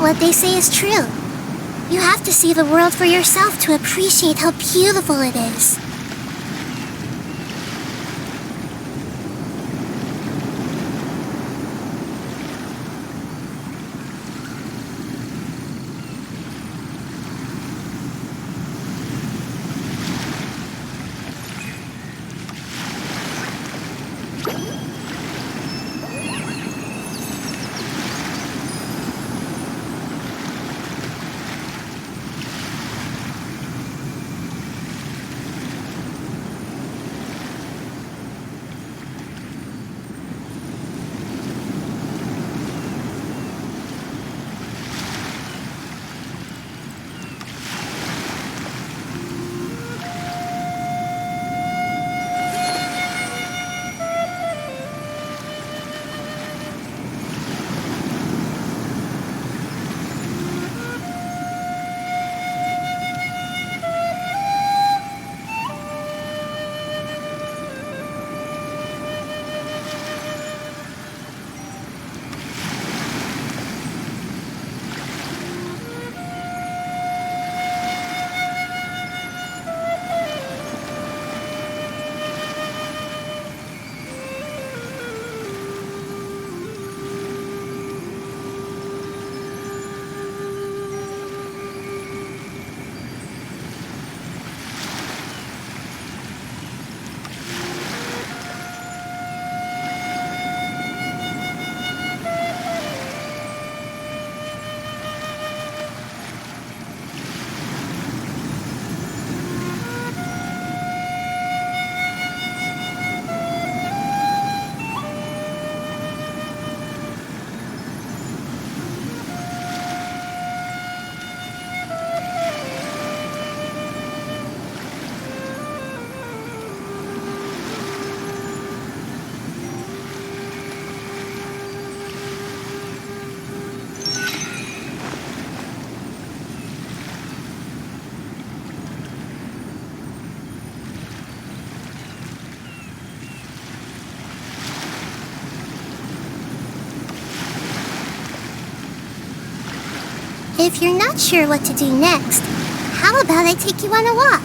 what they say is true. You have to see the world for yourself to appreciate how beautiful it is. If you're not sure what to do next, how about I take you on a walk?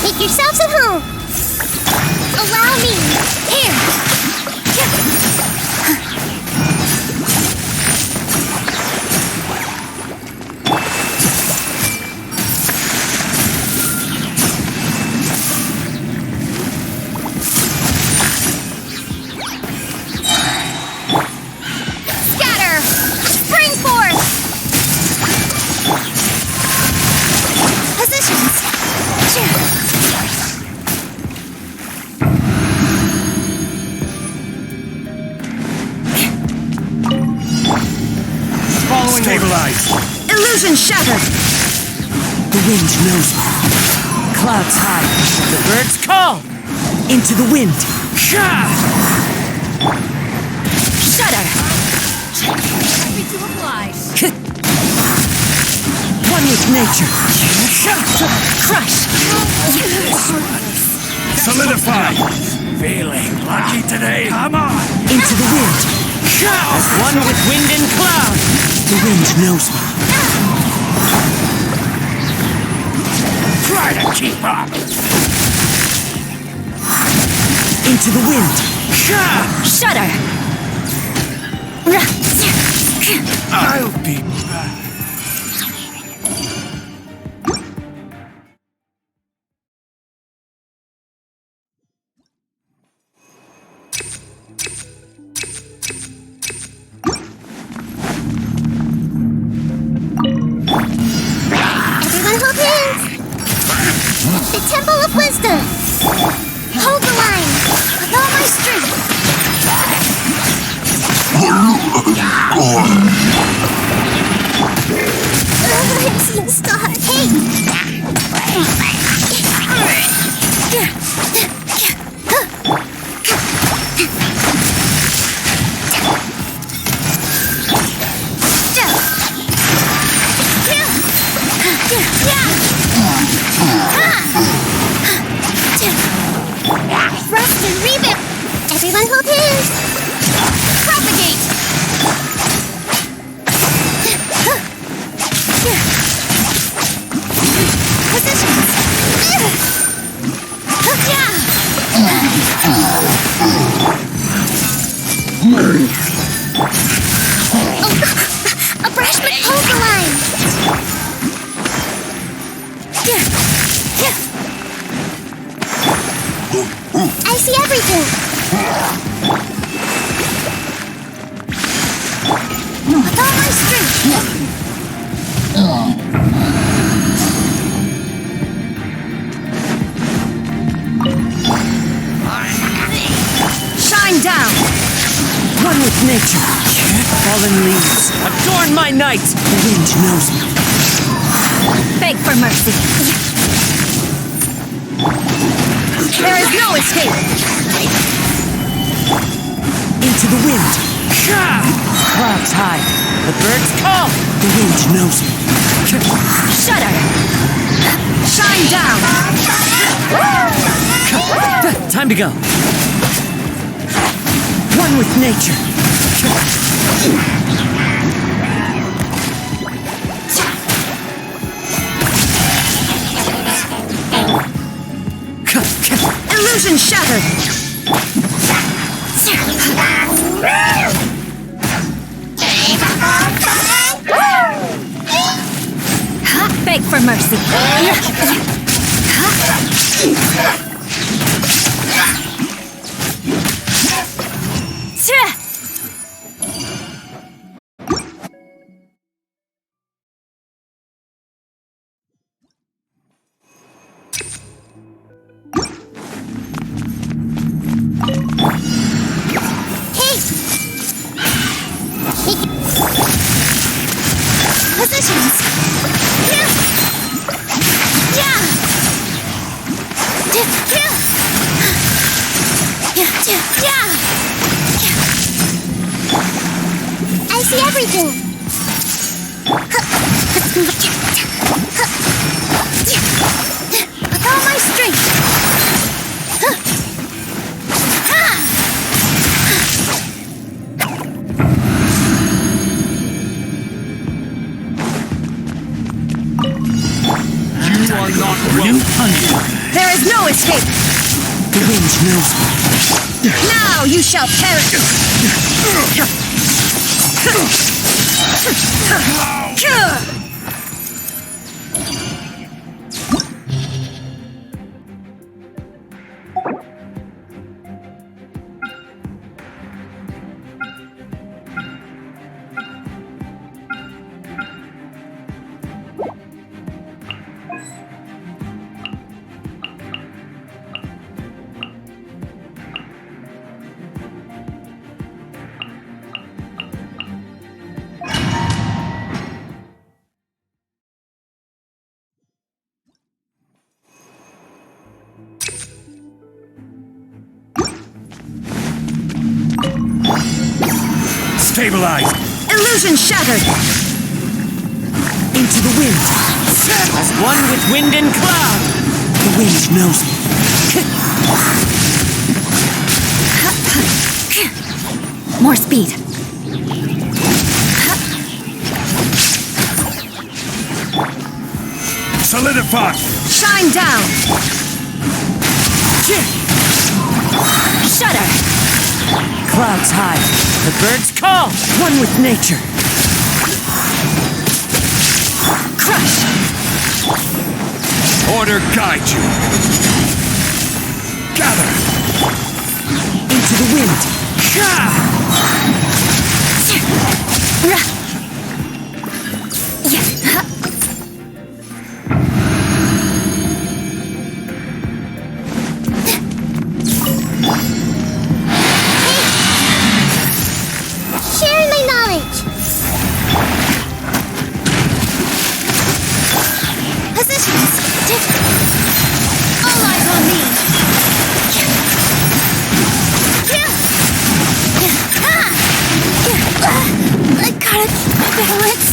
Make yourselves at home. Allow me. Here. Scatter. Spring force. Positions. Stabilize! Illusion shattered! The wind knows me. Clouds high. The birds call! Into the wind. Shudder! Ready to oblige. One with nature. Crush! Solidify! Feeling lucky today? Come on! Into the wind. As one with wind and cloud! The wind knows me. Try to keep up! Into the wind. Shudder! I'll be back. Everyone hold hands. The Temple of Wisdom. Hold the line with all my strength. It seems to hard. Rest and rebuild. Everyone hold hands. Propagate. Positions. Abrashment, hold the line. I see everything. With all my strength. Shine down! One with nature. Fallen leaves. Adorn my night! The wind knows me. Beg for mercy. There is no escape. Into the wind. Clouds high. The birds call. The wind knows me. Shudder! Shine down! Time to go. One with nature. Illusion shattered. Beg for mercy. Positions. I see everything. With all my strength. You are not welcome. There is no escape. The wind knows me. Now you shall perish. Stabilized. Illusion shattered. Into the wind. As one with wind and cloud. The wind knows me. More speed. Solidify. Shine down. Shudder. Clouds high. The birds call. One with nature. Crush. Order guide you. Gather. Into the wind. Sharing my knowledge. Positions. All eyes on me. I gotta keep my balance.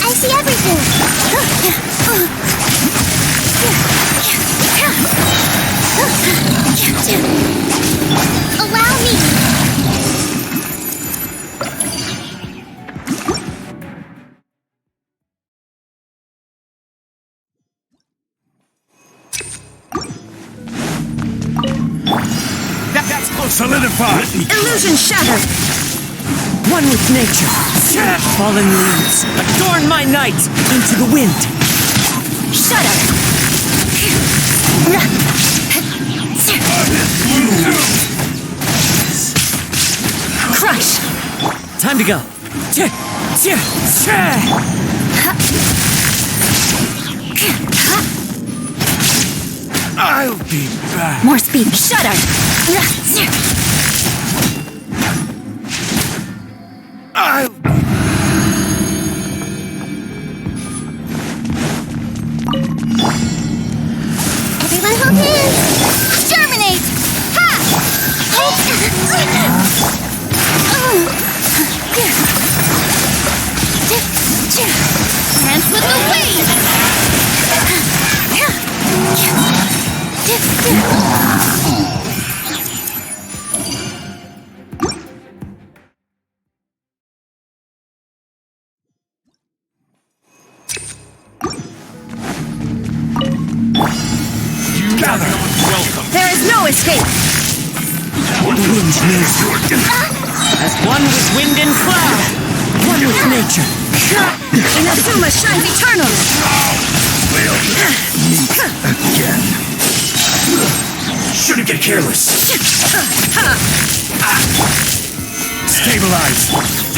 I see everything. Allow me. That's close. Solidify. Illusion shattered. One with nature. Fallen leaves. Adorn my night. Into the wind. Shudder. Crush. Time to go. I'll be back. More speed. Shudder. I'll be Everyone hold hands. Germinate. Ha! Dance with the wind. gather. Welcome. There is no escape. The wind knows me. As one with wind and cloud. One with nature. Inazuma shines eternal. Again. Shouldn't get careless. Stabilize.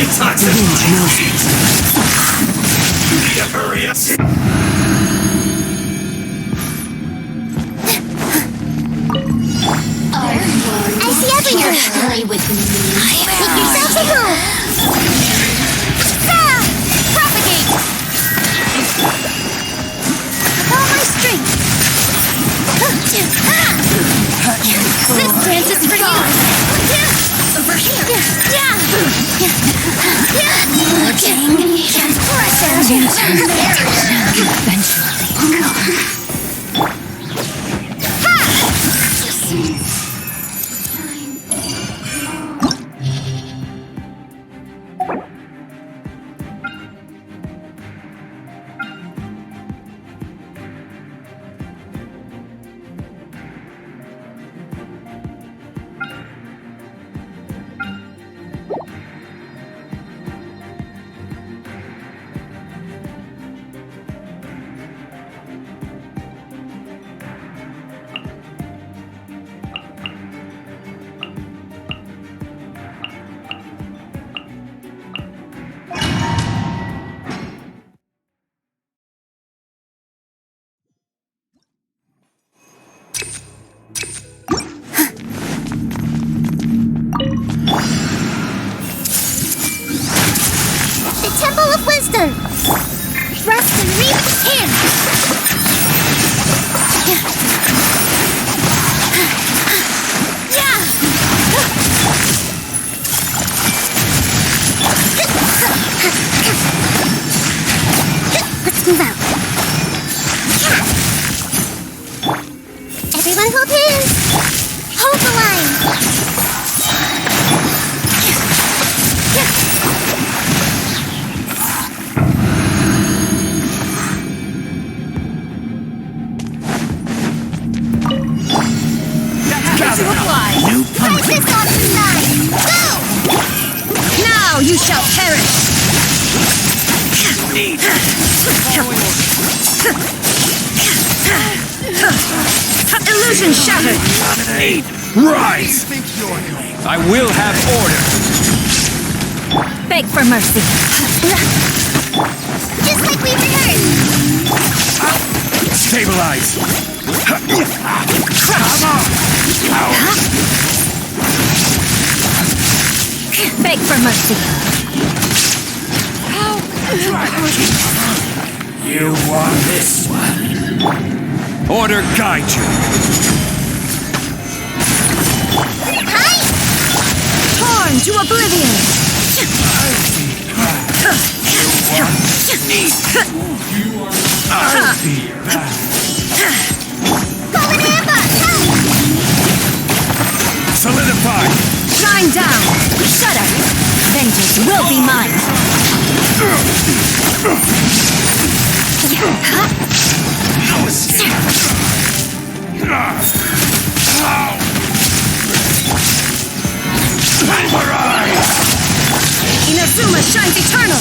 It's not The wind knows me. You need to hurry up. I see everything. Play with me. Make yourselves at home. Ah! Propagate. All my strength. This dance is for you. Over here. Looking. The Temple of Wisdom. Rest and reap in. Now you shall perish! Illusion shattered! Rise! I will have order. Beg for mercy! Just like we rehearsed! Stabilize. Beg for mercy! You want this one? Order guide you. Hi! Torn to oblivion! I'll be back. Call an ambush! Help! Solidify. Shine down! Shudder! Vengeance will be mine! No escape. Pulverize. Inazuma shines eternal!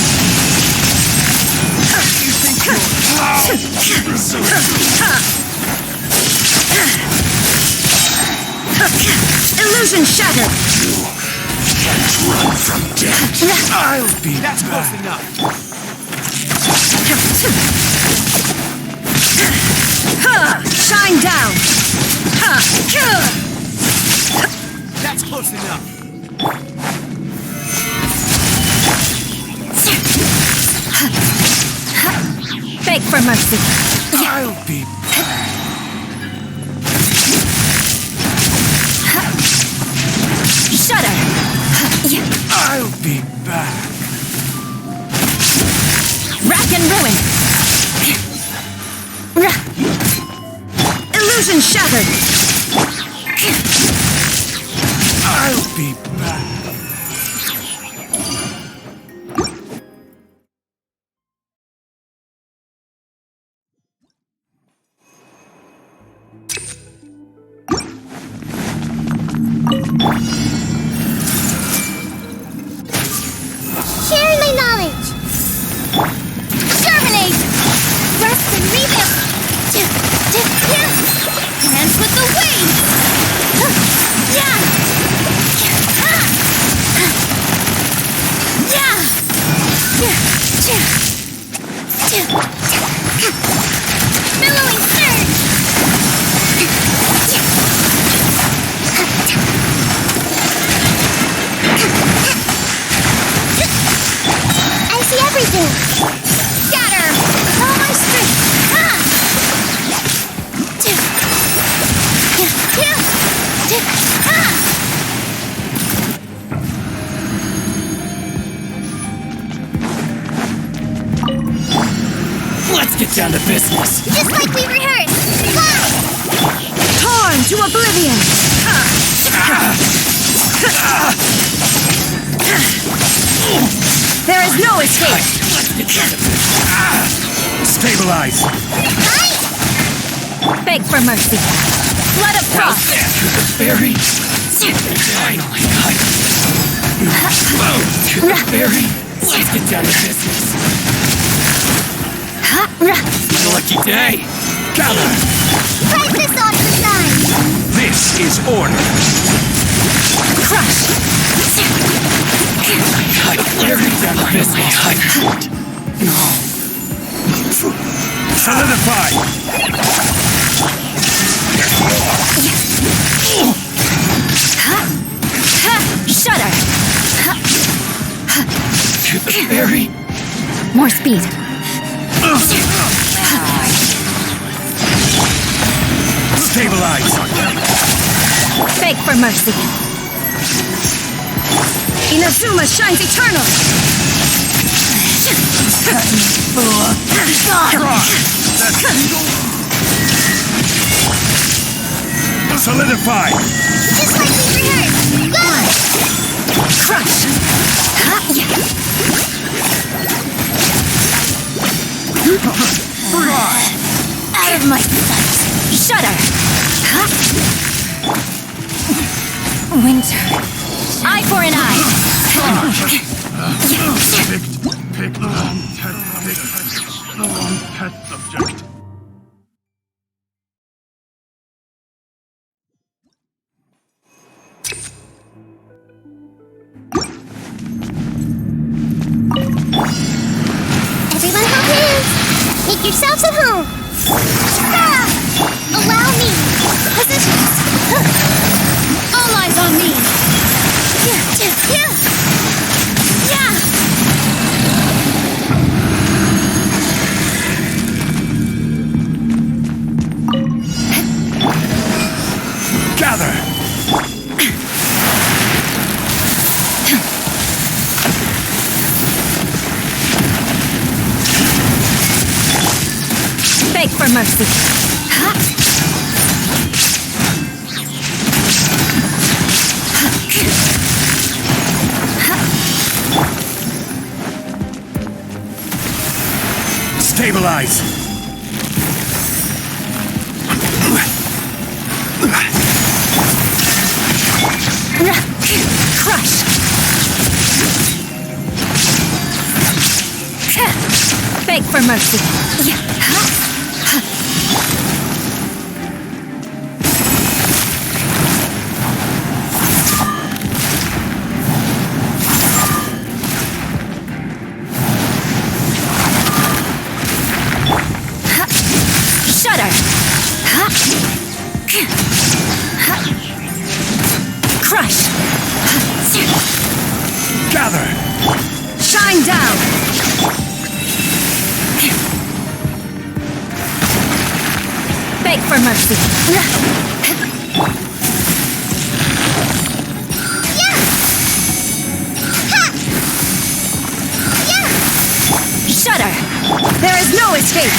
Illusion shattered! Run from death. I'll be That's close enough. Shine down! That's close enough. Beg for mercy! I'll be Shudder! I'll be back. Rack and ruin! Illusion shattered! I'll be back. Share my knowledge! Germinate! Rest and rebuild! Dance with the waves! Yeah! Billowing surge! I see everything! Scatter! With all my strength! Let's get down to business. Just like we rehearsed! Fly! Torn to oblivion! There is no escape! Let's get down to business. Stabilize. Hi! Beg for mercy! Blood of frost! Berry. Finally. To the berry. Let's get down to business. Lucky day. Gather. Price this on the side! This is order. Crush! Berry down to business. Solidify. Shudder! To the berry. More speed! Stabilize. Beg for mercy! Inazuma shines eternal! Solidify. Just like we rehearsed! Go! Crush! Out of my sight! Shudder! Winter! Eye for an eye! yourselves at home. Ah! Allow me. Positions. All eyes on me. Yeah. Gather! Beg for mercy. Stabilize! Crush. Beg for mercy. Shudder. Crush. Gather! Shine down. Beg for mercy. Shudder. There is no escape.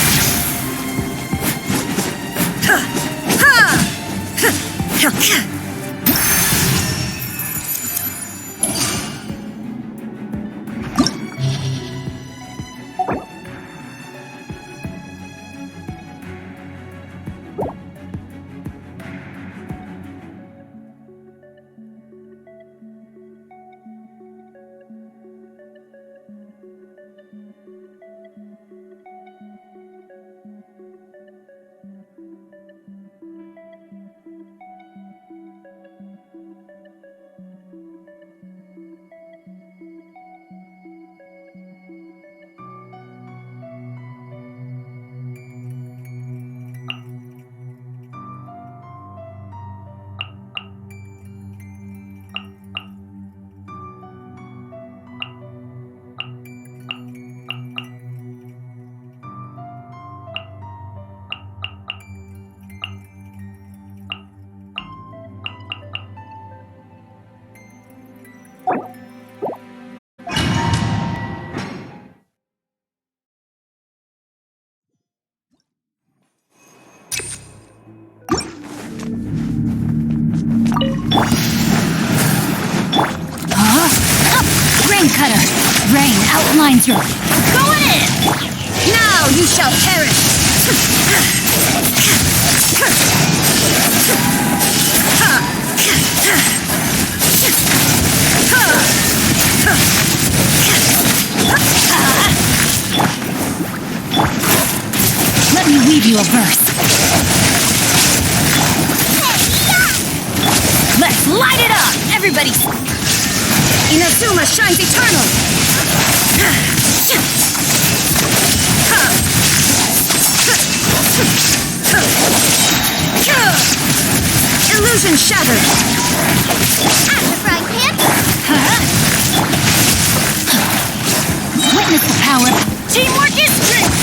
Rain cutter. Rain outlines your... Going in! Now you shall perish! Let me weave you a verse. Let's light it up! Everybody! Inazuma shines eternal! Illusion shattered! At the frying pan. Witness the power! Teamwork is strength!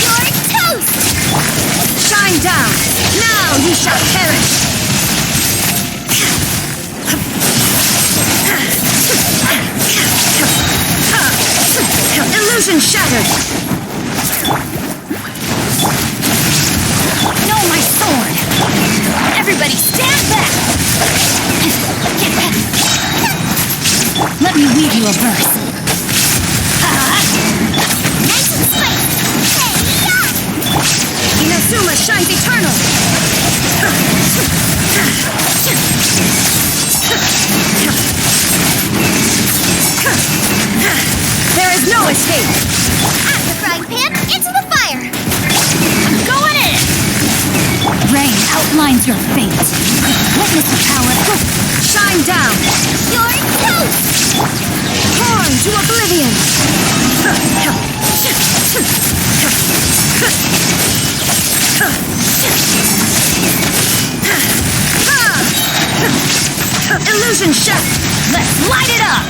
You're toast! Shine down! Now you shall perish! Illusion shattered! No, my sword! Everybody stand back! Let me weave you a verse. Nice and sweet! Inazuma shines eternal! There is no escape! At the frying pan, into the fire! I'm going in! Rain outlines your fate. Witness the power. Shine down! You're toast! Torn to oblivion! Illusion shot! Let's light it up!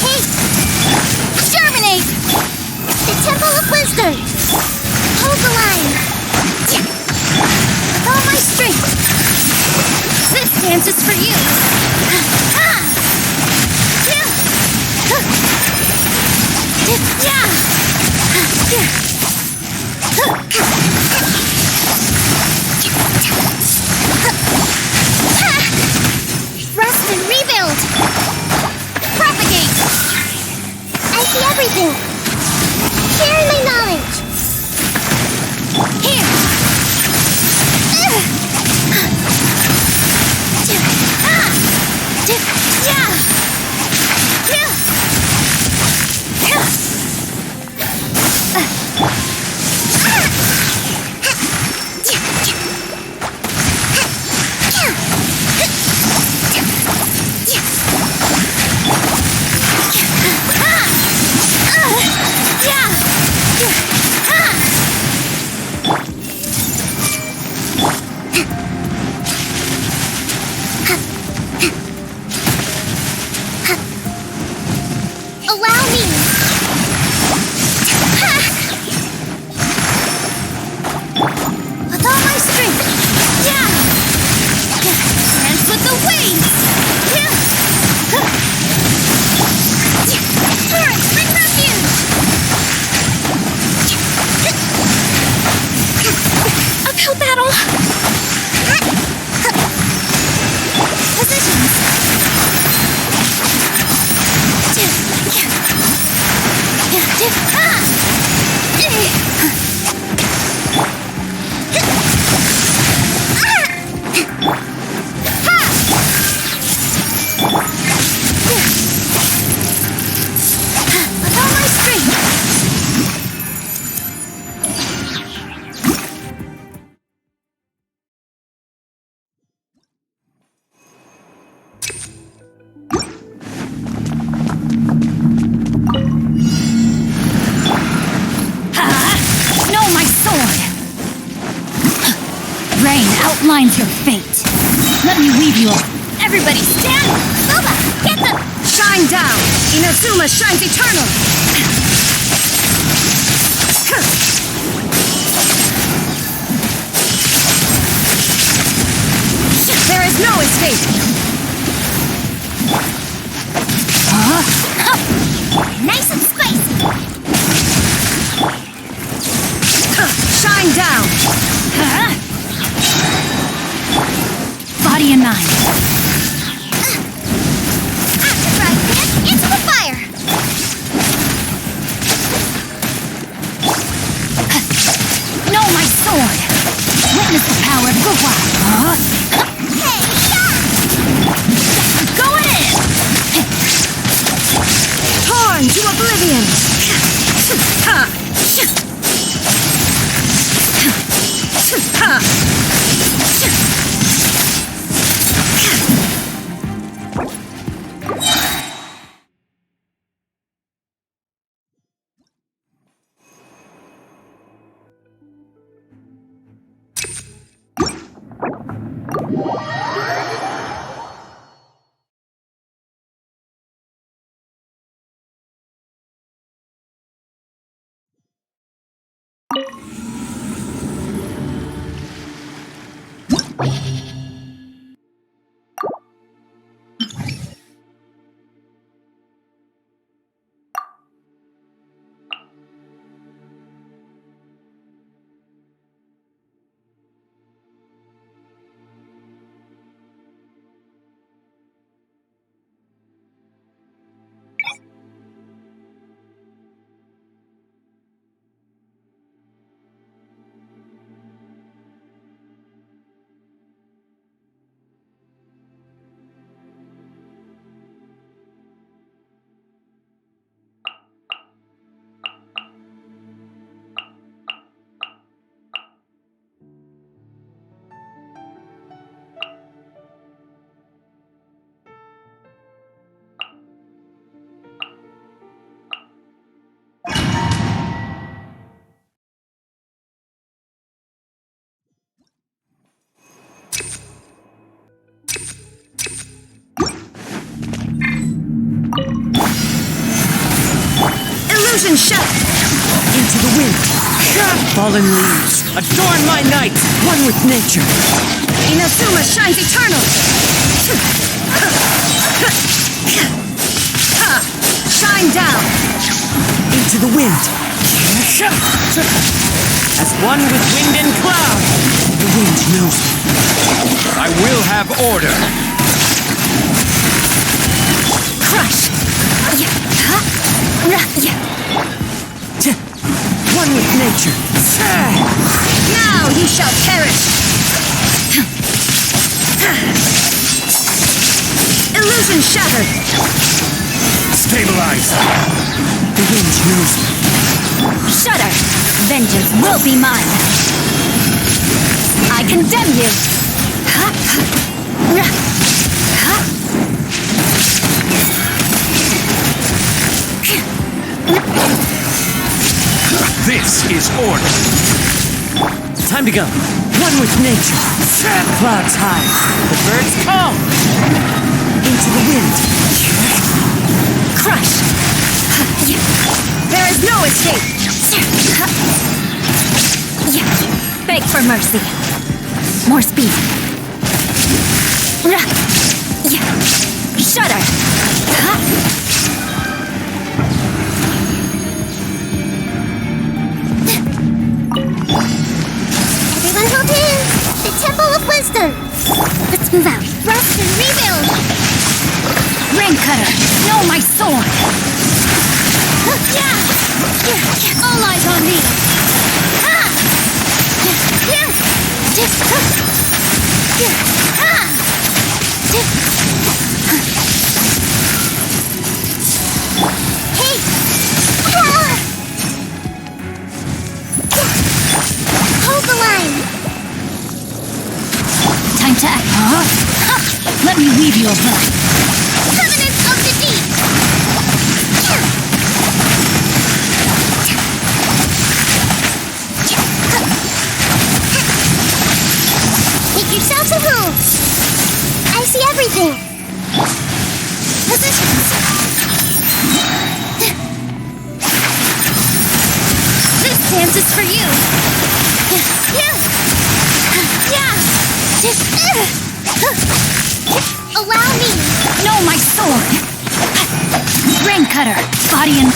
Hey! Germinate! The Temple of Wisdom! Hold the line! With all my strength! This dance is for you! Rest and rebuild! Propagate! I see everything! Share my knowledge! Here! Allow me! With all my strength! Dance with the waves! Turrets, bring refuge! Uphill battle! Positions! With all my strength! Know my sword! Rain outlines your fate. Let me weave you up. Everybody stand! Boba, get them! Shine down! Inazuma shines eternal! There is no escape! Nice and spicy! Shine down! Body and mind. Active right hand into the fire! Know my sword! Witness the power of Kazuha! Hey, yeah! Going in! Torn to oblivion! Illusion shut. Into the wind. Fallen leaves. Adorn my night. One with nature. Inazuma shines eternal. Shine down. Into the wind. As one with wind and cloud. The wind knows me. I will have order. Crush. One with nature. Now you shall perish. Illusion shattered. Stabilize. The wind knows me. Shudder. Vengeance will be mine. I condemn you. This is order. Time to go. One with nature. Clouds high. The birds call. Into the wind. Crush. There is no escape. Beg for mercy. More speed. Shudder. Everyone hold hands! The Temple of Wisdom! Let's move out. Rest and rebuild! Rain cutter. Know my sword. All eyes on me. Hey! Hold the line! Time to act. Let me weave you a bow. Covenants of the Deep! Make yourselves at home! I see everything! Positions! This dance is for you. Allow me! Know my sword. Rain cutter. Body and...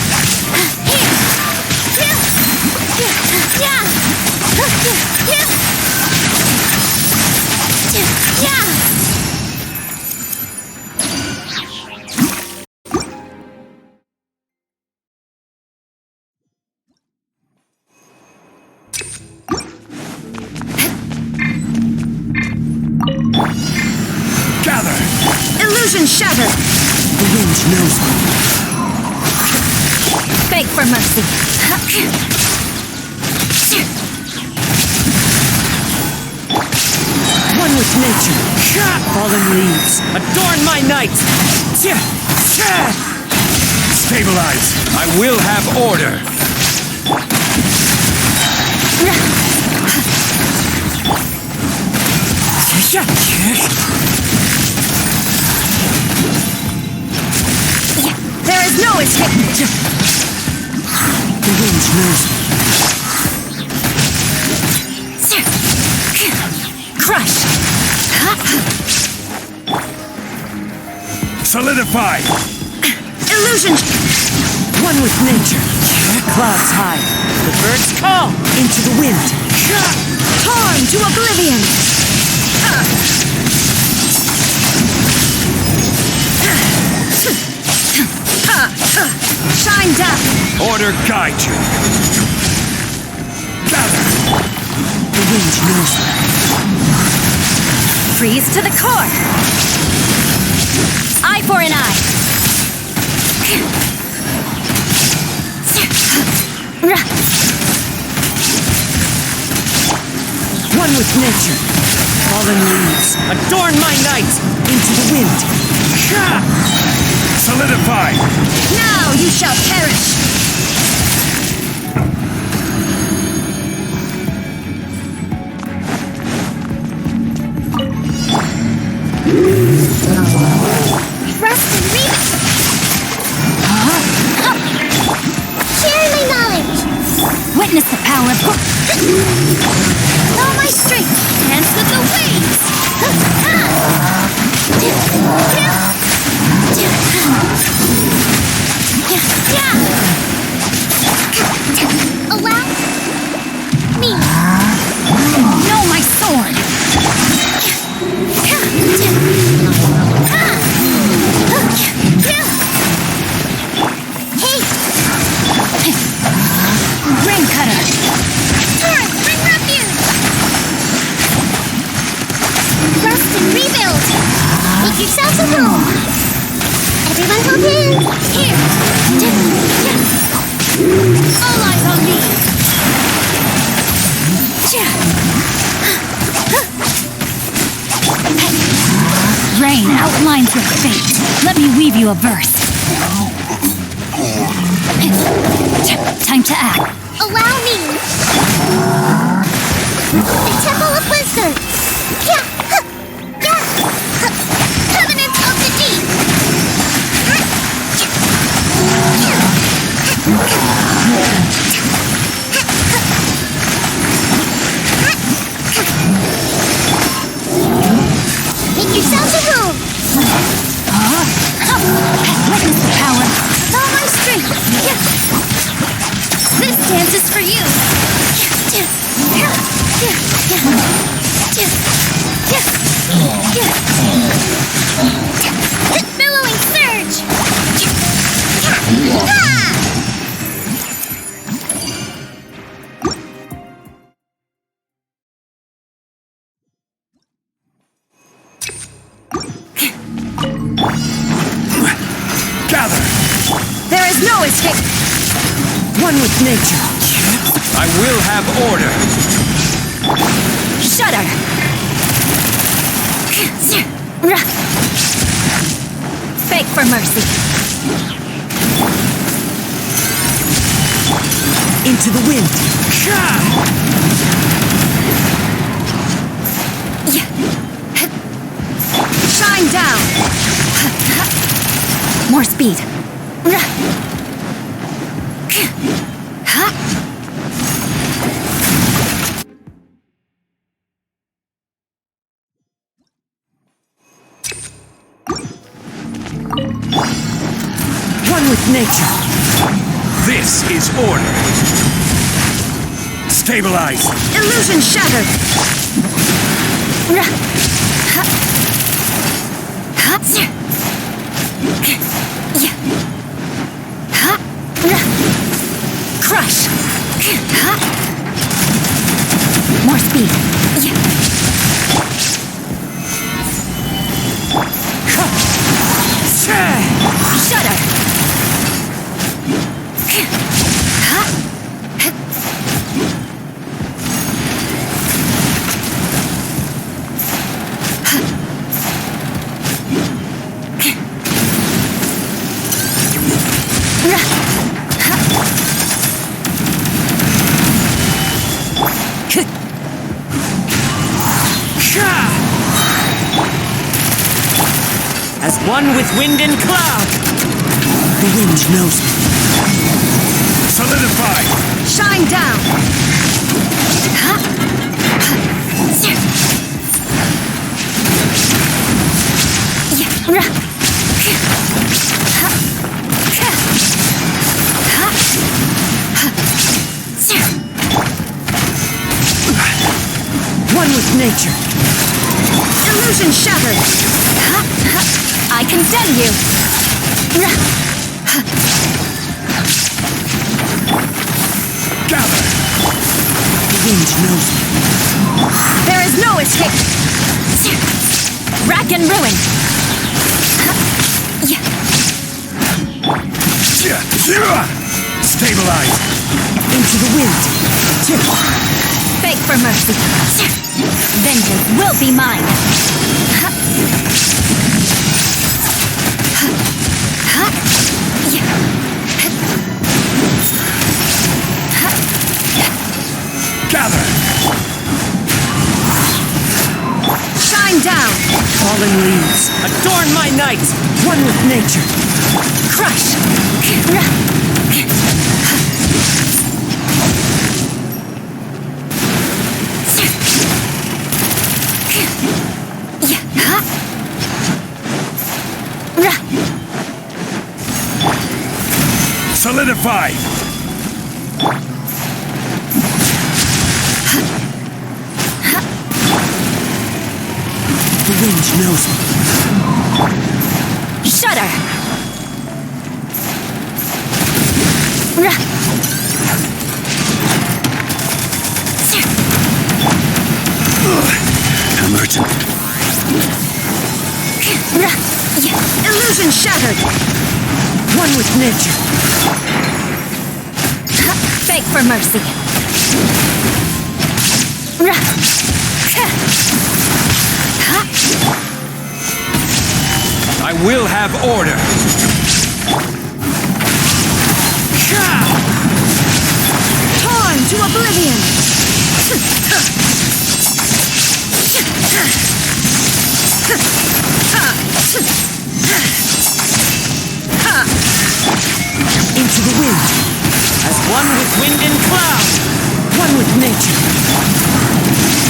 Gather. Illusion shattered. The wind knows me. Beg for mercy. One with nature. Fallen leaves. Adorn my night. Stabilize. I will have order. There is no escape. The wind knows me. Crush. Solidify. Illusion. One with nature. Clouds high. The birds call. Into the wind. Torn to oblivion. Shine down. Order guide you. Gather. The wind knows me. Freeze to the core. Eye for an eye. One with nature. Fallen leaves. Adorn my night. Into the wind. Solidify. Now you shall perish. Rest and rebuild! Cheer All my strength. Dance with the waves! Allow me. No, my sword! Hey, Rain cutter! turret, bring refuge. Rest and rebuild. Make yourselves a home. Everyone hop in. Here. All eyes on me! Rain outlines your fate. Let me weave you a verse. Time to act. Allow me. The Temple of Wisdom. Covenant of the Deep. Make yourselves a room. Witness the power. With all my strength. This dance is for you. Billowing surge. Gather! There is no escape. One with nature. I will have order. Shudder. Beg for mercy. Into the wind. Shine down. More speed. One with nature. This is order. Stabilize. Illusion shattered. Crush. More speed. Shudder. As one with wind and cloud. The wind knows me. Solidify. Shine down. One with nature. Illusion shattered. I condemn you. Gather. The wind knows me. There is no escape. Rack and ruin. Stabilize. Into the wind. Beg for mercy. Vengeance will be mine. Gather. Shine down. Fallen leaves. Adorn my night. One with nature. Crush. Solidify! The wind knows me. Shudder! Emergent. Illusion shattered! One with nature. Beg for mercy. I will have order. Torn to oblivion! Into the wind. As one with wind and cloud. One with nature.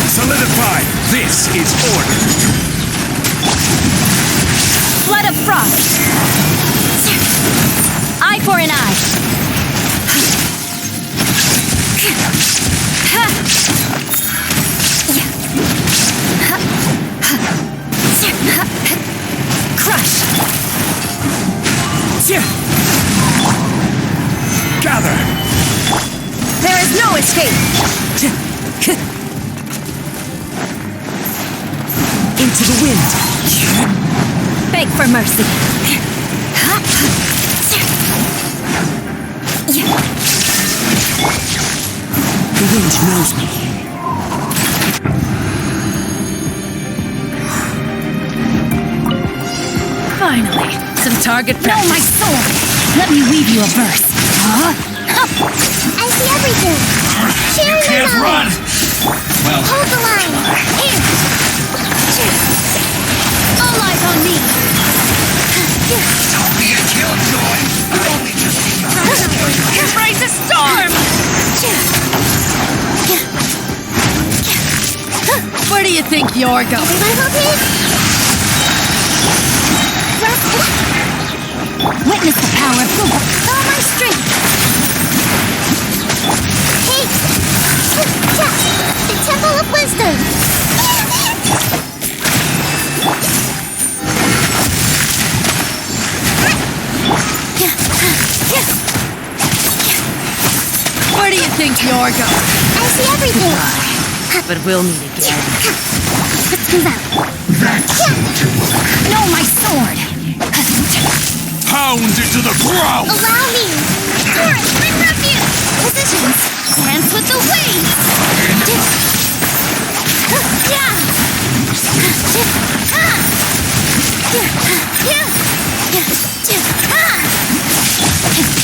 Solidify! This is order. Flood of frost! Eye for an eye! Crush! Gather! There is no escape! Into the wind. Beg for mercy! The wind knows me. Finally, some target practice. No, my sword! Let me weave you a verse. I see everything. Share my Can't run! knowledge. Well, Hold the line. Here! All eyes on me! don't be a killjoy! I only just Embrace a storm! Where do you think you're going? Everyone hold hands. Witness the power of Kazuha. All my strength. Hey! The Temple of Wisdom. Where do you think you're going? I see everything. But we'll meet again. Let's move out. No, my sword! pound into the ground! Allow me. Alright, bring refuge. Positions. Dance with the waves.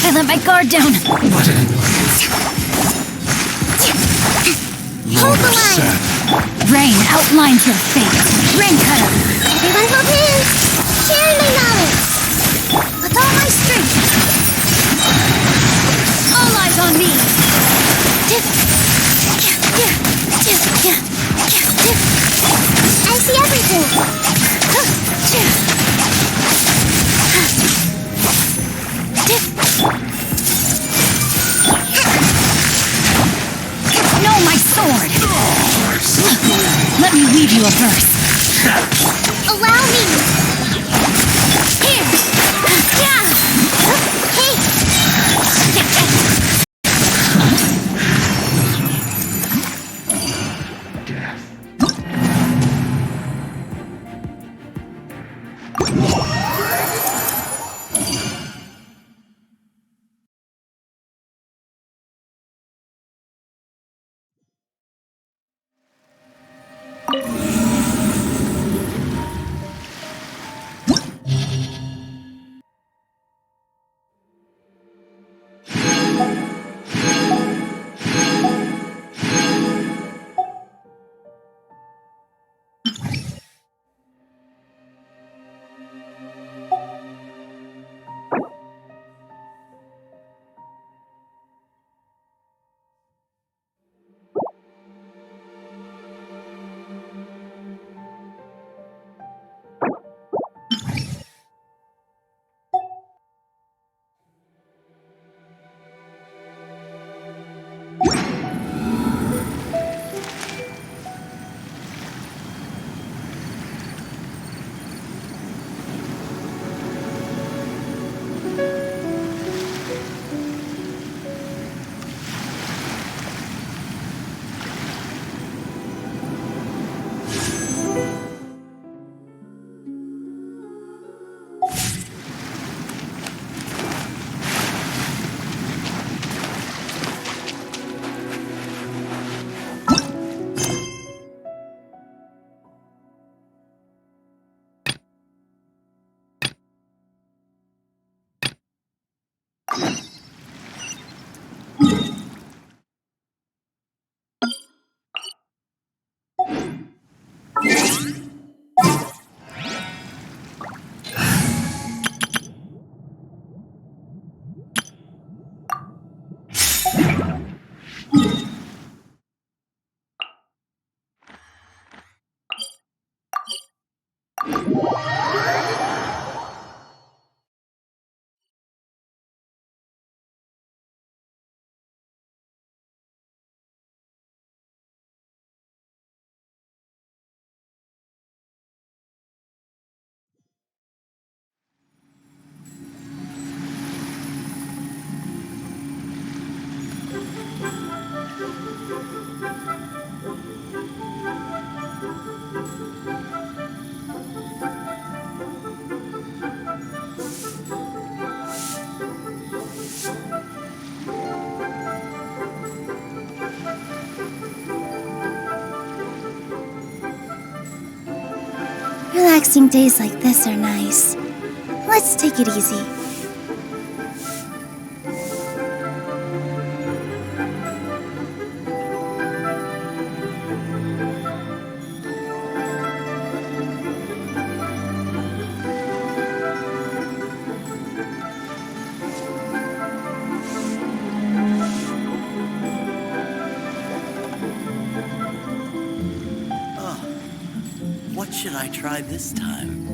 I let my guard down. What an Hold the line. Rain outlines your fate. Rain cutter. Everyone hold hands. Sharing my knowledge. With all my strength. All eyes on me. I see everything. No, my sword. Let me weave you a verse. Allow me. Here. Relaxing days like this are nice. Let's take it easy. What should I try this time?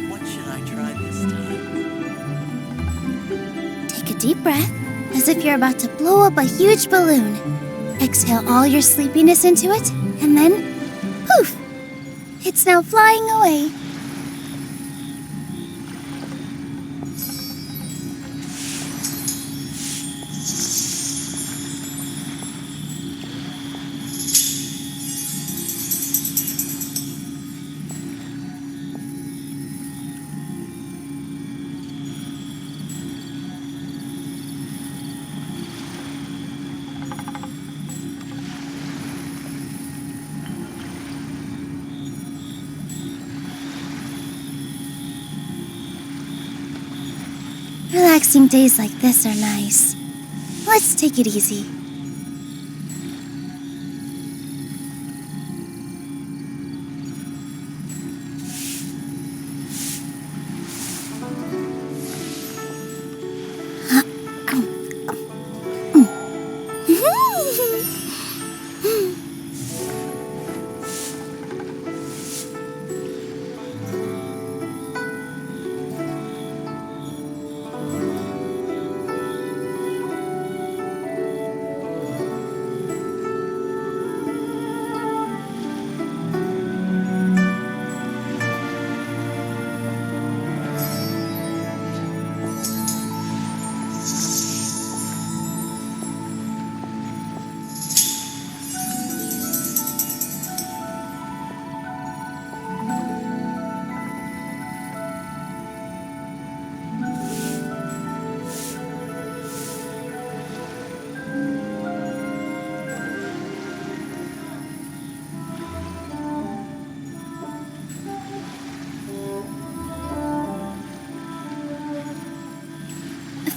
What should I try this time? Take a deep breath, as if you're about to blow up a huge balloon. Exhale all your sleepiness into it, and then, poof! It's now flying away. Relaxing days like this are nice. Let's take it easy.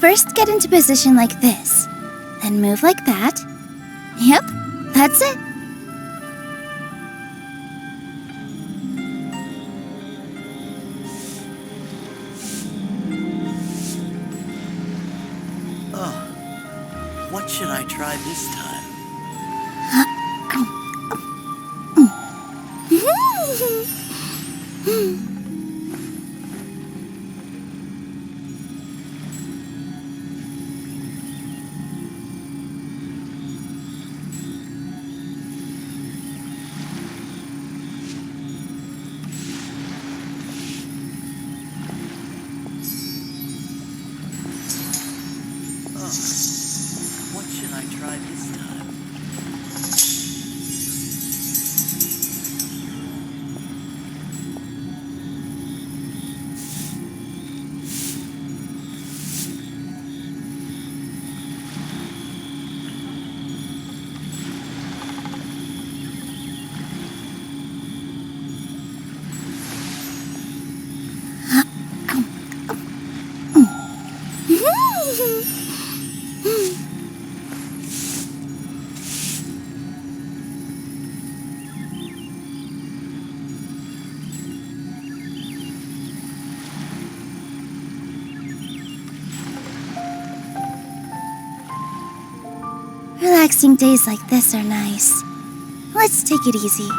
First, get into position like this. Then move like that. Yep, that's it. What should I try this time? What should I try this time? Relaxing days like this are nice. Let's take it easy.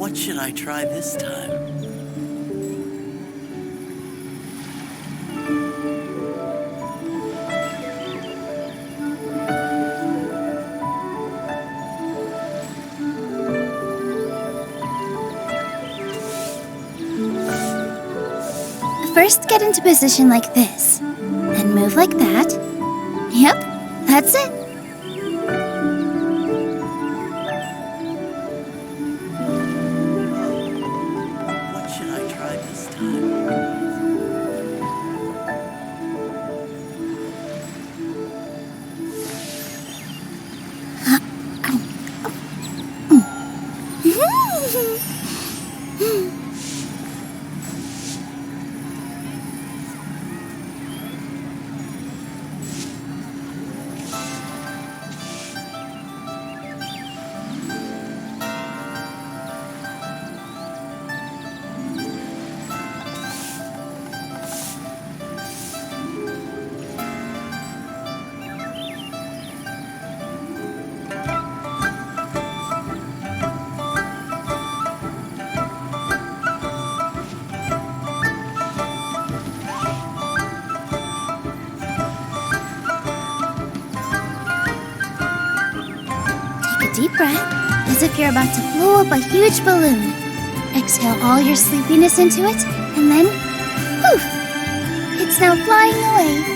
What should I try this time? First, get into position like this. Then move like that. Yep, that's it. What should I try this time? Deep breath, as if you're about to blow up a huge balloon. Exhale all your sleepiness into it, and then, poof! It's now flying away.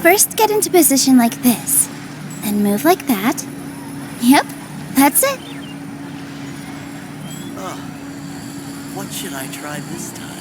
First, get into position like this. Then move like that. Yep, that's it. What should I try this time?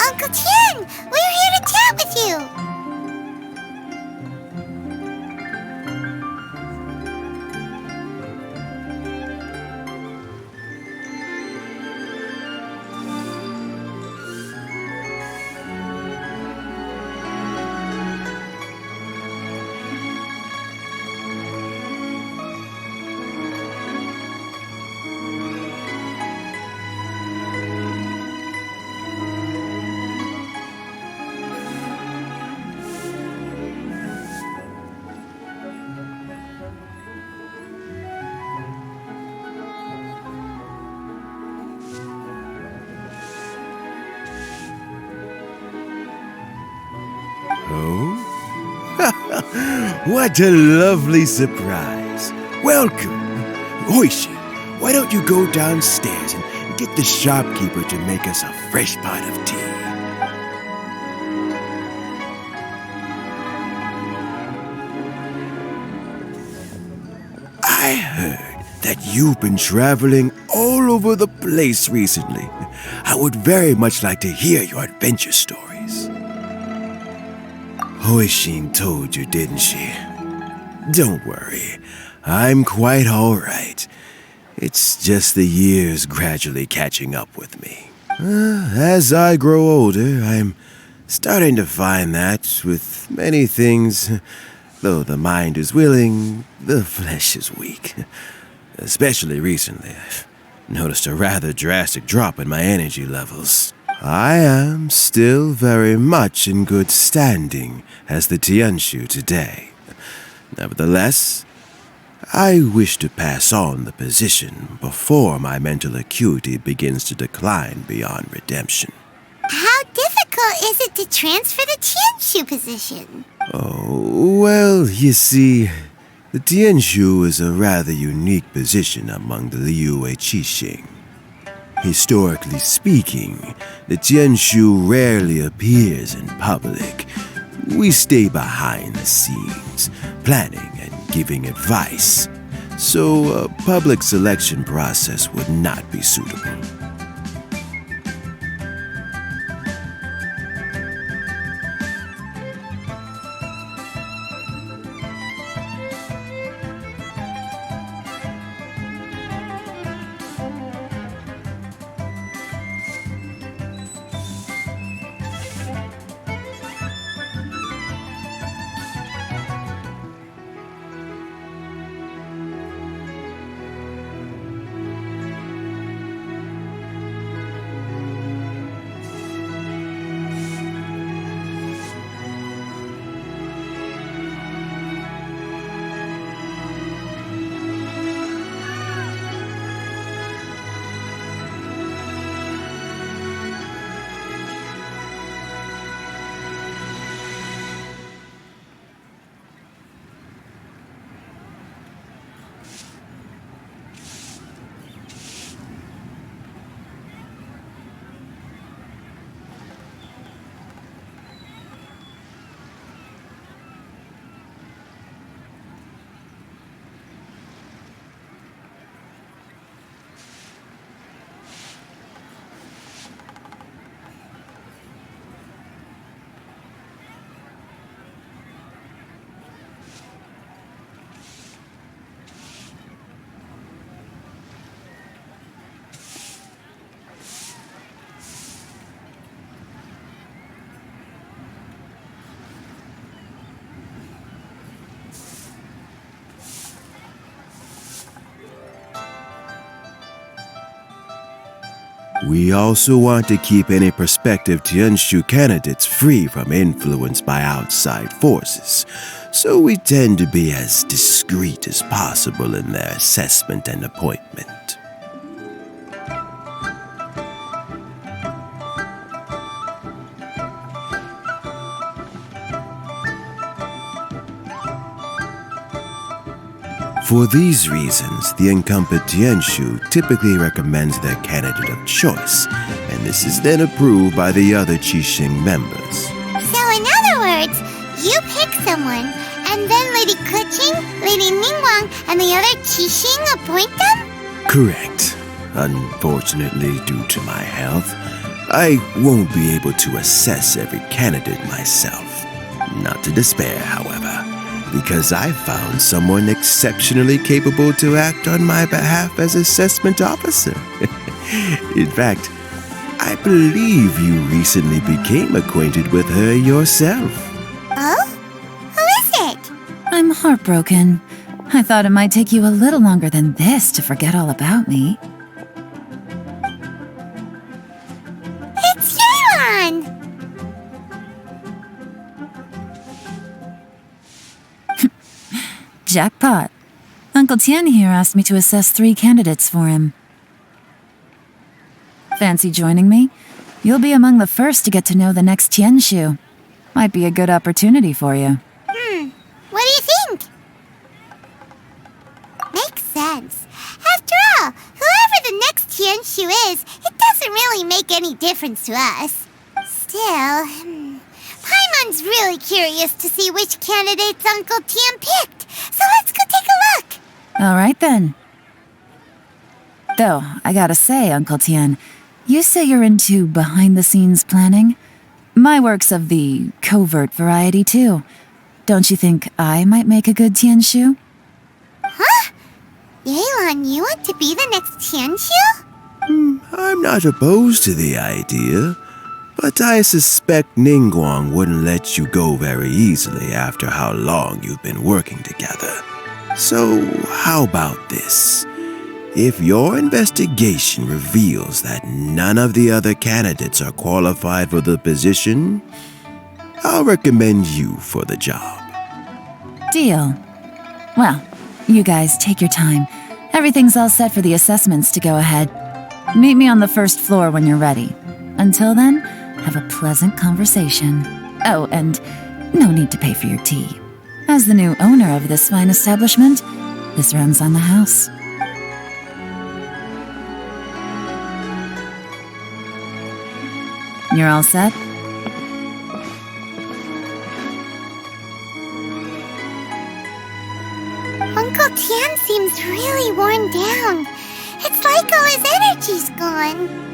Uncle Tien, we're here to chat with you. Oh? What a lovely surprise. Welcome. Hoishi, why don't you go downstairs and get the shopkeeper to make us a fresh pot of tea? I heard that you've been traveling all over the place recently. I would very much like to hear your adventure stories. Hoishin told you, didn't she? Don't worry. I'm quite all right. It's just the years gradually catching up with me. As I grow older, I'm starting to find that with many things, though the mind is willing, the flesh is weak. Especially recently, I've noticed a rather drastic drop in my energy levels. I am still very much in good standing as the Tianshu today. Nevertheless, I wish to pass on the position before my mental acuity begins to decline beyond redemption. How difficult is it to transfer the Tianshu position? Oh, well, you see, the Tianshu is a rather unique position among the Liyue Qixing. Historically speaking, the Tianshu rarely appears in public. We stay behind the scenes, planning and giving advice, so a public selection process would not be suitable. We also want to keep any prospective Tianshu candidates free from influence by outside forces, so we tend to be as discreet as possible in their assessment and appointment. For these reasons, the incumbent Tianshu typically recommends their candidate of choice, and this is then approved by the other Qixing members. So in other words, you pick someone, and then Lady Keqing, Lady Ningguang, and the other Qixing appoint them? Correct. Unfortunately, due to my health, I won't be able to assess every candidate myself. Not to despair, however, because I found someone exceptionally capable to act on my behalf as assessment officer. In fact, I believe you recently became acquainted with her yourself. Oh? Who is it? I'm heartbroken. I thought it might take you a little longer than this to forget all about me. It's Yelan! Jackpot. Uncle Tian here asked me to assess 3 candidates for him. Fancy joining me? You'll be among the first to get to know the next Tianshu. Might be a good opportunity for you. What do you think? Makes sense. After all, whoever the next Tianshu is, it doesn't really make any difference to us. Still, Paimon's really curious to see which candidates Uncle Tian picked, so let's go take a look. All right then. Though, I gotta say, Uncle Tian, you say you're into behind-the-scenes planning? My work's of the covert variety, too. Don't you think I might make a good Tianshu? Huh? Yelan, you want to be the next Tianshu? I'm not opposed to the idea, but I suspect Ningguang wouldn't let you go very easily after how long you've been working together. So, how about this? If your investigation reveals that none of the other candidates are qualified for the position, I'll recommend you for the job. Deal. Well, you guys take your time. Everything's all set for the assessments to go ahead. Meet me on the first floor when you're ready. Until then, have a pleasant conversation. Oh, and no need to pay for your tea. As the new owner of this fine establishment, this runs on the house. You're all set? Uncle Tian seems really worn down. It's like all his energy's gone.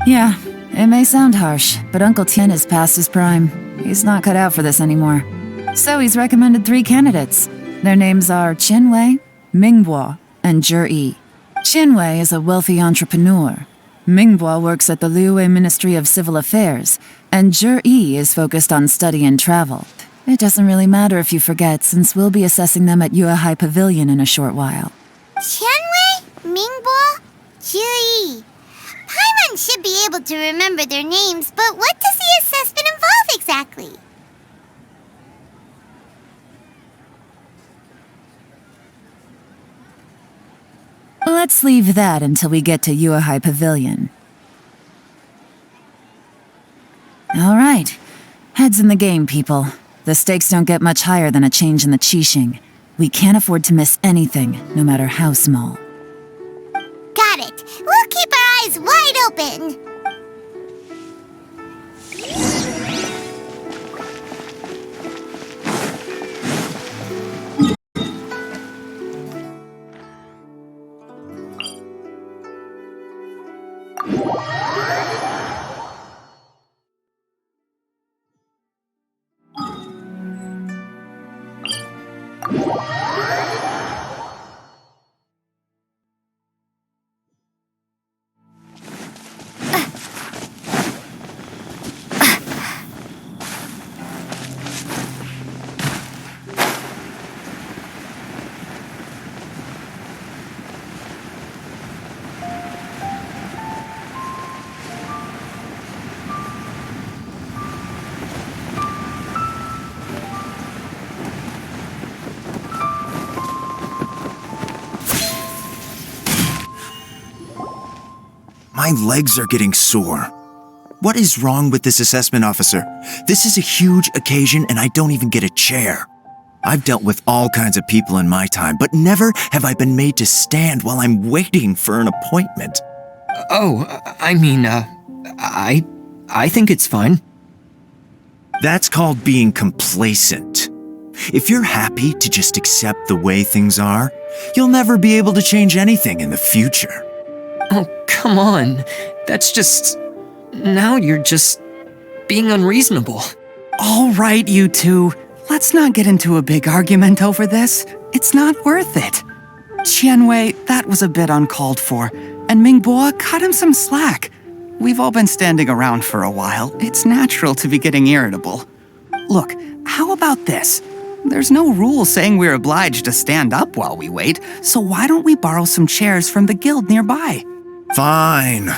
Yeah, it may sound harsh, but Uncle Tian is past his prime. He's not cut out for this anymore. So he's recommended 3 candidates. Their names are Qinwei, Mingbo, and Zhi. Qinwei is a wealthy entrepreneur. Mingbo works at the Liyue Ministry of Civil Affairs, and Zhi is focused on study and travel. It doesn't really matter if you forget, since we'll be assessing them at Yuehai Pavilion in a short while. Qianwei, Mingbo, Zhi. Paimon should be able to remember their names, but what does the assessment involve exactly? Let's leave that until we get to Yuehai Pavilion. All right. Heads in the game, people. The stakes don't get much higher than a change in the Qixing. We can't afford to miss anything, no matter how small. Got it. We'll keep our eyes wide open. My legs are getting sore. What is wrong with this assessment officer? This is a huge occasion and I don't even get a chair. I've dealt with all kinds of people in my time, but never have I been made to stand while I'm waiting for an appointment. I think it's fine. That's called being complacent. If you're happy to just accept the way things are, you'll never be able to change anything in the future. Oh, come on. That's just... Now you're just being unreasonable. All right, you two. Let's not get into a big argument over this. It's not worth it. Qianwei, that was a bit uncalled for. And Mingbo, cut him some slack. We've all been standing around for a while. It's natural to be getting irritable. Look, how about this? There's no rule saying we're obliged to stand up while we wait, so why don't we borrow some chairs from the guild nearby? Fine.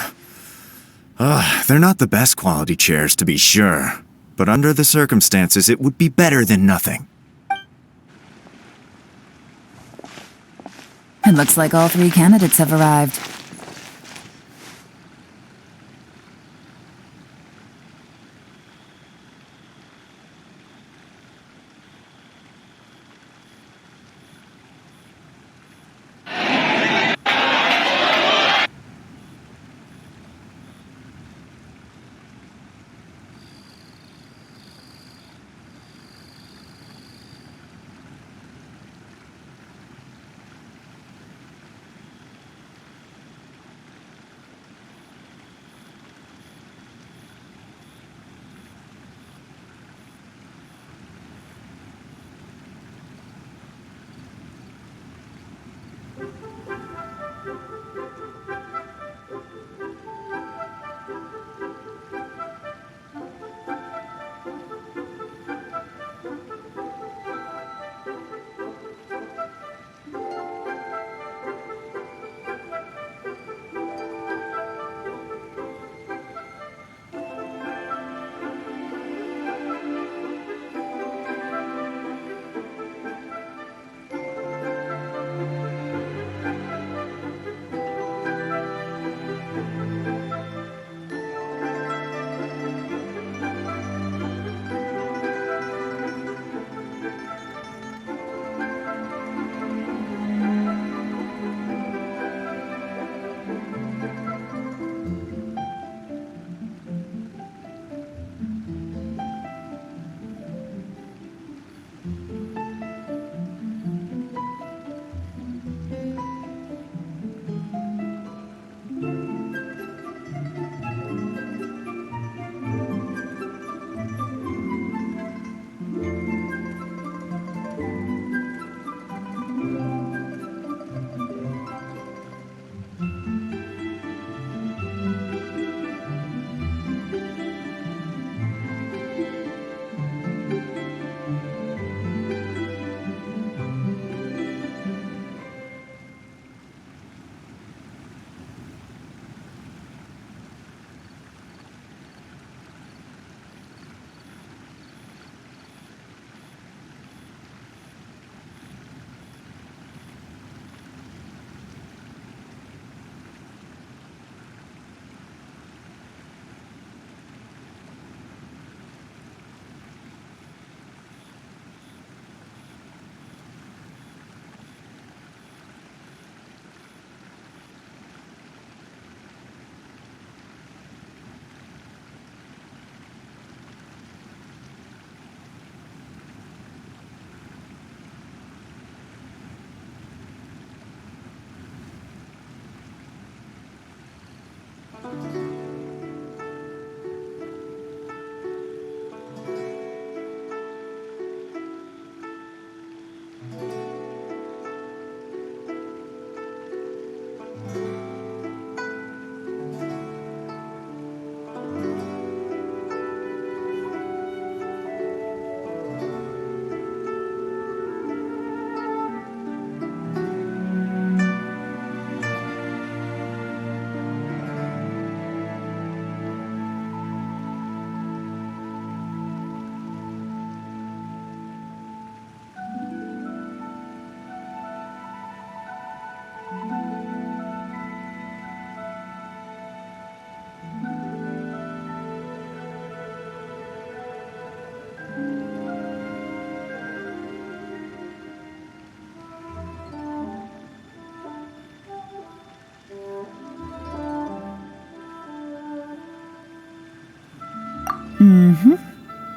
They're not the best quality chairs, to be sure. But under the circumstances, it would be better than nothing. It looks like all 3 candidates have arrived.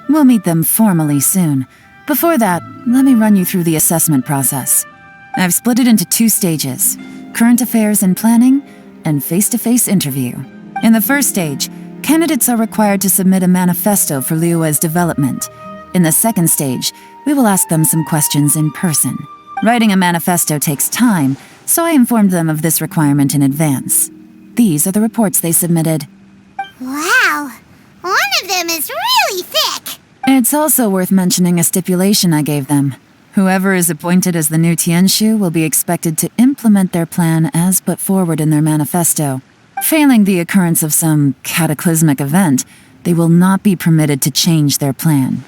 We'll meet them formally soon. Before that, let me run you through the assessment process. I've split it into 2 stages: current affairs and planning, and face-to-face interview. In the first stage, candidates are required to submit a manifesto for Liyue's development. In the second stage, we will ask them some questions in person. Writing a manifesto takes time, so I informed them of this requirement in advance. These are the reports they submitted. Wow! One of them is really thick! It's also worth mentioning a stipulation I gave them. Whoever is appointed as the new Tianshu will be expected to implement their plan as put forward in their manifesto. Failing the occurrence of some cataclysmic event, they will not be permitted to change their plan.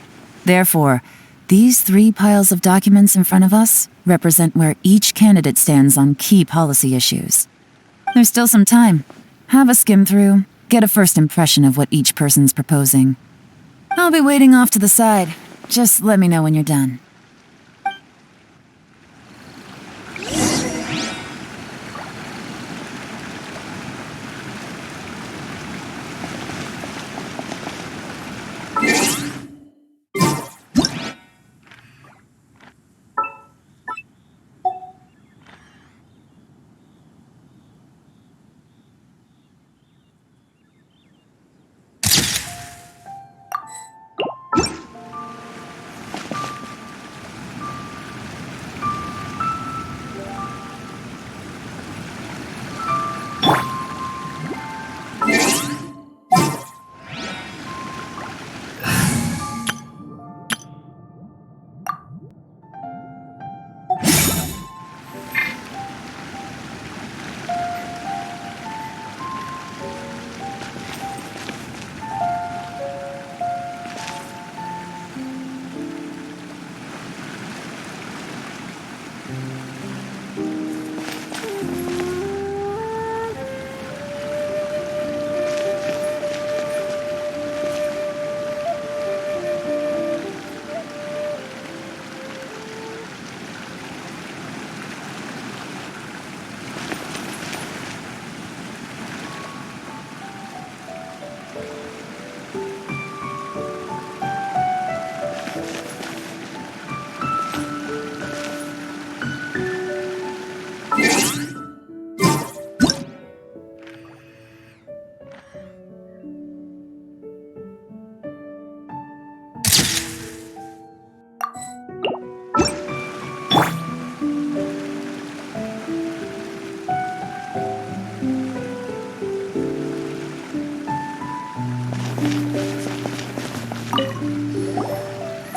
Therefore, these 3 piles of documents in front of us represent where each candidate stands on key policy issues. There's still some time. Have a skim through, get a first impression of what each person's proposing. I'll be waiting off to the side. Just let me know when you're done.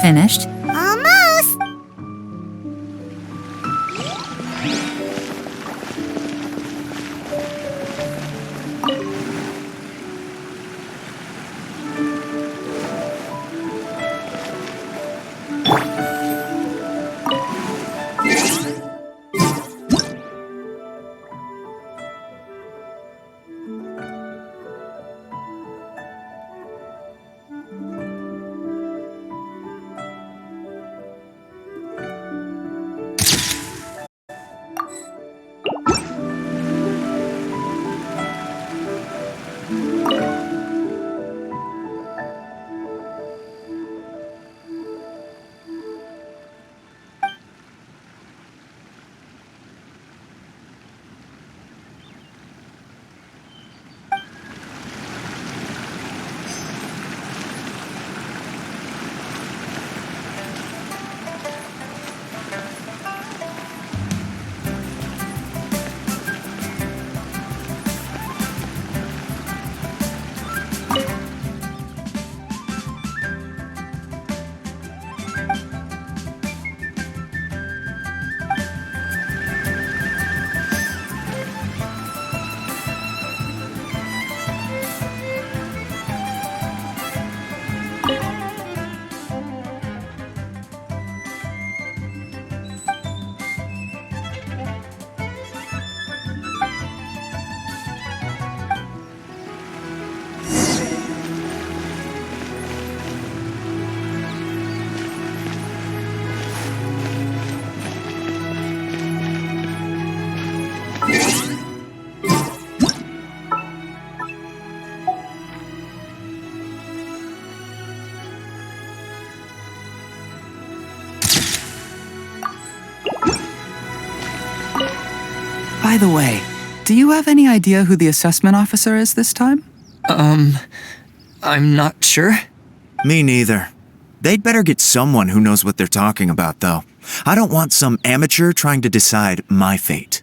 Finished? Almost! By the way, do you have any idea who the assessment officer is this time? I'm not sure. Me neither. They'd better get someone who knows what they're talking about, though. I don't want some amateur trying to decide my fate.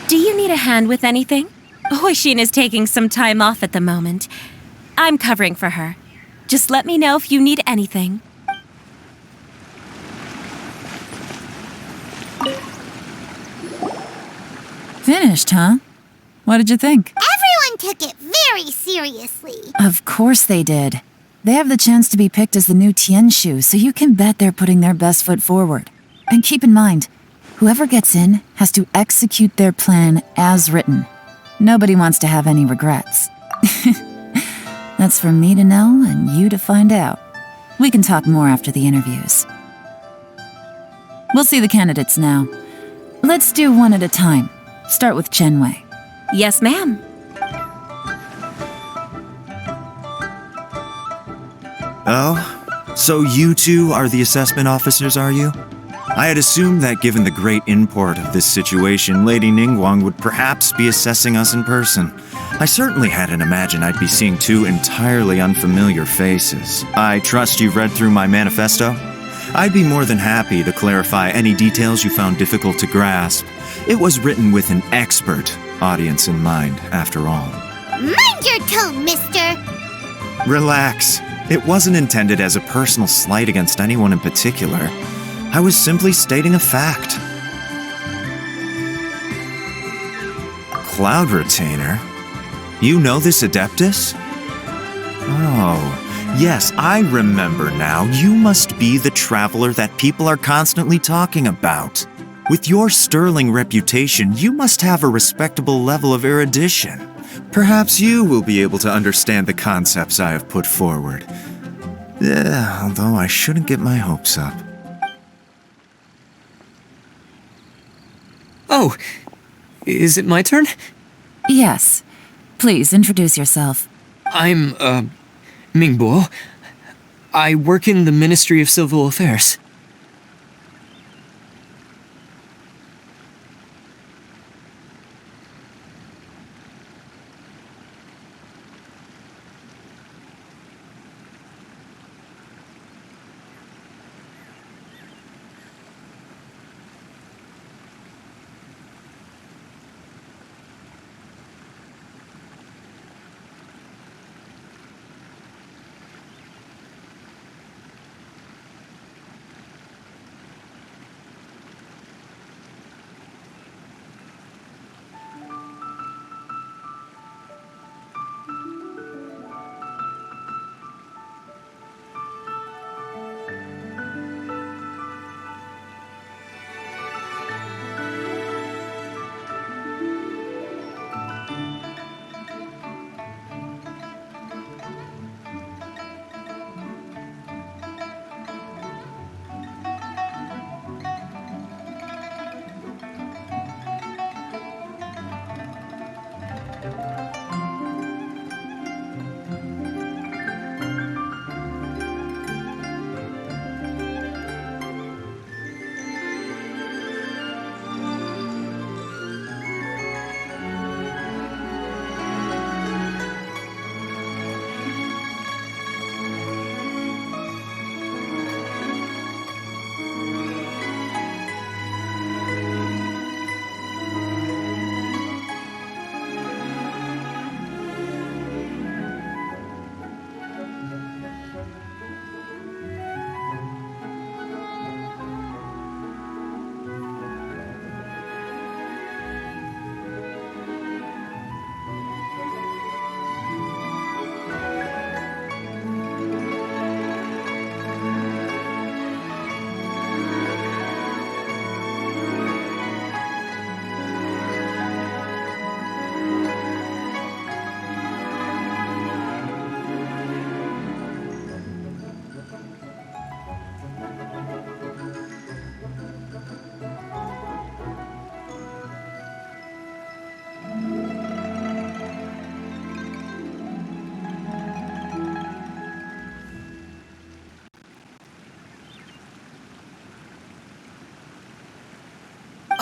Do you need a hand with anything? Hoishin is taking some time off at the moment. I'm covering for her. Just let me know if you need anything. Finished, huh? What did you think? Everyone took it very seriously. Of course they did. They have the chance to be picked as the new Tianshu, so you can bet they're putting their best foot forward. And keep in mind, whoever gets in has to execute their plan as written. Nobody wants to have any regrets. That's for me to know and you to find out. We can talk more after the interviews. We'll see the candidates now. Let's do one at a time. Start with Chenwei. Yes, ma'am. Oh? So you two are the assessment officers, are you? I had assumed that given the great import of this situation, Lady Ningguang would perhaps be assessing us in person. I certainly hadn't imagined I'd be seeing two entirely unfamiliar faces. I trust you've read through my manifesto? I'd be more than happy to clarify any details you found difficult to grasp. It was written with an expert audience in mind, after all. Mind your tone, mister. Relax. It wasn't intended as a personal slight against anyone in particular. I was simply stating a fact. Cloud Retainer? You know this Adeptus? Oh, yes, I remember now. You must be the traveler that people are constantly talking about. With your sterling reputation, you must have a respectable level of erudition. Perhaps you will be able to understand the concepts I have put forward. Although I shouldn't get my hopes up. Oh, is it my turn? Yes. Please introduce yourself. I'm, Mingbo. I work in the Ministry of Civil Affairs.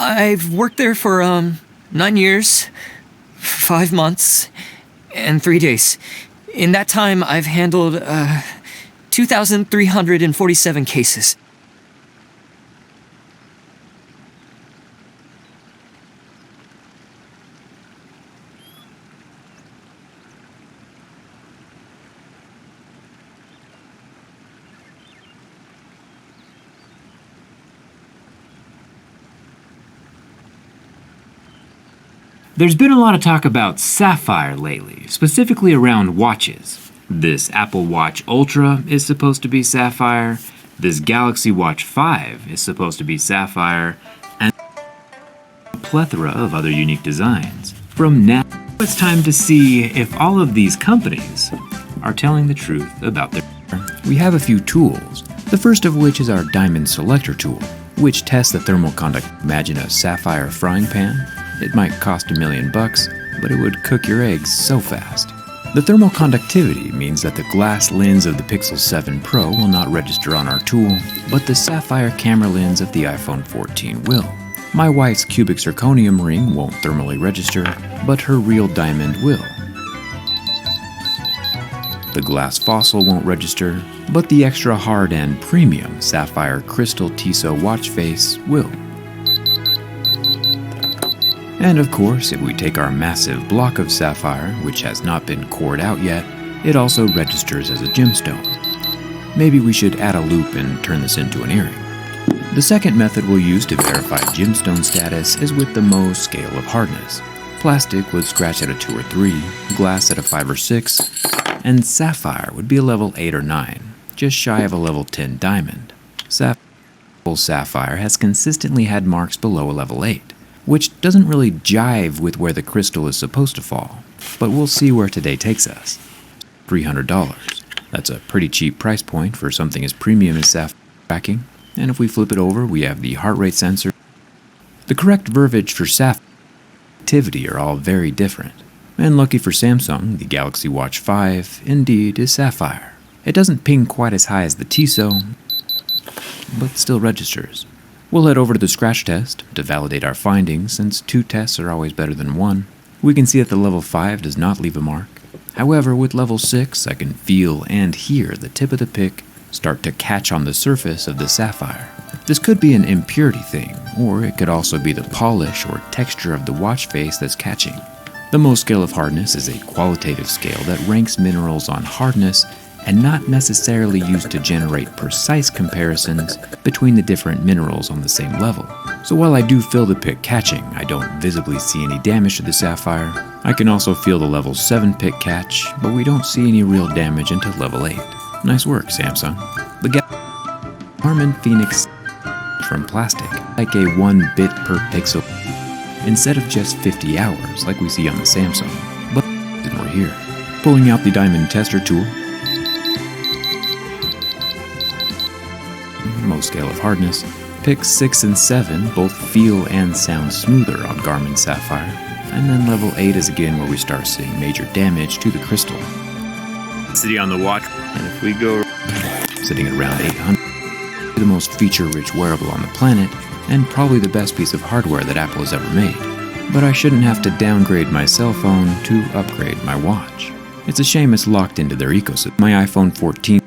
I've worked there for, 9 years, 5 months, and 3 days. In that time, I've handled, 2,347 cases. There's been a lot of talk about Sapphire lately, specifically around watches. This Apple Watch Ultra is supposed to be Sapphire, this Galaxy Watch 5 is supposed to be Sapphire, and a plethora of other unique designs. From now, it's time to see if all of these companies are telling the truth about their... We have a few tools, the first of which is our Diamond Selector tool, which tests the thermal conduct. Imagine a sapphire frying pan. It might cost $1 million, but it would cook your eggs so fast. The thermal conductivity means that the glass lens of the Pixel 7 Pro will not register on our tool, but the sapphire camera lens of the iPhone 14 will. My wife's cubic zirconium ring won't thermally register, but her real diamond will. The glass fossil won't register, but the extra hard and premium sapphire crystal Tissot watch face will. And of course, if we take our massive block of sapphire, which has not been cored out yet, it also registers as a gemstone. Maybe we should add a loop and turn this into an earring. The second method we'll use to verify gemstone status is with the Mohs scale of hardness. Plastic would scratch at a 2 or 3, glass at a 5 or 6, and sapphire would be a level 8 or 9, just shy of a level 10 diamond. Sapphire has consistently had marks below a level 8. Which doesn't really jive with where the crystal is supposed to fall, but we'll see where today takes us. $300. That's a pretty cheap price point for something as premium as sapphire tracking, and if we flip it over, we have the heart rate sensor. The correct verbiage for sapphire activity are all very different, and lucky for Samsung, the Galaxy Watch 5 indeed is sapphire. It doesn't ping quite as high as the Tissot, but still registers. We'll head over to the scratch test to validate our findings, since 2 tests are always better than 1. We can see that the level 5 does not leave a mark. However, with level 6, I can feel and hear the tip of the pick start to catch on the surface of the sapphire. This could be an impurity thing, or it could also be the polish or texture of the watch face that's catching. The Mohs scale of hardness is a qualitative scale that ranks minerals on hardness and not necessarily used to generate precise comparisons between the different minerals on the same level. So while I do feel the pick catching, I don't visibly see any damage to the sapphire. I can also feel the level 7 pick catch, but we don't see any real damage until level 8. Nice work, Samsung. The Garmin Phoenix from plastic, like a 1 bit per pixel, instead of just 50 hours like we see on the Samsung. But we're here. Pulling out the diamond tester tool, Mohs scale of hardness, picks 6 and 7 both feel and sound smoother on Garmin Sapphire, and then level 8 is again where we start seeing major damage to the crystal. City on the watch, and if we go sitting at around 800, the most feature-rich wearable on the planet, and probably the best piece of hardware that Apple has ever made. But I shouldn't have to downgrade my cell phone to upgrade my watch. It's a shame it's locked into their ecosystem. My iPhone 14.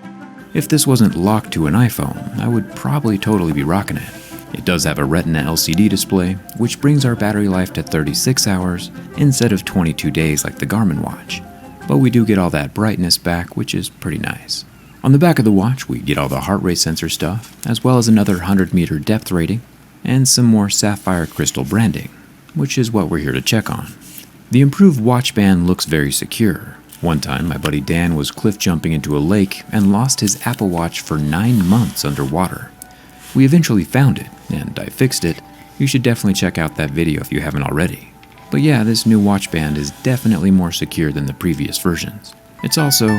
If this wasn't locked to an iPhone, I would probably totally be rocking it. It does have a Retina LCD display, which brings our battery life to 36 hours instead of 22 days like the Garmin watch. But we do get all that brightness back, which is pretty nice. On the back of the watch, we get all the heart rate sensor stuff, as well as another 100-meter depth rating, and some more sapphire crystal branding, which is what we're here to check on. The improved watch band looks very secure. One time, my buddy Dan was cliff jumping into a lake and lost his Apple Watch for 9 months underwater. We eventually found it, and I fixed it. You should definitely check out that video if you haven't already. But yeah, this new watch band is definitely more secure than the previous versions. It's also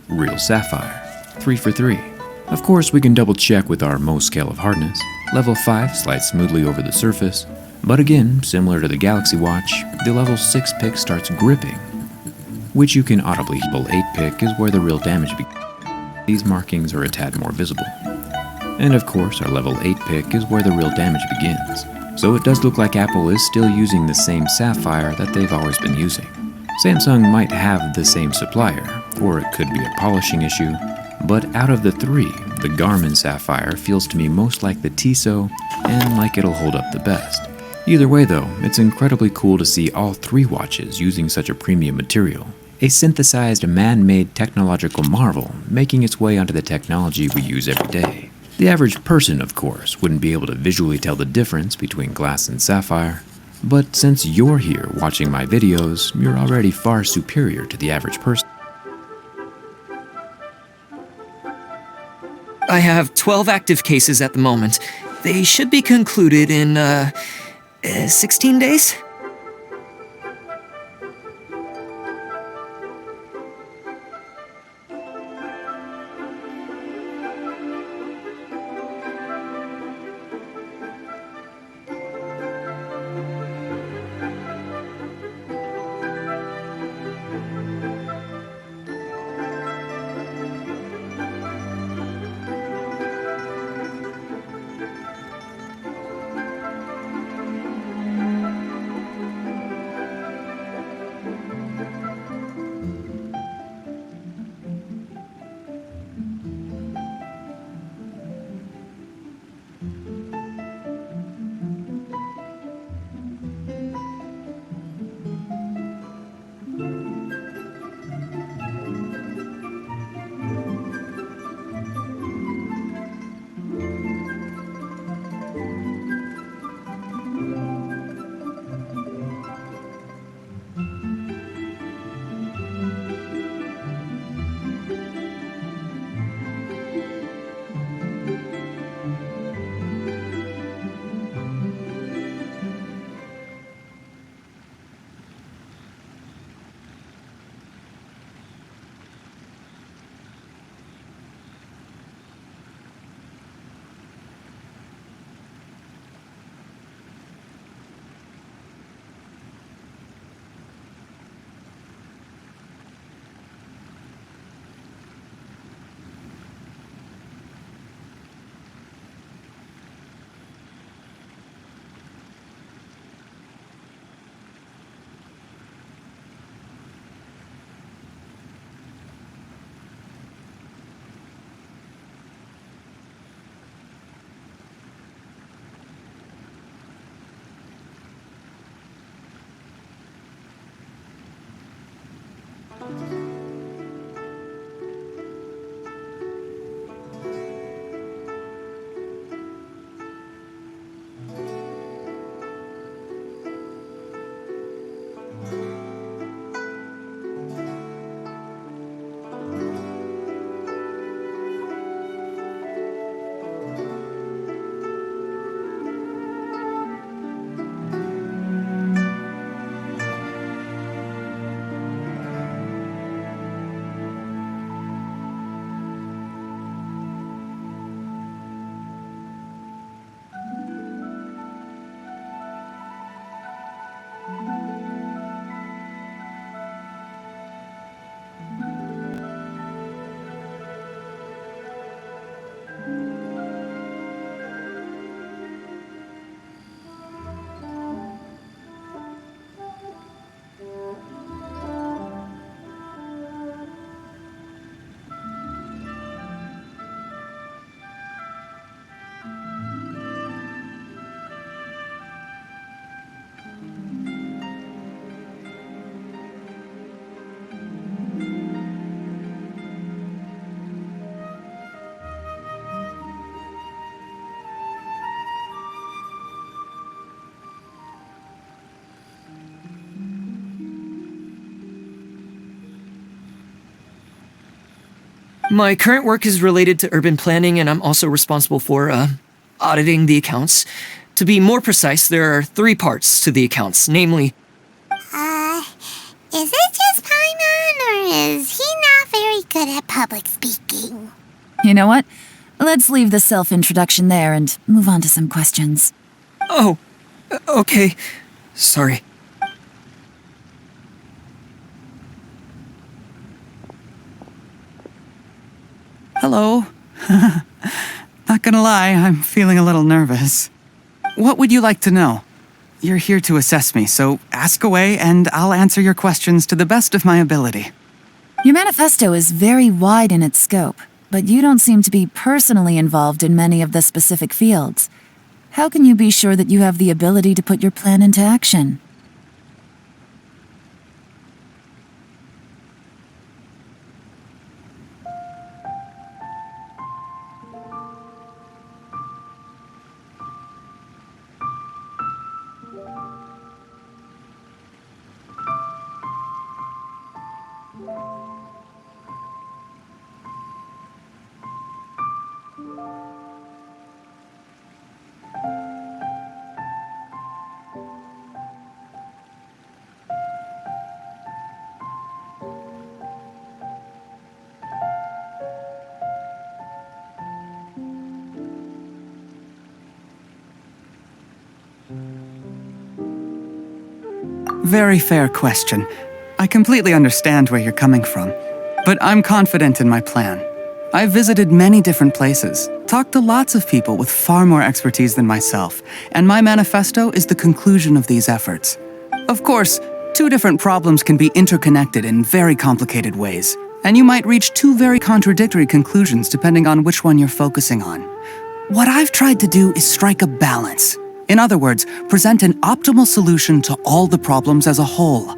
real sapphire, 3 for 3. Of course, we can double check with our Mohs scale of hardness. Level 5 slides smoothly over the surface, but again, similar to the Galaxy Watch, the level 6 pick starts gripping, which you can audibly. Level 8 pick is where the real damage begins. These markings are a tad more visible. And of course, our level 8 pick is where the real damage begins. So it does look like Apple is still using the same sapphire that they've always been using. Samsung might have the same supplier, or it could be a polishing issue, but out of the three, the Garmin sapphire feels to me most like the Tissot and like it'll hold up the best. Either way though, it's incredibly cool to see all three watches using such a premium material. A synthesized man-made technological marvel making its way onto the technology we use every day. The average person, of course, wouldn't be able to visually tell the difference between glass and sapphire, but since you're here watching my videos, you're already far superior to the average person. I have 12 active cases at the moment. They should be concluded in, 16 days? My current work is related to urban planning, and I'm also responsible for, auditing the accounts. To be more precise, there are 3 parts to the accounts, namely... Is it just Paimon, or is he not very good at public speaking? You know what? Let's leave the self-introduction there and move on to some questions. Oh, okay. Sorry. Hello. Not gonna gonna lie, I'm feeling a little nervous. What would you like to know? You're here to assess me, so ask away and I'll answer your questions to the best of my ability. Your manifesto is very wide in its scope, but you don't seem to be personally involved in many of the specific fields. How can you be sure that you have the ability to put your plan into action? Very fair question. I completely understand where you're coming from, but I'm confident in my plan. I've visited many different places, talked to lots of people with far more expertise than myself, and my manifesto is the conclusion of these efforts. Of course, two different problems can be interconnected in very complicated ways, and you might reach two very contradictory conclusions depending on which one you're focusing on. What I've tried to do is strike a balance. In other words, present an optimal solution to all the problems as a whole.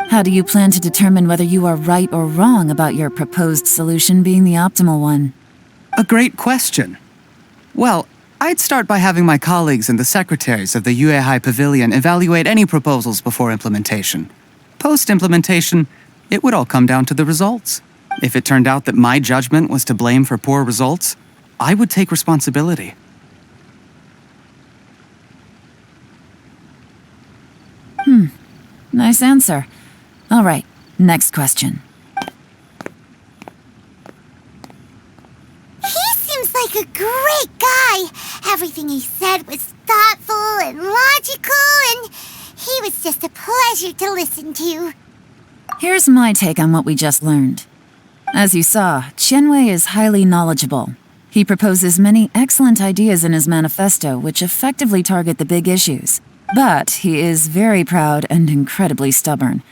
How do you plan to determine whether you are right or wrong about your proposed solution being the optimal one? A great question. Well, I'd start by having my colleagues and the secretaries of the Yuehai Pavilion evaluate any proposals before implementation. Post-implementation, it would all come down to the results. If it turned out that my judgment was to blame for poor results, I would take responsibility. Nice answer. All right, next question. He seems like a great guy. Everything he said was thoughtful and logical, and he was just a pleasure to listen to. Here's my take on what we just learned. As you saw, Qianwei is highly knowledgeable. He proposes many excellent ideas in his manifesto which effectively target the big issues. But he is very proud and incredibly stubborn.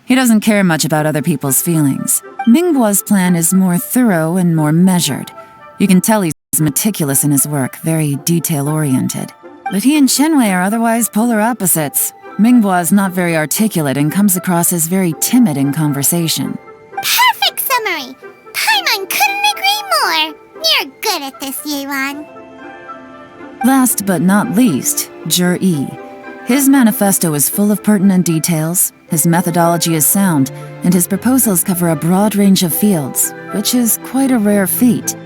He doesn't care much about other people's feelings. Mingboa's plan is more thorough and more measured. You can tell he's meticulous in his work, very detail-oriented. But he and Qianwei are otherwise polar opposites. Mingboa is not very articulate and comes across as very timid in conversation. Perfect summary! Paimon couldn't agree more! You're good at this, Yelan. Last but not least, Yi. His manifesto is full of pertinent details, his methodology is sound, and his proposals cover a broad range of fields, which is quite a rare feat.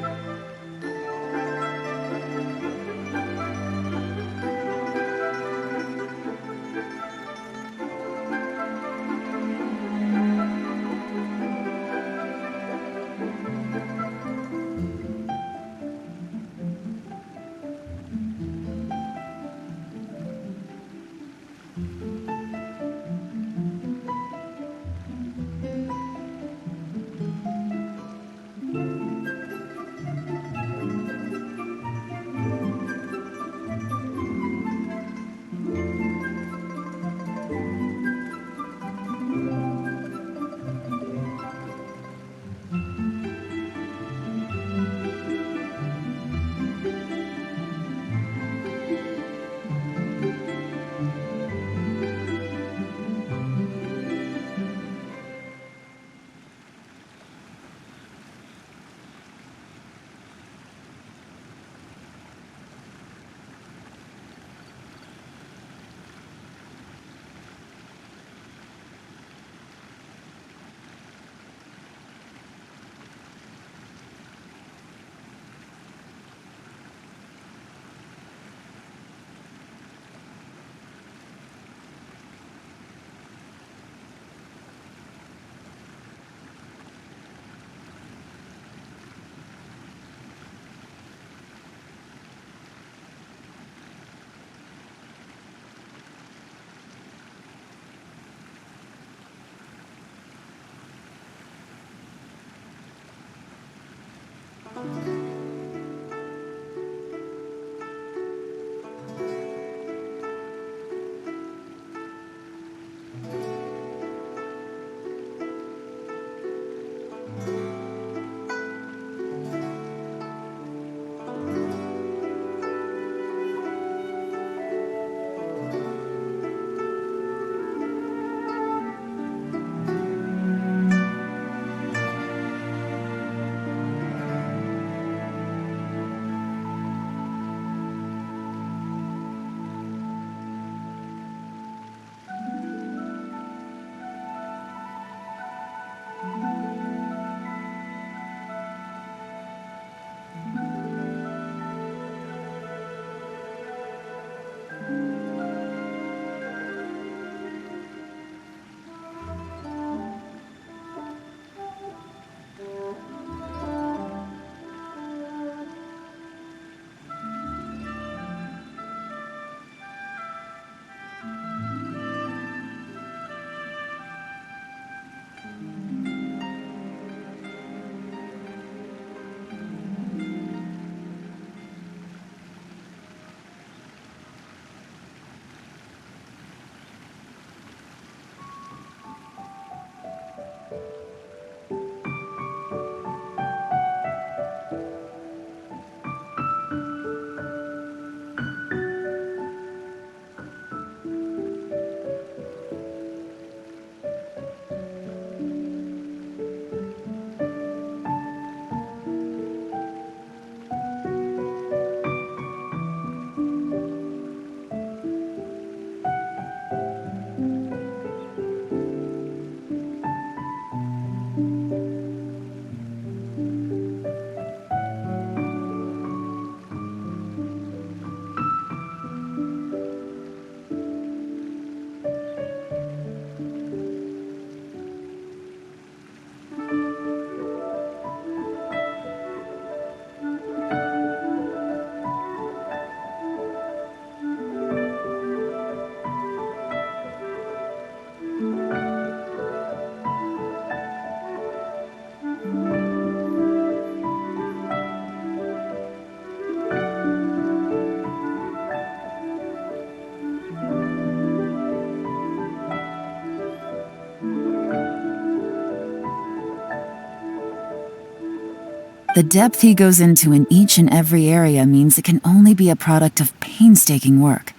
The depth he goes into in each and every area means it can only be a product of painstaking work.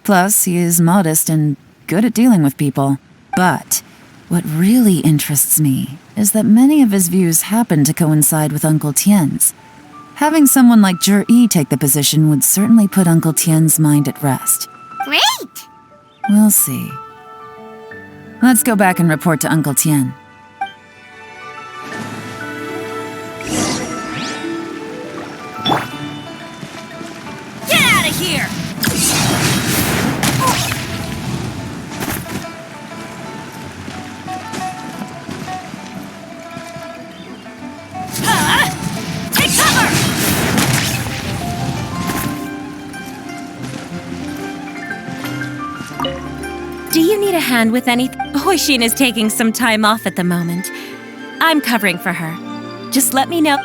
Plus, he is modest and good at dealing with people. But what really interests me is that many of his views happen to coincide with Uncle Tien's. Having someone like Zhi take the position would certainly put Uncle Tien's mind at rest. Great! We'll see. Let's go back and report to Uncle Tien. Get out of here! Take cover! Do you need a hand with anything? Hoishin is taking some time off at the moment. I'm covering for her. Just let me know.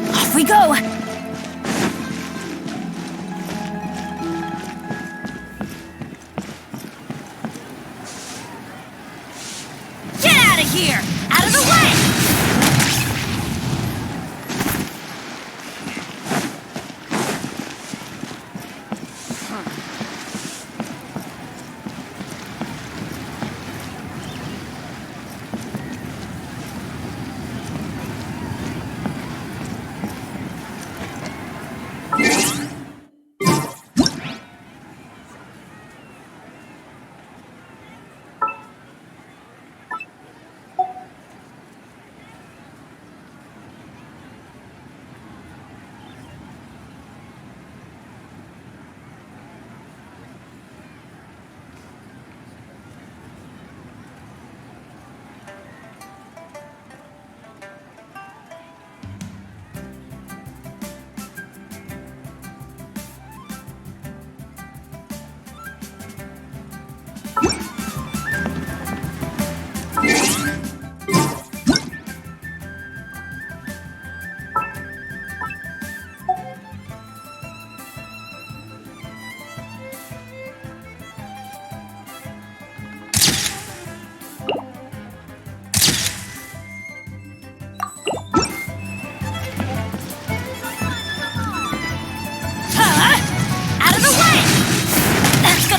Off we go! Get out of here! Out of the way!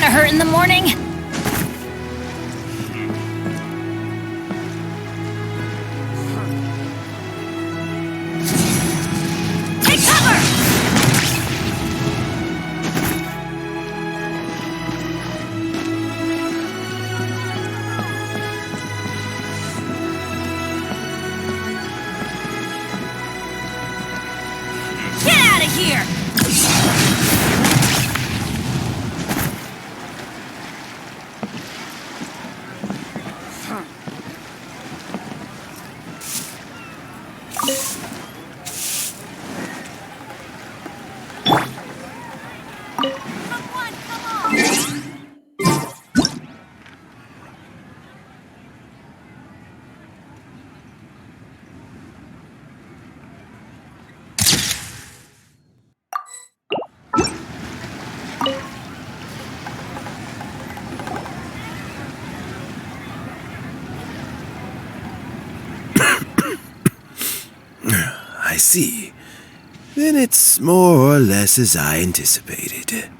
Hurt in the morning? Take cover! Get out of here! I see. Then it's more or less as I anticipated.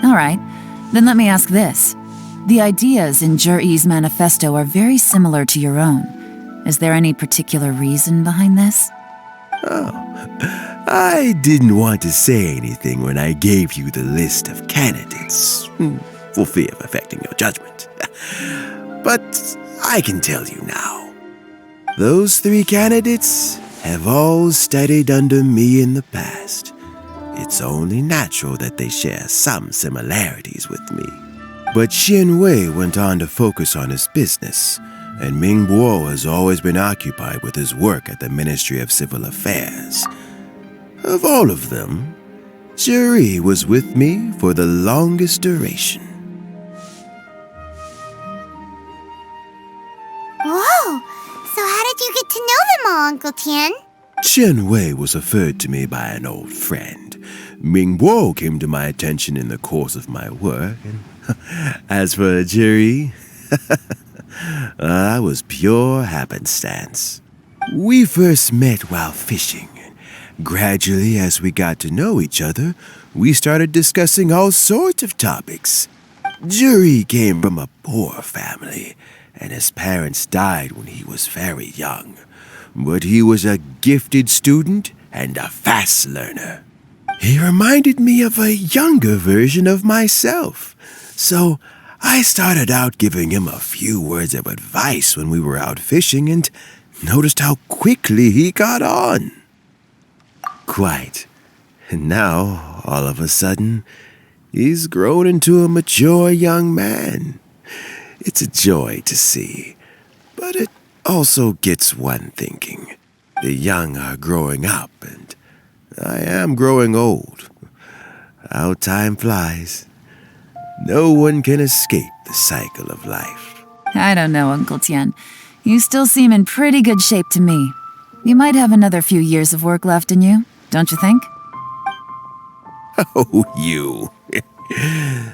All right, then let me ask this. The ideas in Jur-E's manifesto are very similar to your own. Is there any particular reason behind this? I didn't want to say anything when I gave you the list of candidates, for fear of affecting your judgment. But I can tell you now. Those 3 candidates have all studied under me in the past. It's only natural that they share some similarities with me. But Xin Wei went on to focus on his business, and Ming Bo has always been occupied with his work at the Ministry of Civil Affairs. Of all of them, Juri was with me for the longest duration. Whoa! So how did you get to know them all, Uncle Tian? Chen Wei was referred to me by an old friend. Ming Bo came to my attention in the course of my work, and as for Juri, that was pure happenstance. We first met while fishing. Gradually, as we got to know each other, we started discussing all sorts of topics. Juri came from a poor family, and his parents died when he was very young. But he was a gifted student and a fast learner. He reminded me of a younger version of myself, so I started out giving him a few words of advice when we were out fishing and noticed how quickly he got on. Quite. And now, all of a sudden, he's grown into a mature young man. It's a joy to see, but it also gets one thinking. The young are growing up, and I am growing old. How time flies. No one can escape the cycle of life. I don't know, Uncle Tian. You still seem in pretty good shape to me. You might have another few years of work left in you, don't you think? Oh, you.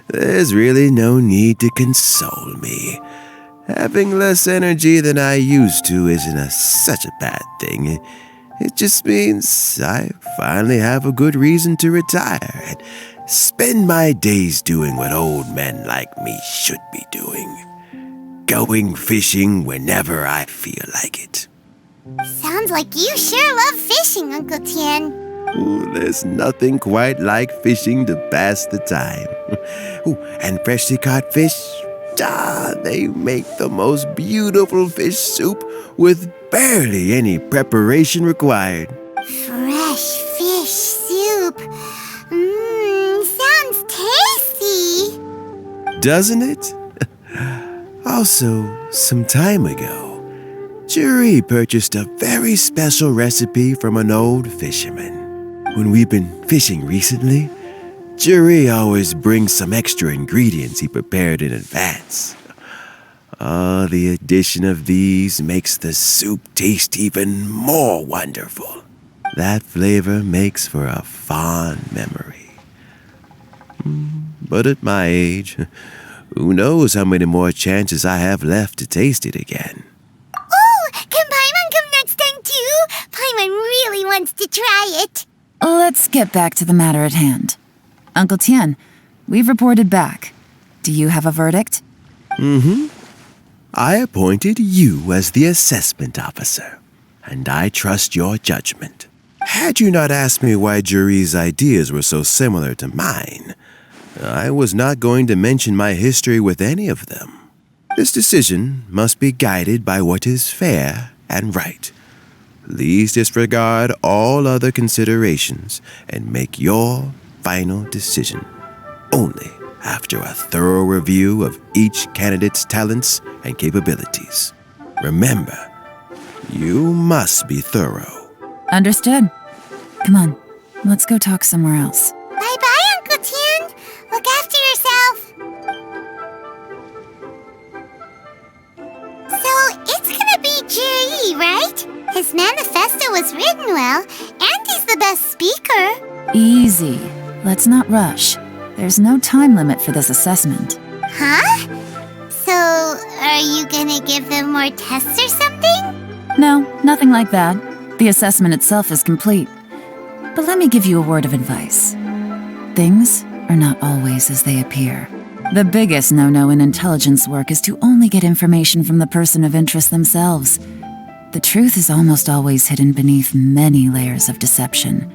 There's really no need to console me. Having less energy than I used to isn't such a bad thing. It just means I finally have a good reason to retire and spend my days doing what old men like me should be doing. Going fishing whenever I feel like it. Sounds like you sure love fishing, Uncle Tian. Ooh, there's nothing quite like fishing to pass the time. Ooh, and freshly caught fish, they make the most beautiful fish soup with barely any preparation required. Fresh fish soup. Sounds tasty. Doesn't it? Also, some time ago, Juri purchased a very special recipe from an old fisherman. When we've been fishing recently, Juri always brings some extra ingredients he prepared in advance. The addition of these makes the soup taste even more wonderful. That flavor makes for a fond memory. But at my age, who knows how many more chances I have left to taste it again. Oh, can Paimon come next time too? Paimon really wants to try it. Let's get back to the matter at hand. Uncle Tian, we've reported back. Do you have a verdict? I appointed you as the assessment officer, and I trust your judgment. Had you not asked me why Juri's ideas were so similar to mine, I was not going to mention my history with any of them. This decision must be guided by what is fair and right. Please disregard all other considerations and make your final decision only after a thorough review of each candidate's talents and capabilities. Remember, you must be thorough. Understood. Come on, let's go talk somewhere else. Bye-bye, Uncle Tian. Look after yourself. So, it's gonna be Jiri, right? His manifesto was written well, and he's the best speaker. Easy. Let's not rush. There's no time limit for this assessment. Huh? So, are you gonna give them more tests or something? No, nothing like that. The assessment itself is complete. But let me give you a word of advice. Things are not always as they appear. The biggest no-no in intelligence work is to only get information from the person of interest themselves. The truth is almost always hidden beneath many layers of deception.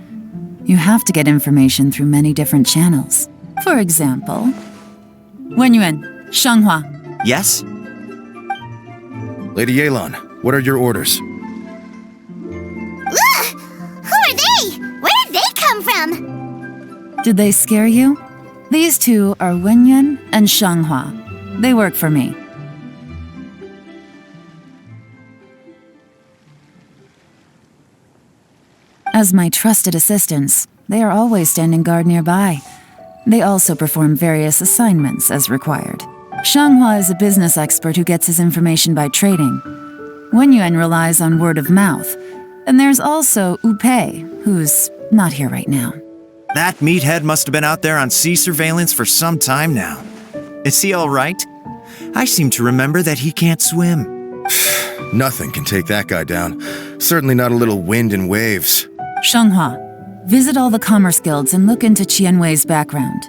You have to get information through many different channels. For example, Wenyuan, Shanghua. Yes? Lady Yelan, what are your orders? Ugh! Who are they? Where did they come from? Did they scare you? These two are Wenyuan and Shanghua. They work for me. As my trusted assistants, they are always standing guard nearby. They also perform various assignments as required. Shanghua is a business expert who gets his information by trading. Wenyuan relies on word of mouth. And there's also Upei, who's not here right now. That meathead must have been out there on sea surveillance for some time now. Is he all right? I seem to remember that he can't swim. Nothing can take that guy down. Certainly not a little wind and waves. Shanghua, visit all the commerce guilds and look into Qianwei's background.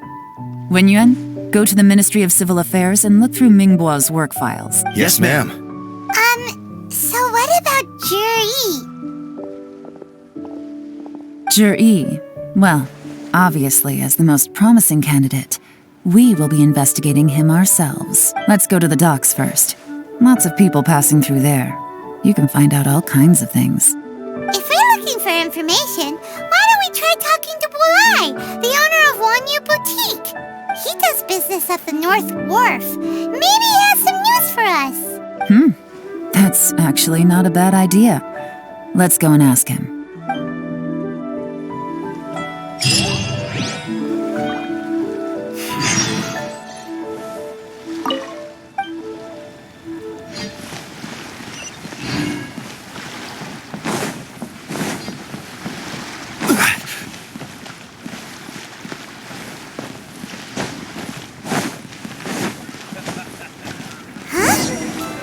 Wenyuan, go to the Ministry of Civil Affairs and look through Mingbo's work files. Yes, ma'am. So what about Juri? Juri, well, obviously as the most promising candidate, we will be investigating him ourselves. Let's go to the docks first. Lots of people passing through there. You can find out all kinds of things. If we're looking for information, why don't we try talking to Bulai, the owner of Wanyu Boutique? He does business at the North Wharf. Maybe he has some news for us. That's actually not a bad idea. Let's go and ask him.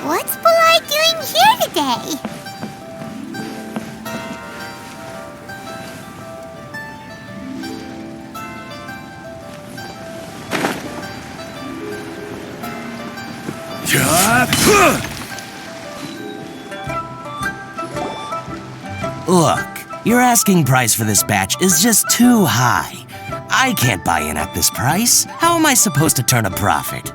What's Bulai doing here today? Look, your asking price for this batch is just too high. I can't buy in at this price. How am I supposed to turn a profit?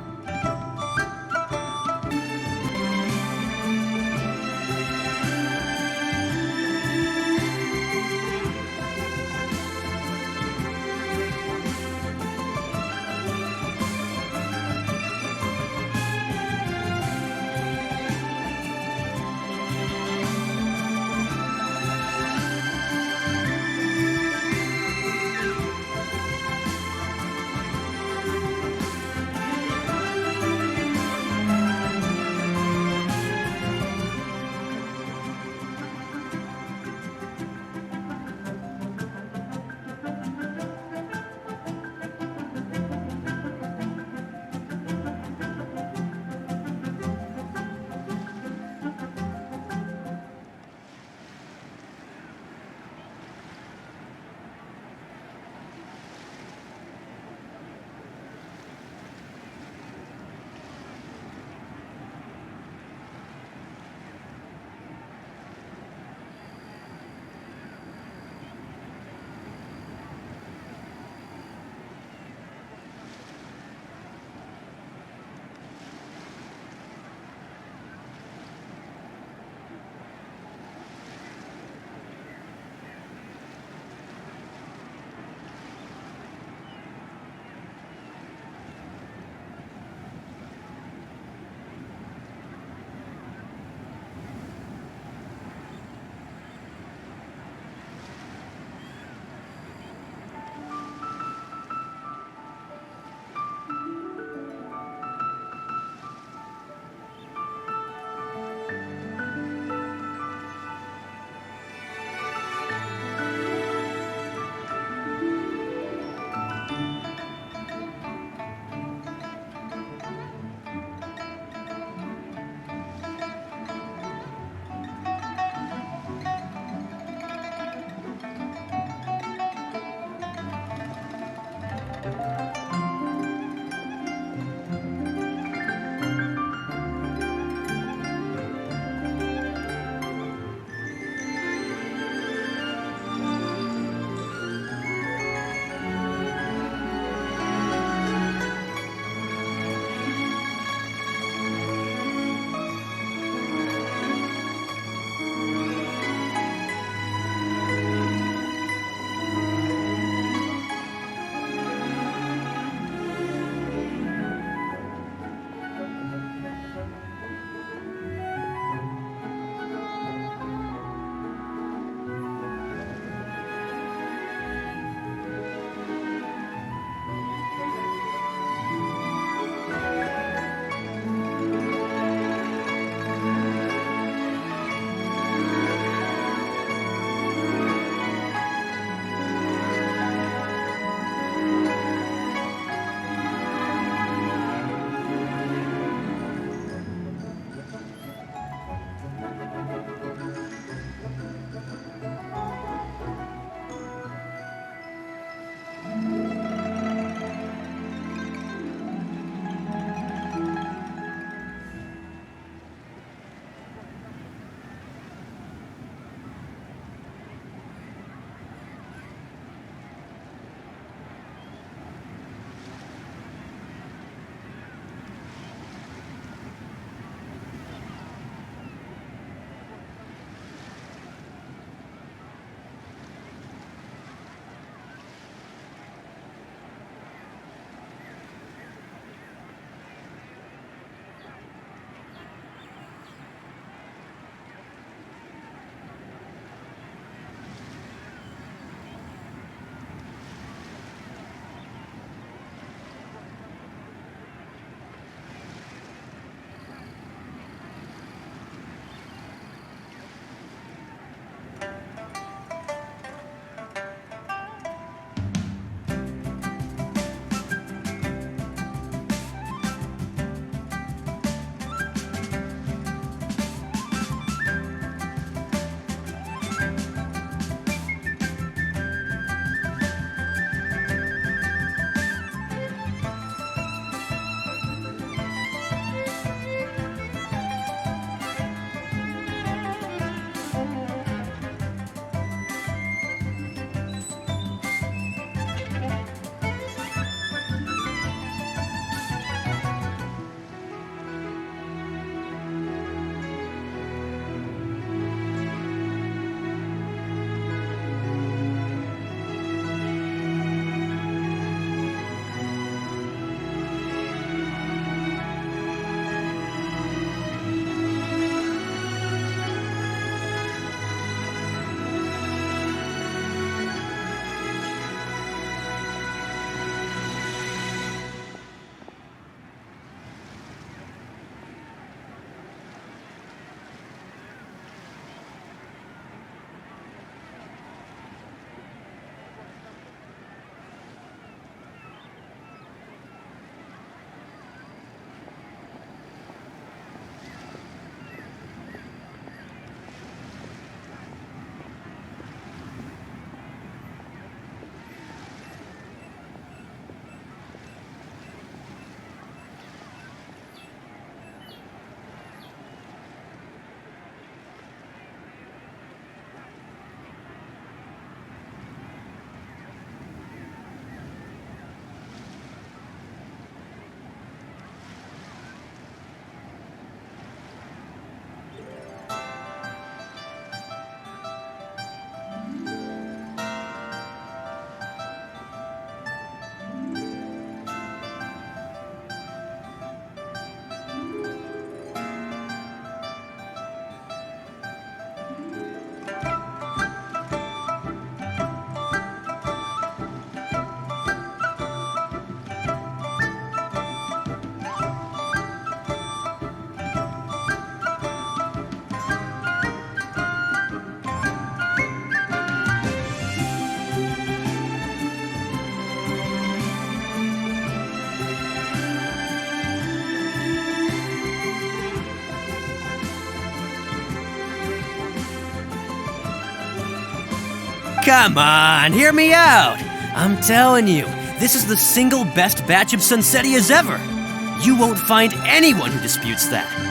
Come on, hear me out. I'm telling you, this is the single best batch of Sunsettias ever. You won't find anyone who disputes that.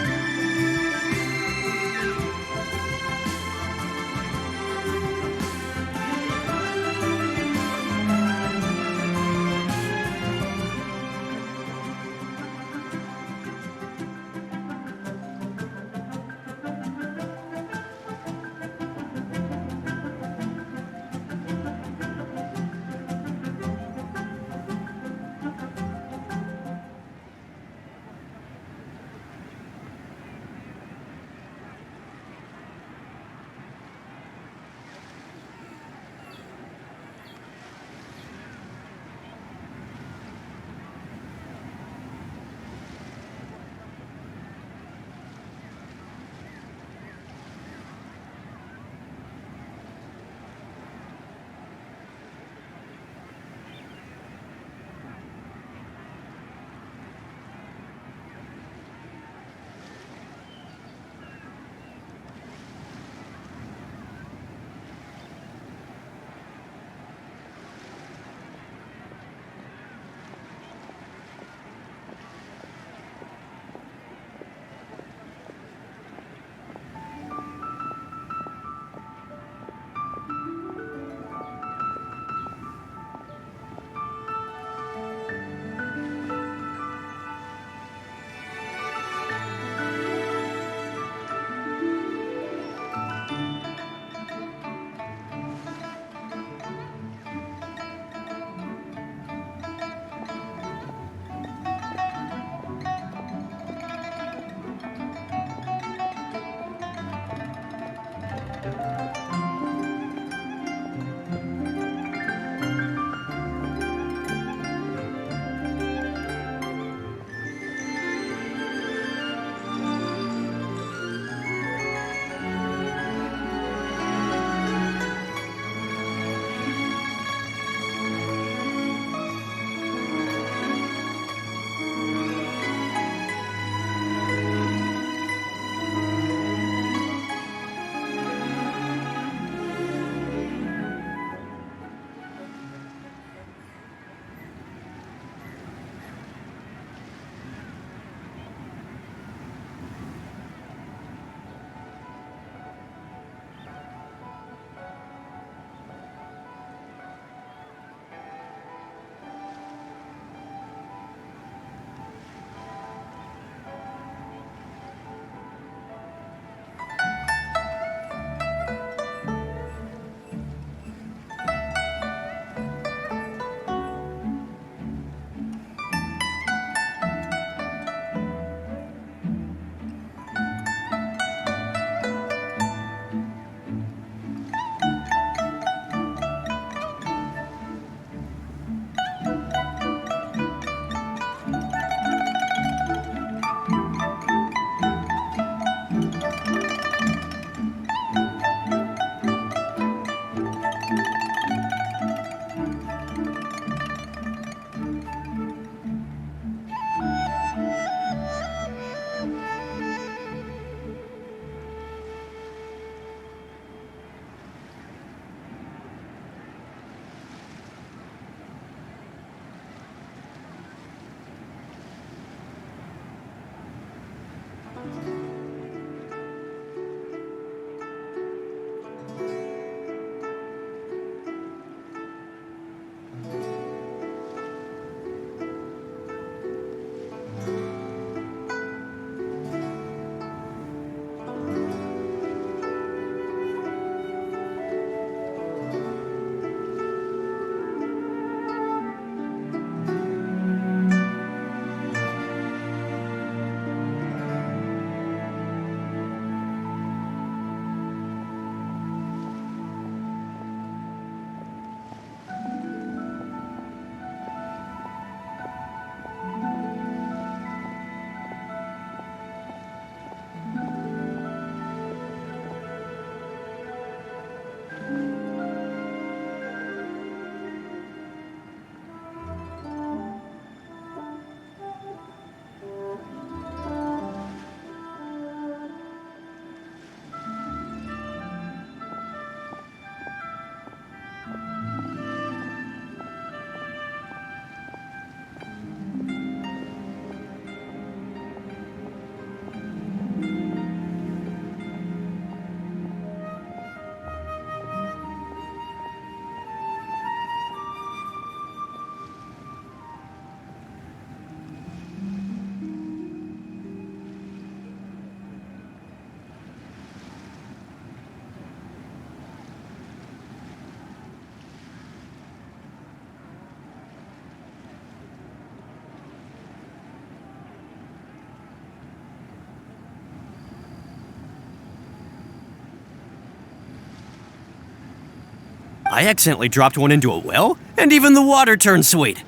I accidentally dropped one into a well, and even the water turned sweet.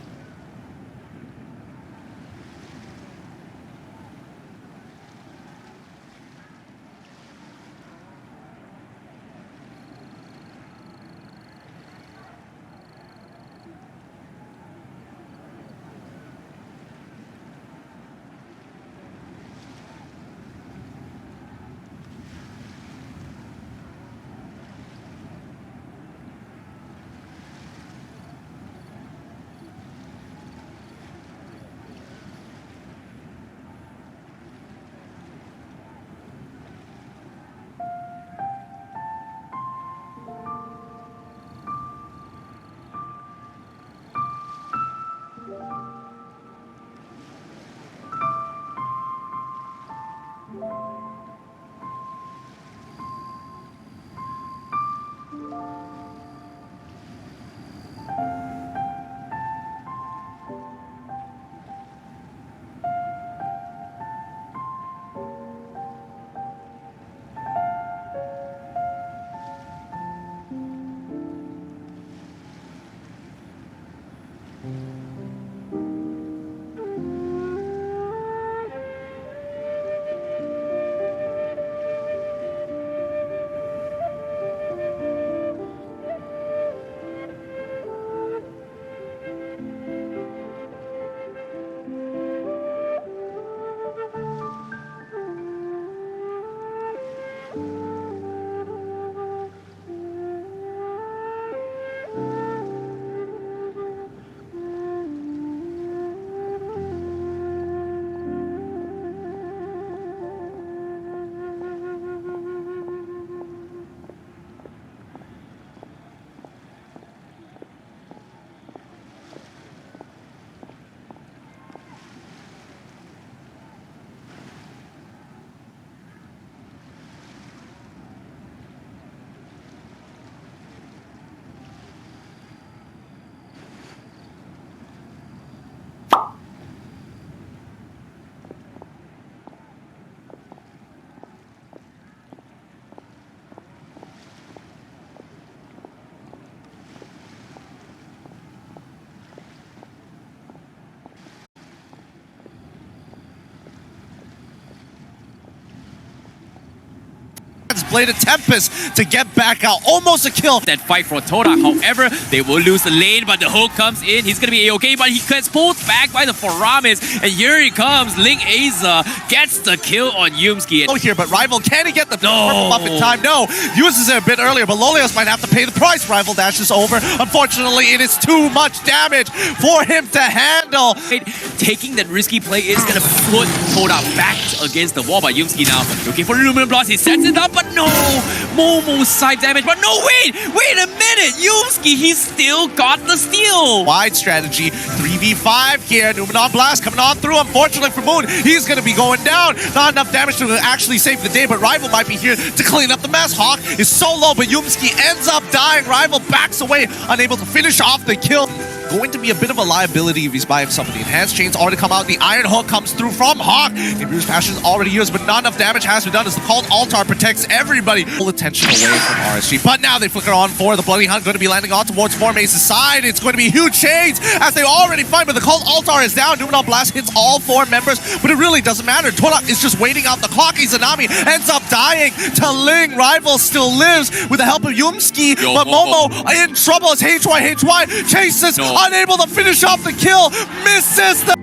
Blade of Tempest to get back out. Almost a kill. That fight for Torak, however, they will lose the lane, but the hook comes in. He's gonna be A-okay, but he gets pulled back by the Foramis. And here he comes. Ling Aza gets the kill on Yumski. Oh, here, but Rival, can he get the purple buff in time? No. Uses it a bit earlier, but Lolios might have to pay the price. Rival dashes over. Unfortunately, it is too much damage for him to handle. Taking that risky play is gonna put Torak back against the wall, but Yumski now looking for Luminous Blast. He sets it up, but no! Momo side damage, but no, wait a minute! Yumski, he's still got the steal! Wide strategy, 3v5 here. Numenon Blast coming on through. Unfortunately for Moon, he's going to be going down. Not enough damage to actually save the day, but Rival might be here to clean up the mess. Hawk is so low, but Yumski ends up dying. Rival backs away, unable to finish off the kill. Going to be a bit of a liability if he's by himself. The enhanced chains already come out. The Iron Hook comes through from Hawk. The Bruce Passion is already used, but not enough damage has been done as the Called Altar protects everybody. Full attention away from RSG. But now they flicker on for the Bloody Hunt, going to be landing on towards Formace's side. It's going to be huge chains as they already fight, but the Called Altar is down. Numenon Blast hits all 4 members, but it really doesn't matter. Torak is just waiting out the clock. Izanami ends up dying to Ling. Rival still lives with the help of Yumski, but Momo in trouble as HY chases, unable to finish off the kill, misses the...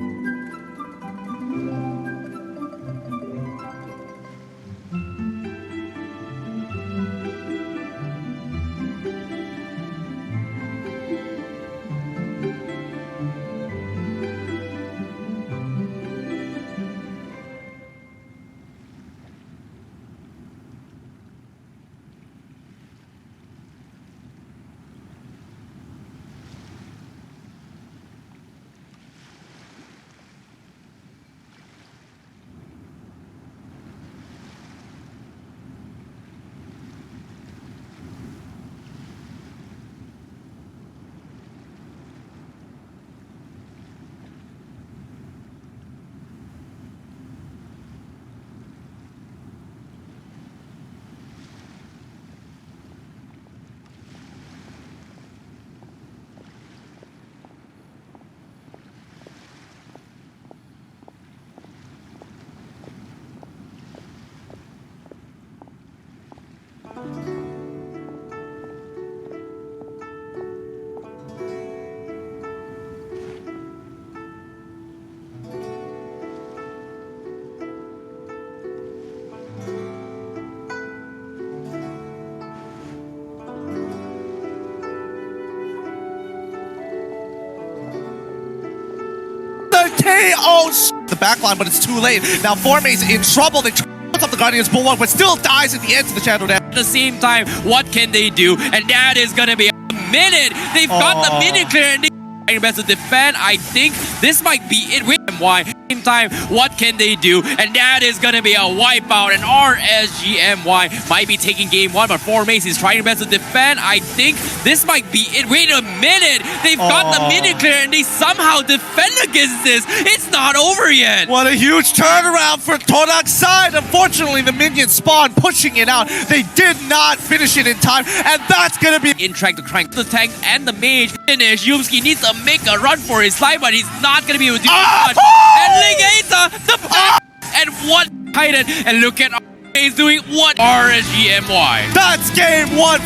They own the backline, but it's too late. Now Forme's in trouble. They puts up the Guardian's Bulwark, but still dies at the end to the Shadow Dance. At the same time, what can they do? And that is gonna be a minute. They've got the minute clear and they best to defend. I think this might be it with MY. Same time, what can they do? And that is gonna be a wipeout. And RSGMY might be taking game one, but Formace is trying best to defend. I think this might be it. Wait a minute. They've got the minute clear and they somehow defend against this. It's not over yet. What a huge turnaround for Torak's side. Unfortunately, the minions spawn pushing it out. They did not finish it in time, and that's gonna be in track to crank the tank and the mage finish. Yumski needs to make a run for his life, but he's not gonna be able to do much. And Legator, the back, and what Titan, and look at he's doing what RSGMY. That's game one.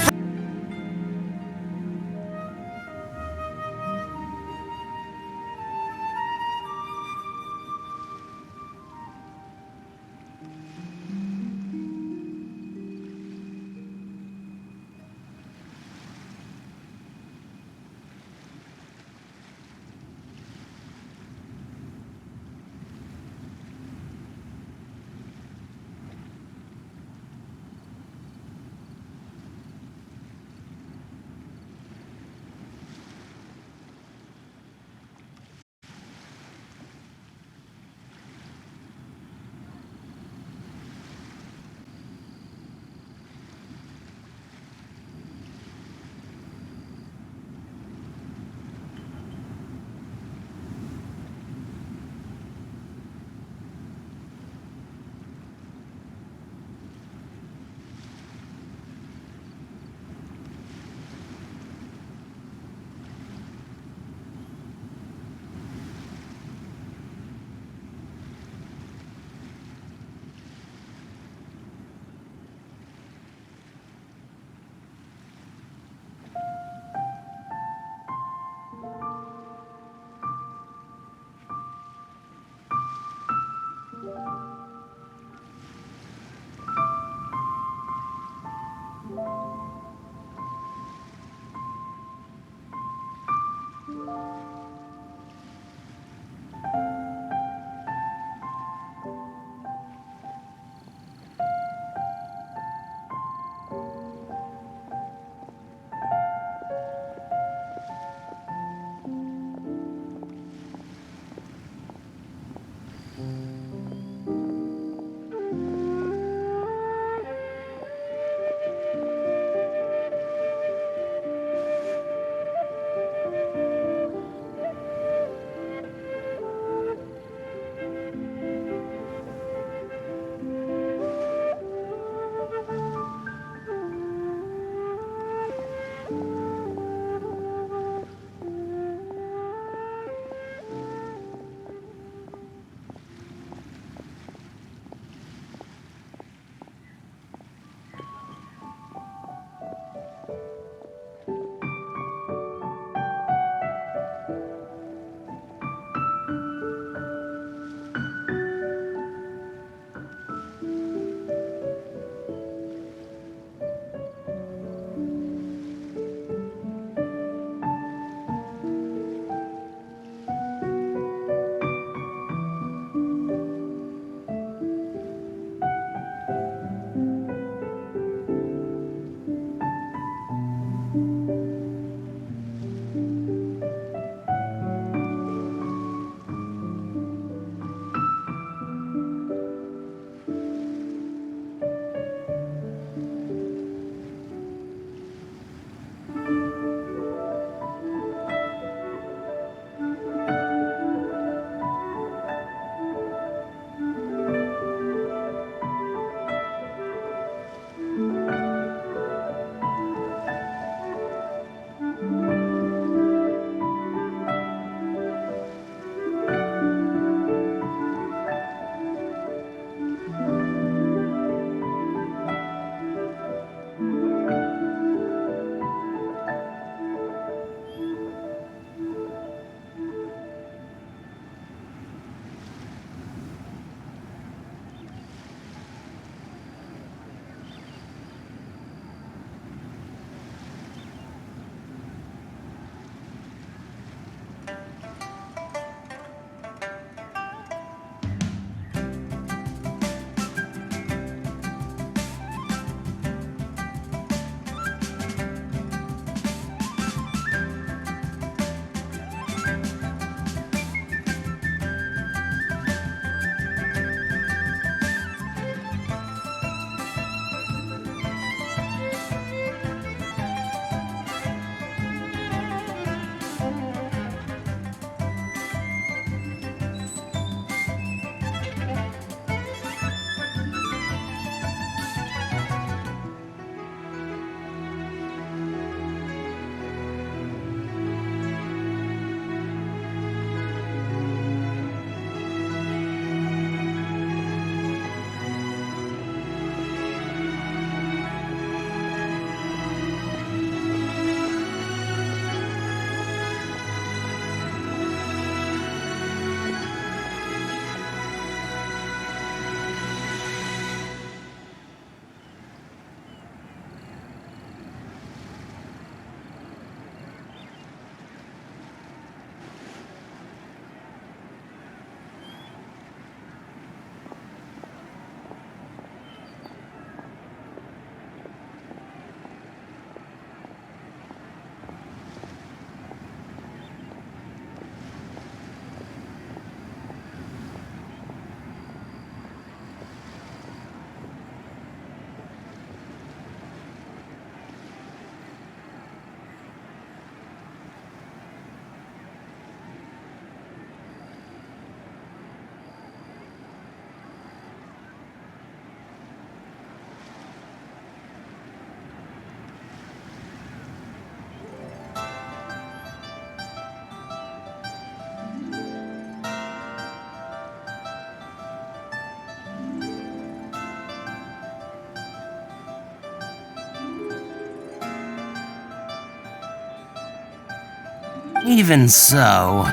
Even so...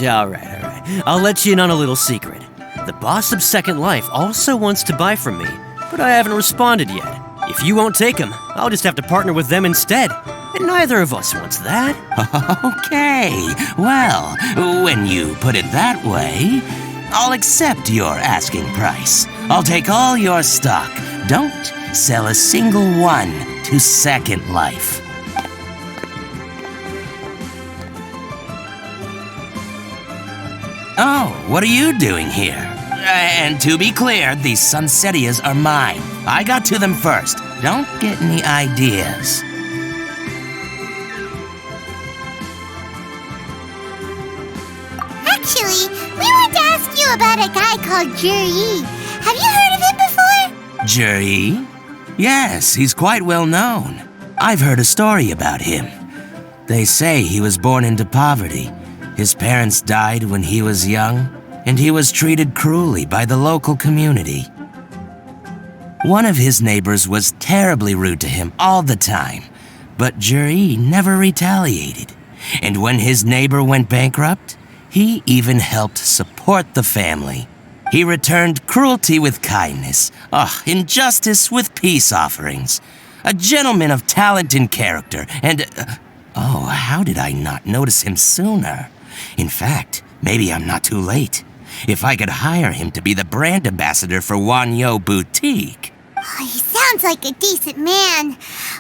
Alright. I'll let you in on a little secret. The boss of Second Life also wants to buy from me, but I haven't responded yet. If you won't take him, I'll just have to partner with them instead. And neither of us wants that. Okay, well, when you put it that way, I'll accept your asking price. I'll take all your stock. Don't sell a single one to Second Life. Oh, what are you doing here? And to be clear, these Sunsettias are mine. I got to them first. Don't get any ideas. Actually, we want to ask you about a guy called Juri. Have you heard of him before? Juri? Yes, he's quite well known. I've heard a story about him. They say he was born into poverty. His parents died when he was young, and he was treated cruelly by the local community. One of his neighbors was terribly rude to him all the time, but Juri never retaliated. And when his neighbor went bankrupt, he even helped support the family. He returned cruelty with kindness, injustice with peace offerings. A gentleman of talent and character, and... how did I not notice him sooner? In fact, maybe I'm not too late. If I could hire him to be the brand ambassador for Wanyo Boutique. Oh, he sounds like a decent man.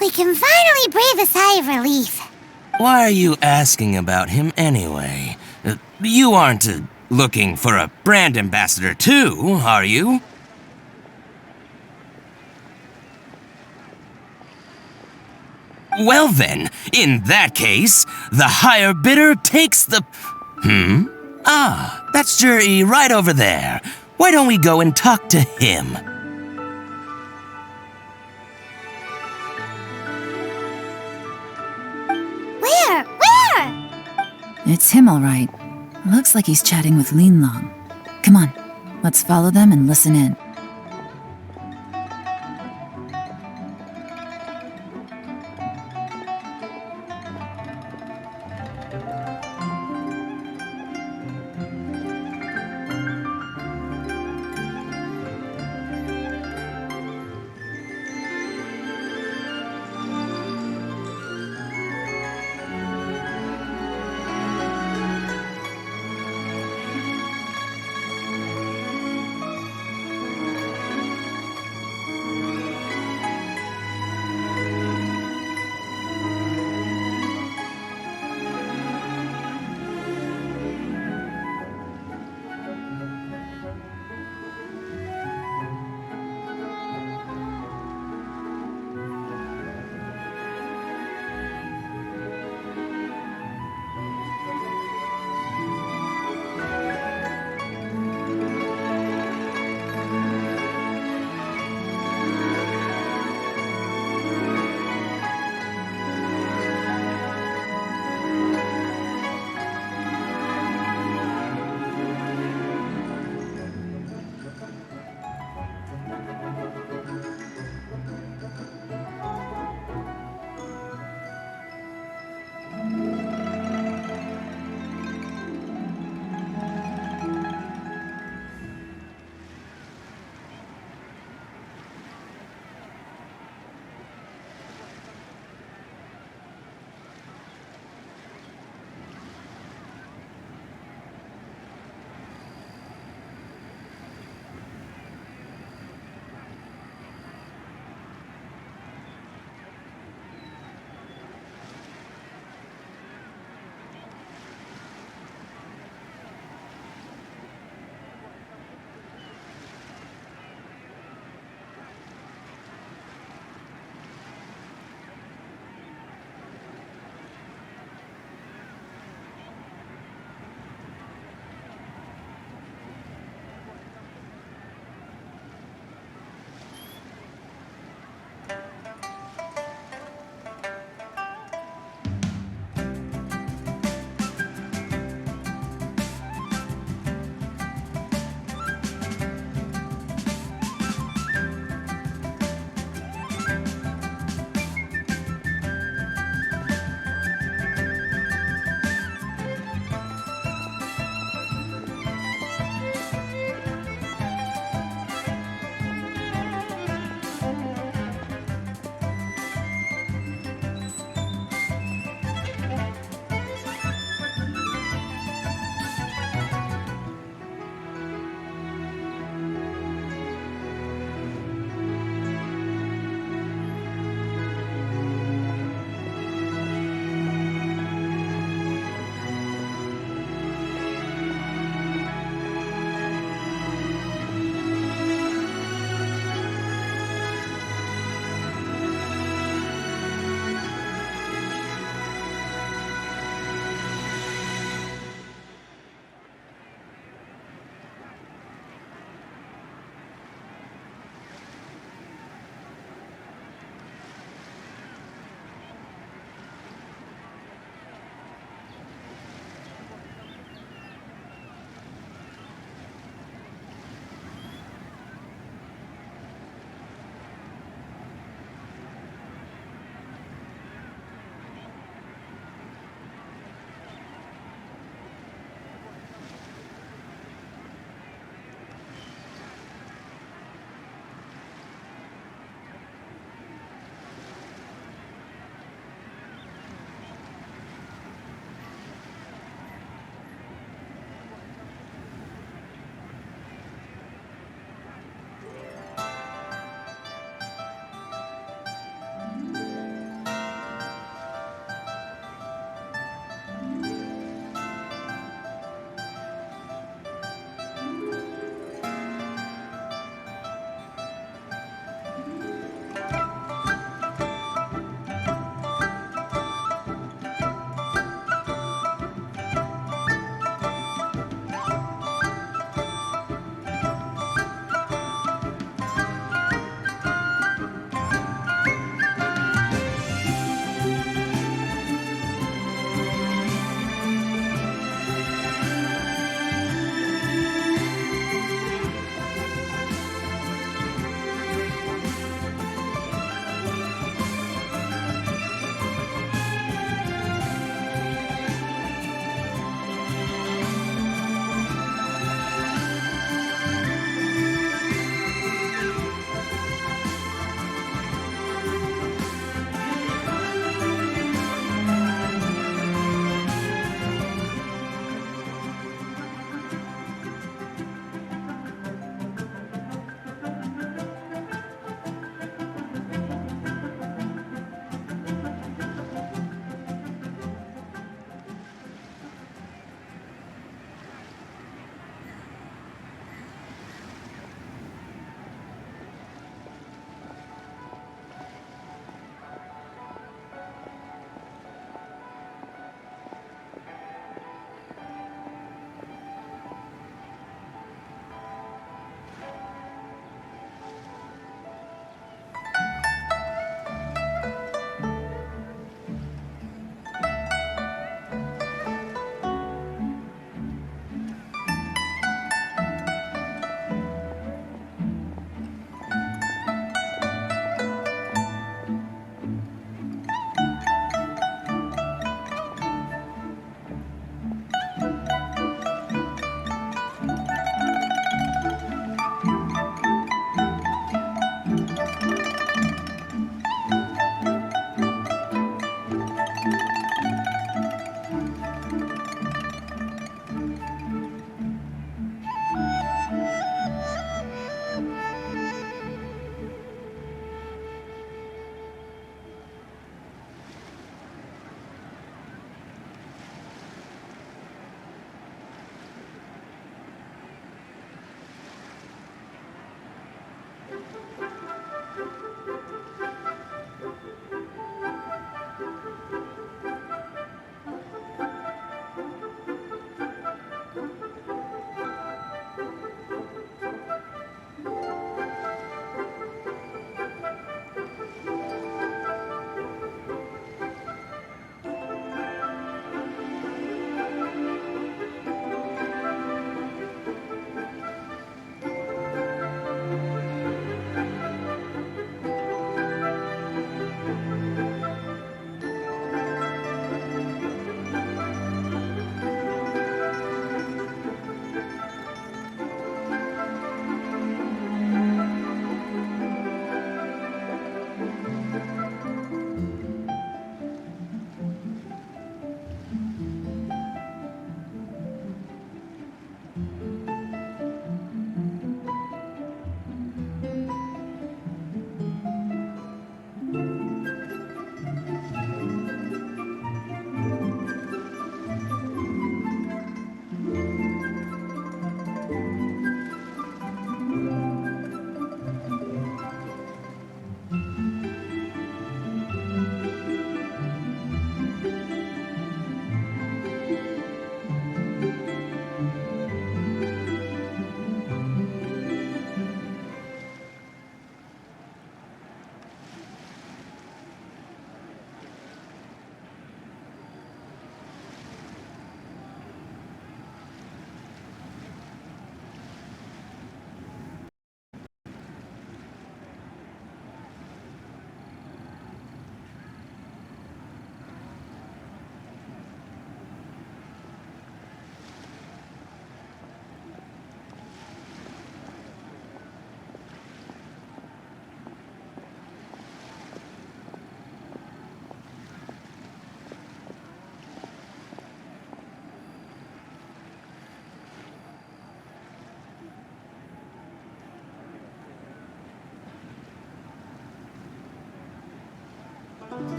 We can finally breathe a sigh of relief. Why are you asking about him anyway? You aren't looking for a brand ambassador too, are you? Well then, in that case, the higher bidder takes the... that's Juri right over there. Why don't we go and talk to him? Where? It's him, all right. Looks like he's chatting with Lin Long. Come on, let's follow them and listen in.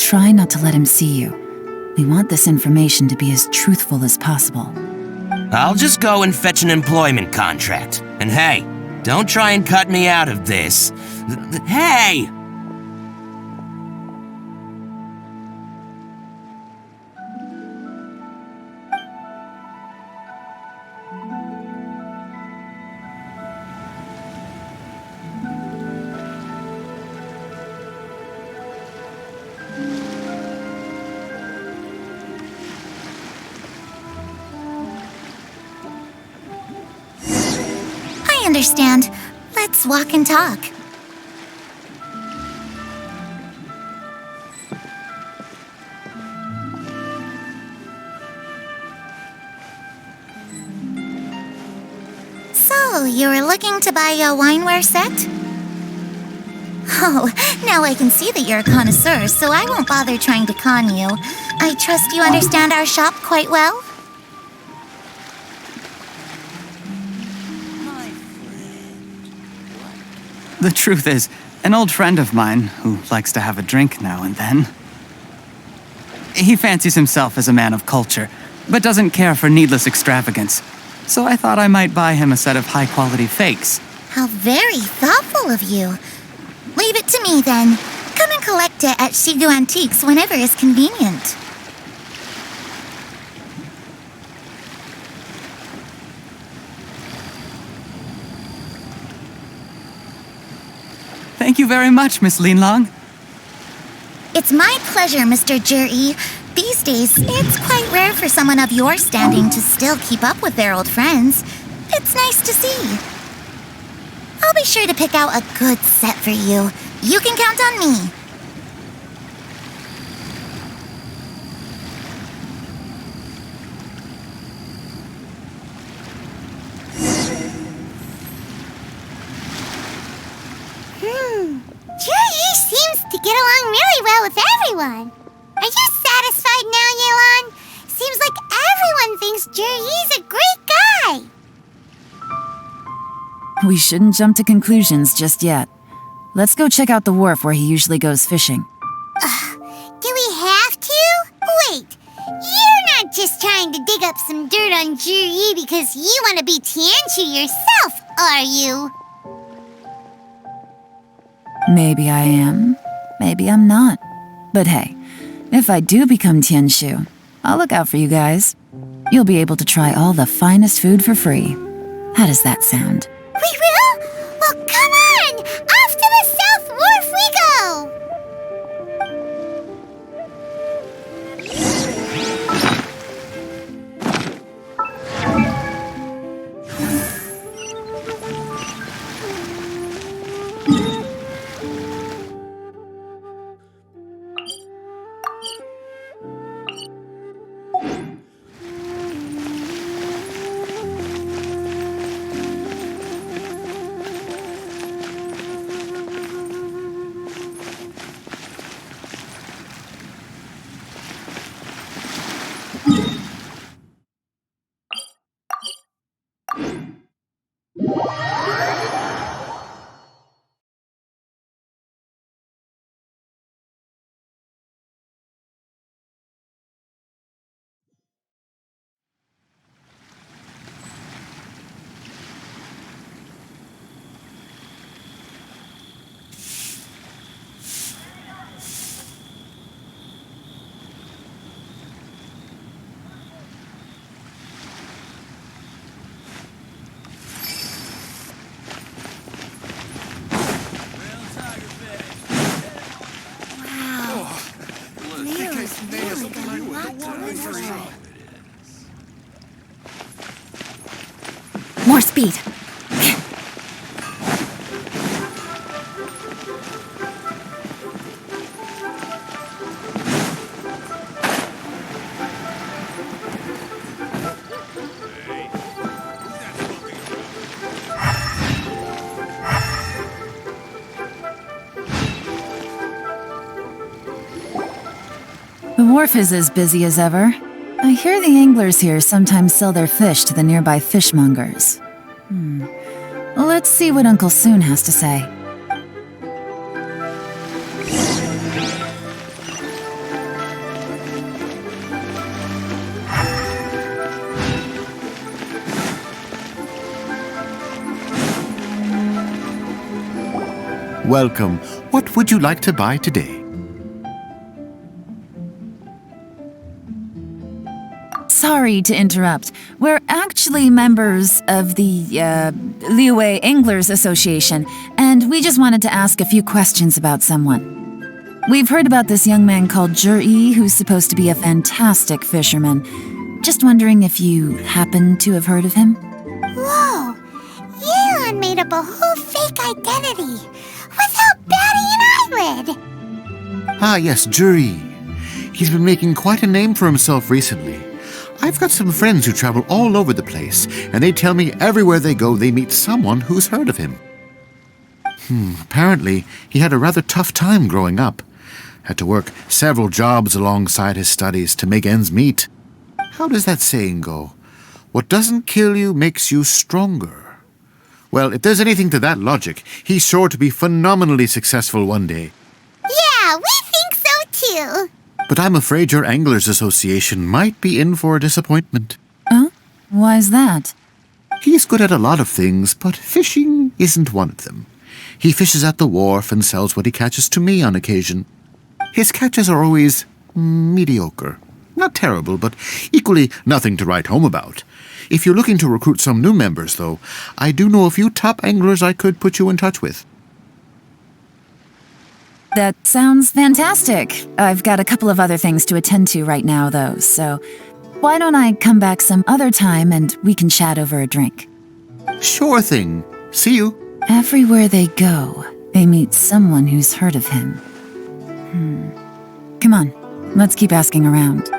try not to let him see you. We want this information to be as truthful as possible. I'll just go and fetch an employment contract. And hey, don't try and cut me out of this. Hey! I understand. Let's walk and talk. So, you were looking to buy a wineware set? Oh, now I can see that you're a connoisseur, so I won't bother trying to con you. I trust you understand our shop quite well? The truth is, an old friend of mine, who likes to have a drink now and then, he fancies himself as a man of culture, but doesn't care for needless extravagance. So I thought I might buy him a set of high-quality fakes. How very thoughtful of you. Leave it to me, then. Come and collect it at Shigu Antiques whenever is convenient. Thank you very much, Miss Linlong. It's my pleasure, Mr. Juri. These days, it's quite rare for someone of your standing to still keep up with their old friends. It's nice to see. I'll be sure to pick out a good set for you. You can count on me. Juri seems to get along really well with everyone. Are you satisfied now, Yelan? Seems like everyone thinks Juri's a great guy. We shouldn't jump to conclusions just yet. Let's go check out the wharf where he usually goes fishing. Do we have to? Wait, you're not just trying to dig up some dirt on Juri because you want to be Tianchu yourself, are you? Maybe I am, maybe I'm not. But hey, if I do become Tianshu, I'll look out for you guys. You'll be able to try all the finest food for free. How does that sound? We will? Well, come on! Off to the South Wharf we go! More speed. The wharf is as busy as ever. I hear the anglers here sometimes sell their fish to the nearby fishmongers. Let's see what Uncle Soon has to say. welcome. What would you like to buy today? Sorry to interrupt. We're actually members of the, Liyue Anglers Association, and we just wanted to ask a few questions about someone. We've heard about this young man called Zhi, who's supposed to be a fantastic fisherman. Just wondering if you happen to have heard of him? Whoa! Yelan made up a whole fake identity without batting an eyelid! Ah, yes, Zhi. He's been making quite a name for himself recently. I've got some friends who travel all over the place, and they tell me everywhere they go they meet someone who's heard of him. Apparently, he had a rather tough time growing up. Had to work several jobs alongside his studies to make ends meet. How does that saying go? What doesn't kill you makes you stronger. Well, if there's anything to that logic, he's sure to be phenomenally successful one day. Yeah, we think so too! But I'm afraid your Anglers Association might be in for a disappointment. Huh? Why's that? He's good at a lot of things, but fishing isn't one of them. He fishes at the wharf and sells what he catches to me on occasion. His catches are always mediocre. Not terrible, but equally nothing to write home about. If you're looking to recruit some new members, though, I do know a few top anglers I could put you in touch with. That sounds fantastic. I've got a couple of other things to attend to right now, though, so why don't I come back some other time and we can chat over a drink? Sure thing. See you. Everywhere they go, they meet someone who's heard of him. Come on, let's keep asking around.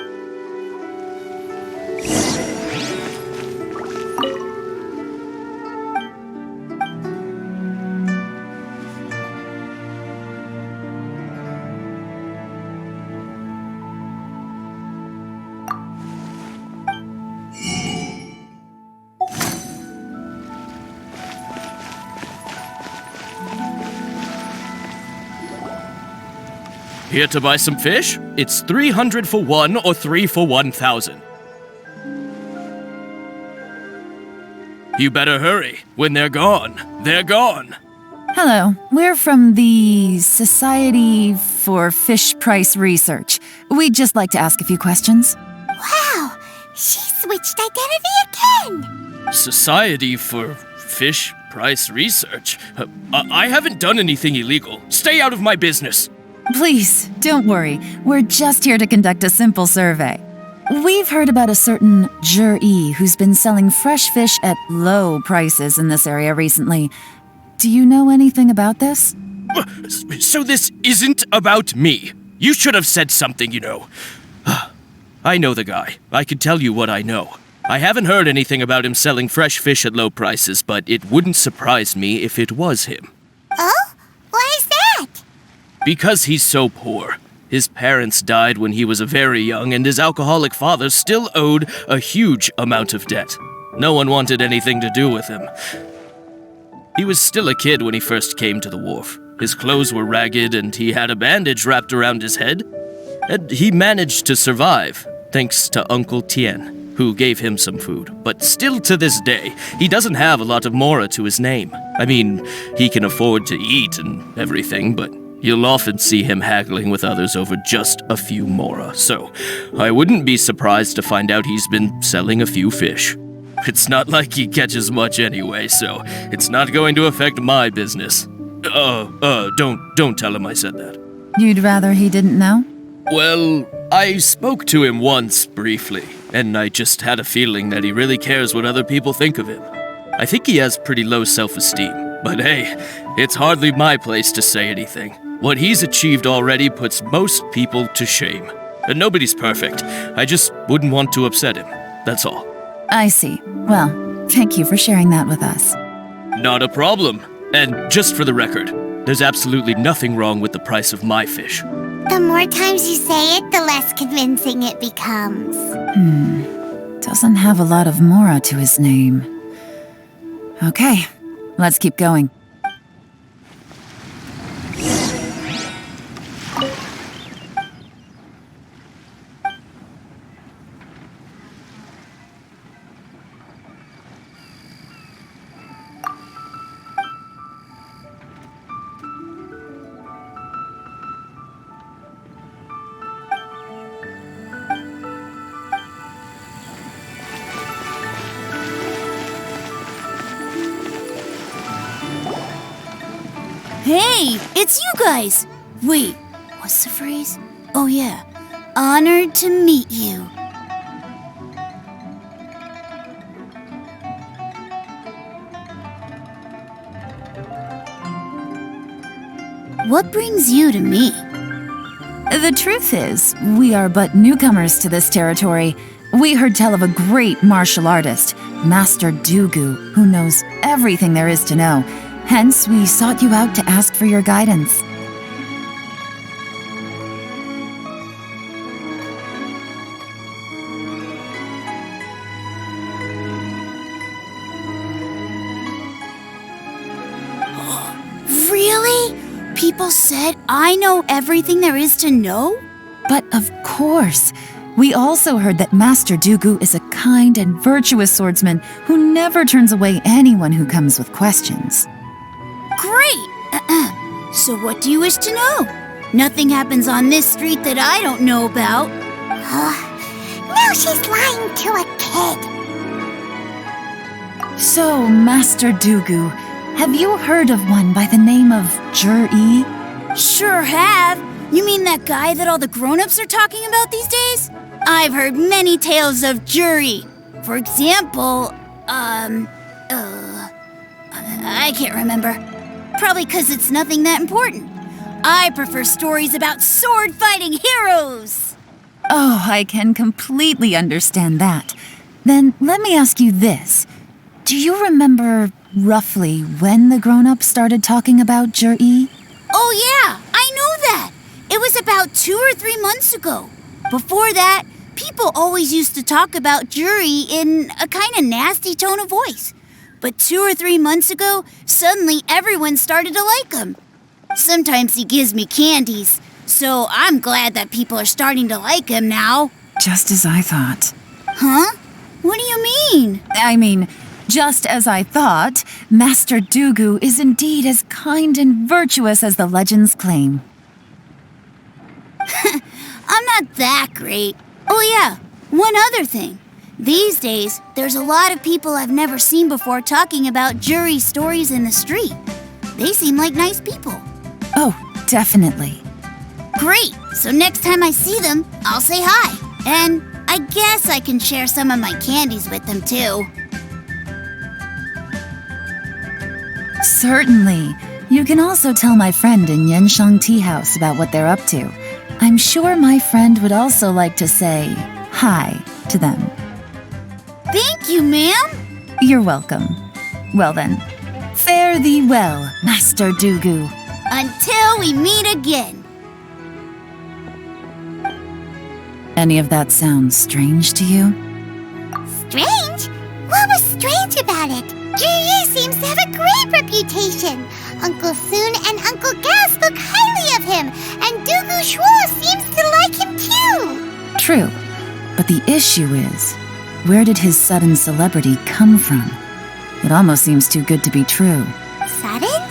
Here to buy some fish? It's 300 for 1 or 3 for 1,000. You better hurry. When they're gone, they're gone. Hello, we're from the Society for Fish Price Research. We'd just like to ask a few questions. Wow! She switched identity again! Society for Fish Price Research? I haven't done anything illegal. Stay out of my business. Please, don't worry. We're just here to conduct a simple survey. We've heard about a certain Zhi who's been selling fresh fish at low prices in this area recently. Do you know anything about this? So this isn't about me. You should have said something, you know. I know the guy. I can tell you what I know. I haven't heard anything about him selling fresh fish at low prices, but it wouldn't surprise me if it was him. Oh? Why is that? Because he's so poor. His parents died when he was very young, and his alcoholic father still owed a huge amount of debt. No one wanted anything to do with him. He was still a kid when he first came to the wharf. His clothes were ragged, and he had a bandage wrapped around his head. And he managed to survive, thanks to Uncle Tien, who gave him some food. But still to this day, he doesn't have a lot of mora to his name. I mean, he can afford to eat and everything, but you'll often see him haggling with others over just a few mora, so I wouldn't be surprised to find out he's been selling a few fish. It's not like he catches much anyway, so it's not going to affect my business. Don't tell him I said that. You'd rather he didn't know? Well, I spoke to him once, briefly, and I just had a feeling that he really cares what other people think of him. I think he has pretty low self-esteem, but hey, it's hardly my place to say anything. What he's achieved already puts most people to shame. And nobody's perfect. I just wouldn't want to upset him. That's all. I see. Well, thank you for sharing that with us. Not a problem. And just for the record, there's absolutely nothing wrong with the price of my fish. The more times you say it, the less convincing it becomes. Doesn't have a lot of mora to his name. Okay, let's keep going. Hey, it's you guys! Wait, what's the phrase? Oh yeah, honored to meet you. What brings you to me? The truth is, we are but newcomers to this territory. We heard tell of a great martial artist, Master Dugu, who knows everything there is to know. Hence, we sought you out to ask for your guidance. Really? People said I know everything there is to know? But of course, we also heard that Master Dugu is a kind and virtuous swordsman who never turns away anyone who comes with questions. Great! So what do you wish to know? Nothing happens on this street that I don't know about. Now she's lying to a kid. So, Master Dugu, have you heard of one by the name of Jur-E? Sure have. You mean that guy that all the grown-ups are talking about these days? I've heard many tales of Juri. For example, I can't remember. Probably because it's nothing that important. I prefer stories about sword-fighting heroes. Oh, I can completely understand that. Then let me ask you this. Do you remember roughly when the grown-ups started talking about Jur-E? Oh yeah, I know that. It was about 2 or 3 months ago. Before that, people always used to talk about Juri in a kind of nasty tone of voice. But 2 or 3 months ago, suddenly everyone started to like him. Sometimes he gives me candies, so I'm glad that people are starting to like him now. Just as I thought. Huh? What do you mean? I mean, just as I thought, Master Dugu is indeed as kind and virtuous as the legends claim. I'm not that great. Oh yeah, one other thing. These days, there's a lot of people I've never seen before talking about Juri stories in the street. They seem like nice people. Oh, definitely. Great! So next time I see them, I'll say hi. And I guess I can share some of my candies with them too. Certainly. You can also tell my friend in Yenshang Tea House about what they're up to. I'm sure my friend would also like to say hi to them. Thank you, ma'am. You're welcome. Well then, fare thee well, Master Dugu. Until we meet again. Any of that sound strange to you? Strange? What was strange about it? Juri seems to have a great reputation. Uncle Soon and Uncle Gao spoke highly of him, and Dugu Shuo seems to like him too. True, but the issue is, where did his sudden celebrity come from? It almost seems too good to be true. Sudden?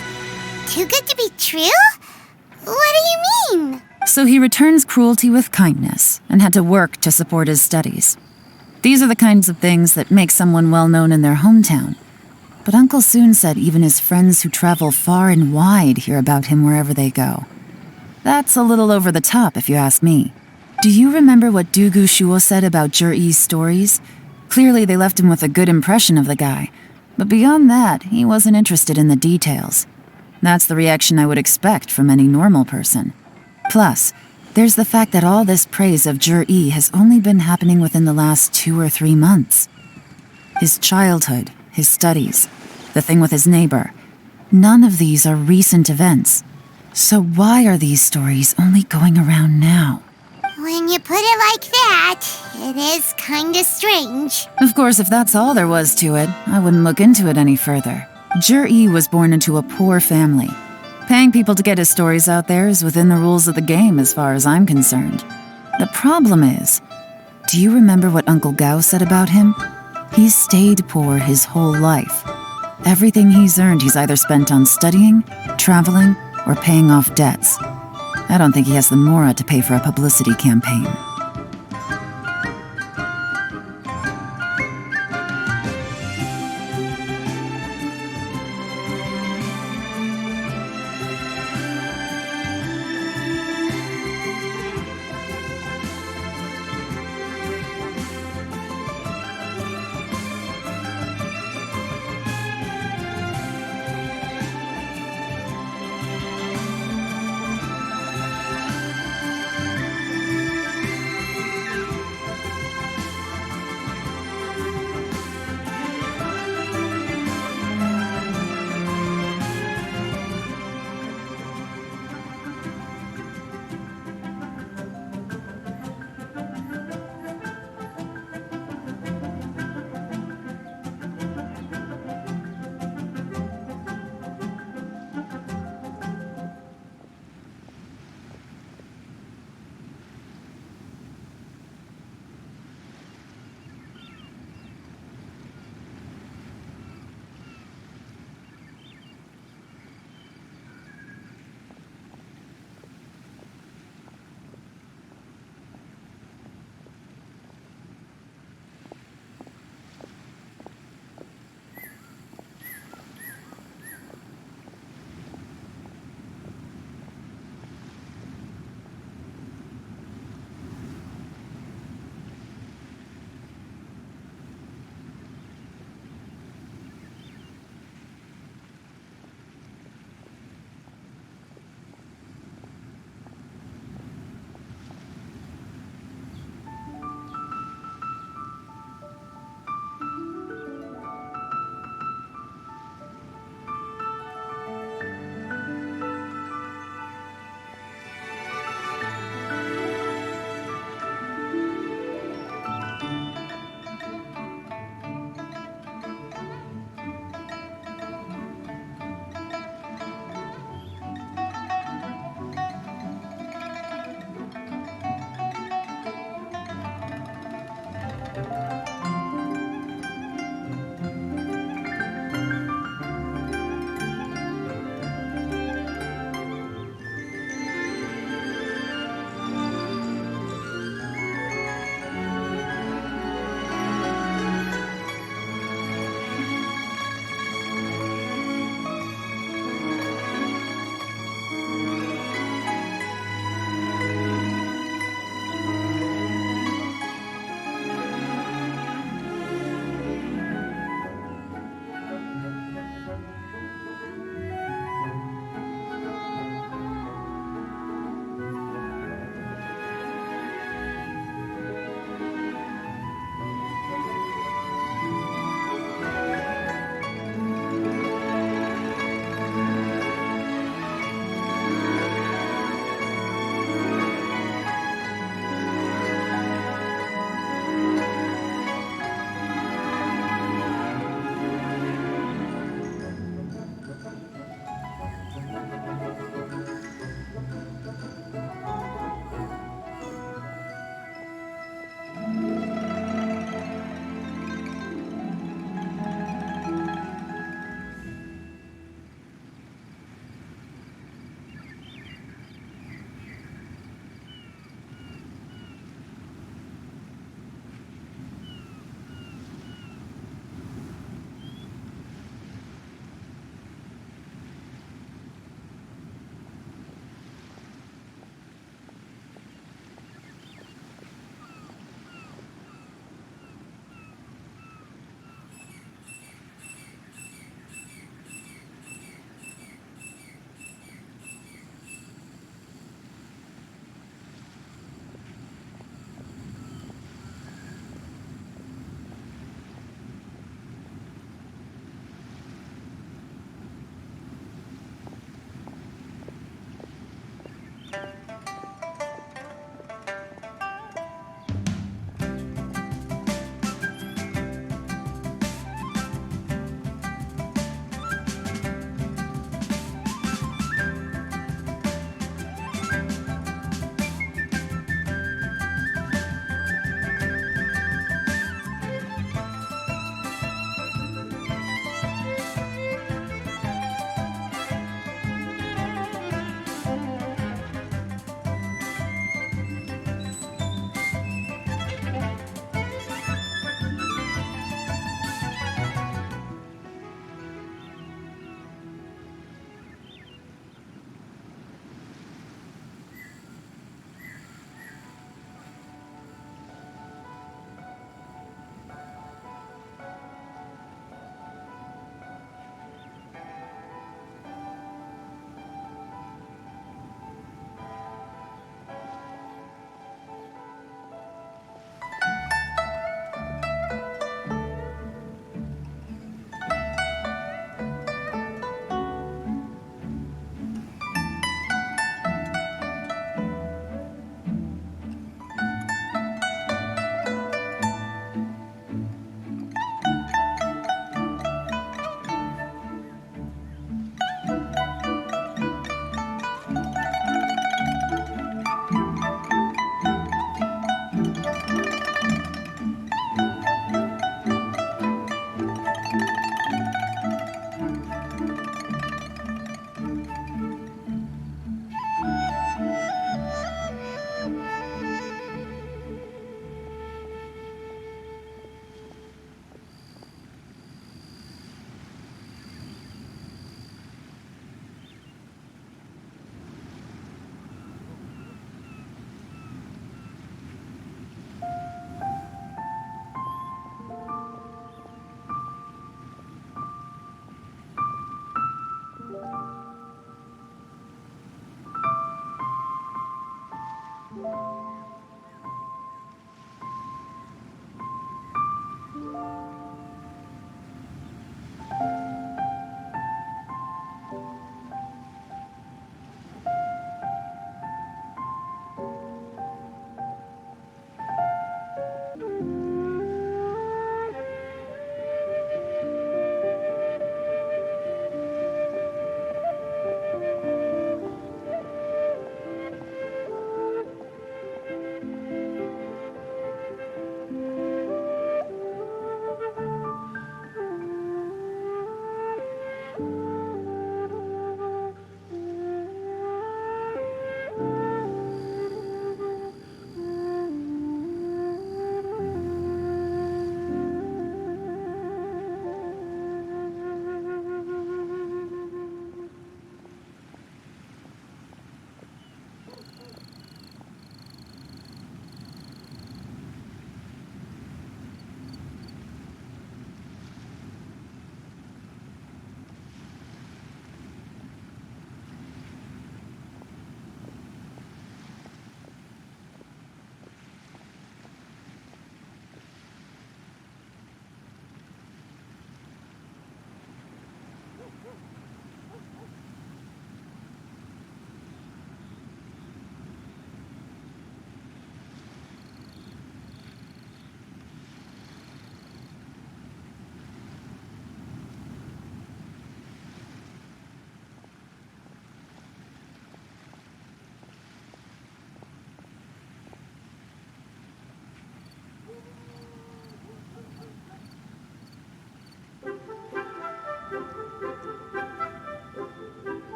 Too good to be true? What do you mean? So he returns cruelty with kindness and had to work to support his studies. These are the kinds of things that make someone well known in their hometown. But Uncle Soon said even his friends who travel far and wide hear about him wherever they go. That's a little over the top, if you ask me. Do you remember what Dugu Shuo said about Jur-E's stories? Clearly they left him with a good impression of the guy. But beyond that, he wasn't interested in the details. That's the reaction I would expect from any normal person. Plus, there's the fact that all this praise of Jur-E has only been happening within the last 2 or 3 months. His childhood, his studies, the thing with his neighbor. None of these are recent events. So why are these stories only going around now? When you put it like that, it is kinda strange. Of course, if that's all there was to it, I wouldn't look into it any further. Jur-E was born into a poor family. Paying people to get his stories out there is within the rules of the game as far as I'm concerned. The problem is, do you remember what Uncle Gao said about him? He's stayed poor his whole life. Everything he's earned he's either spent on studying, traveling, or paying off debts. I don't think he has the mora to pay for a publicity campaign.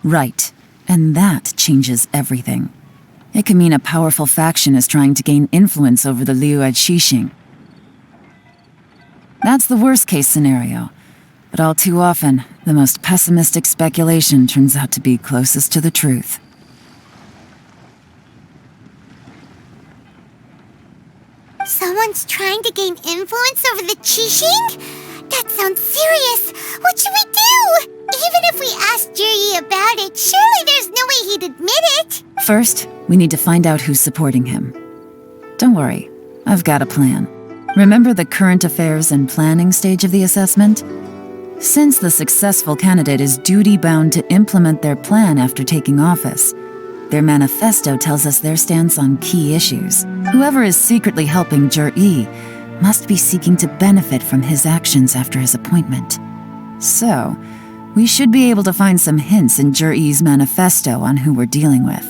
Right. And that changes everything. It could mean a powerful faction is trying to gain influence over the Liu at Xixing. That's the worst-case scenario. But all too often, the most pessimistic speculation turns out to be closest to the truth. Someone's trying to gain influence over the Qixing? That sounds serious. What should we do? Even if we asked Jiri about it, surely there's no way he'd admit it. First, we need to find out who's supporting him. Don't worry, I've got a plan. Remember the current affairs and planning stage of the assessment? Since the successful candidate is duty-bound to implement their plan after taking office, their manifesto tells us their stance on key issues. Whoever is secretly helping Jir-E must be seeking to benefit from his actions after his appointment. So, we should be able to find some hints in Jir-E's manifesto on who we're dealing with.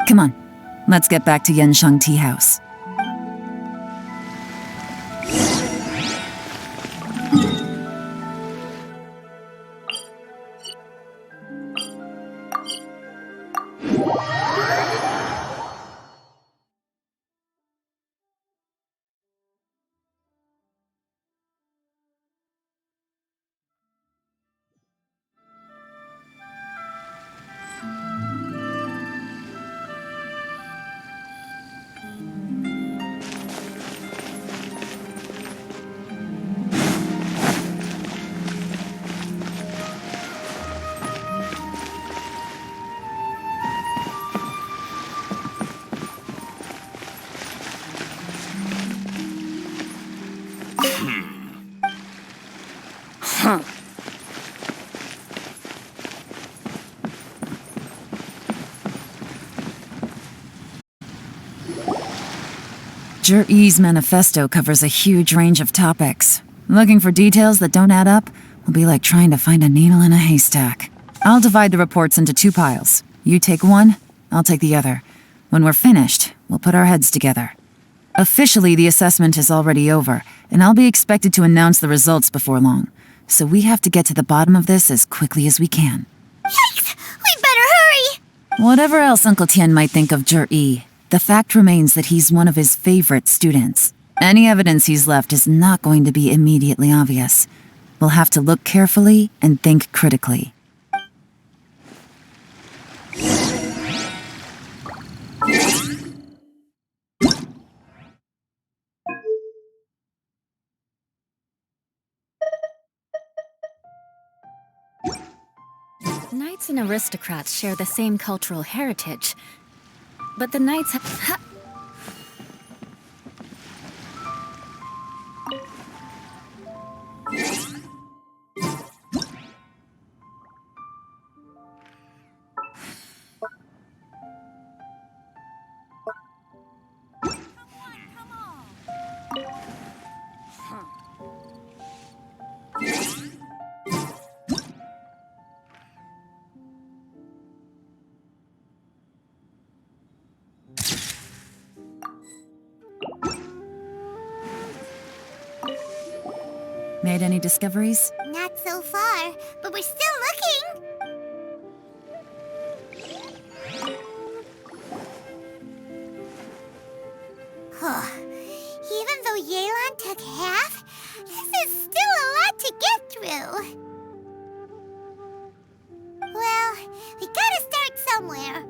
Come on, let's get back to Yansheng Tea House. Jir-E's manifesto covers a huge range of topics. Looking for details that don't add up will be like trying to find a needle in a haystack. I'll divide the reports into 2 piles. You take one, I'll take the other. When we're finished, we'll put our heads together. Officially, the assessment is already over, and I'll be expected to announce the results before long. So we have to get to the bottom of this as quickly as we can. Yikes! We better hurry! Whatever else Uncle Tian might think of Jir-E, the fact remains that he's one of his favorite students. Any evidence he's left is not going to be immediately obvious. We'll have to look carefully and think critically. Knights and aristocrats share the same cultural heritage, but the knights have... Made any discoveries? Not so far, but we're still looking. Even though Yelan took half, this is still a lot to get through. Well, we gotta start somewhere.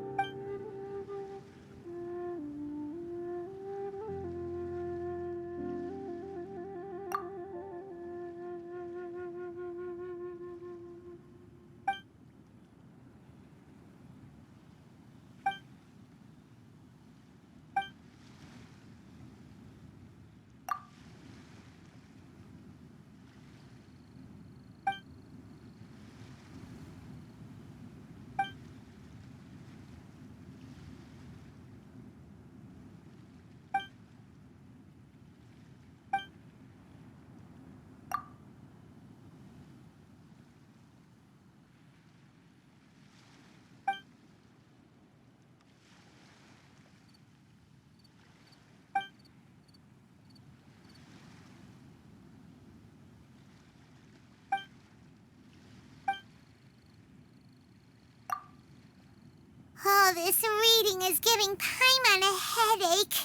is giving Paimon a headache.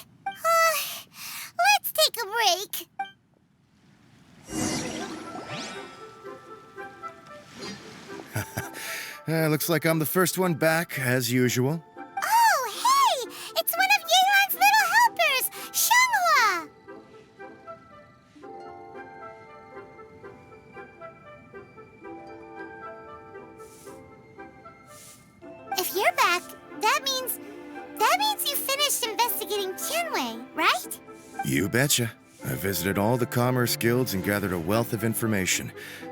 Let's take a break. Looks like I'm the first one back, as usual. Oh, hey! It's one of Yelan's little helpers, Shanghua! If you're back, that means you finished investigating Tianwei, right? You betcha. I visited all the commerce guilds and gathered a wealth of information.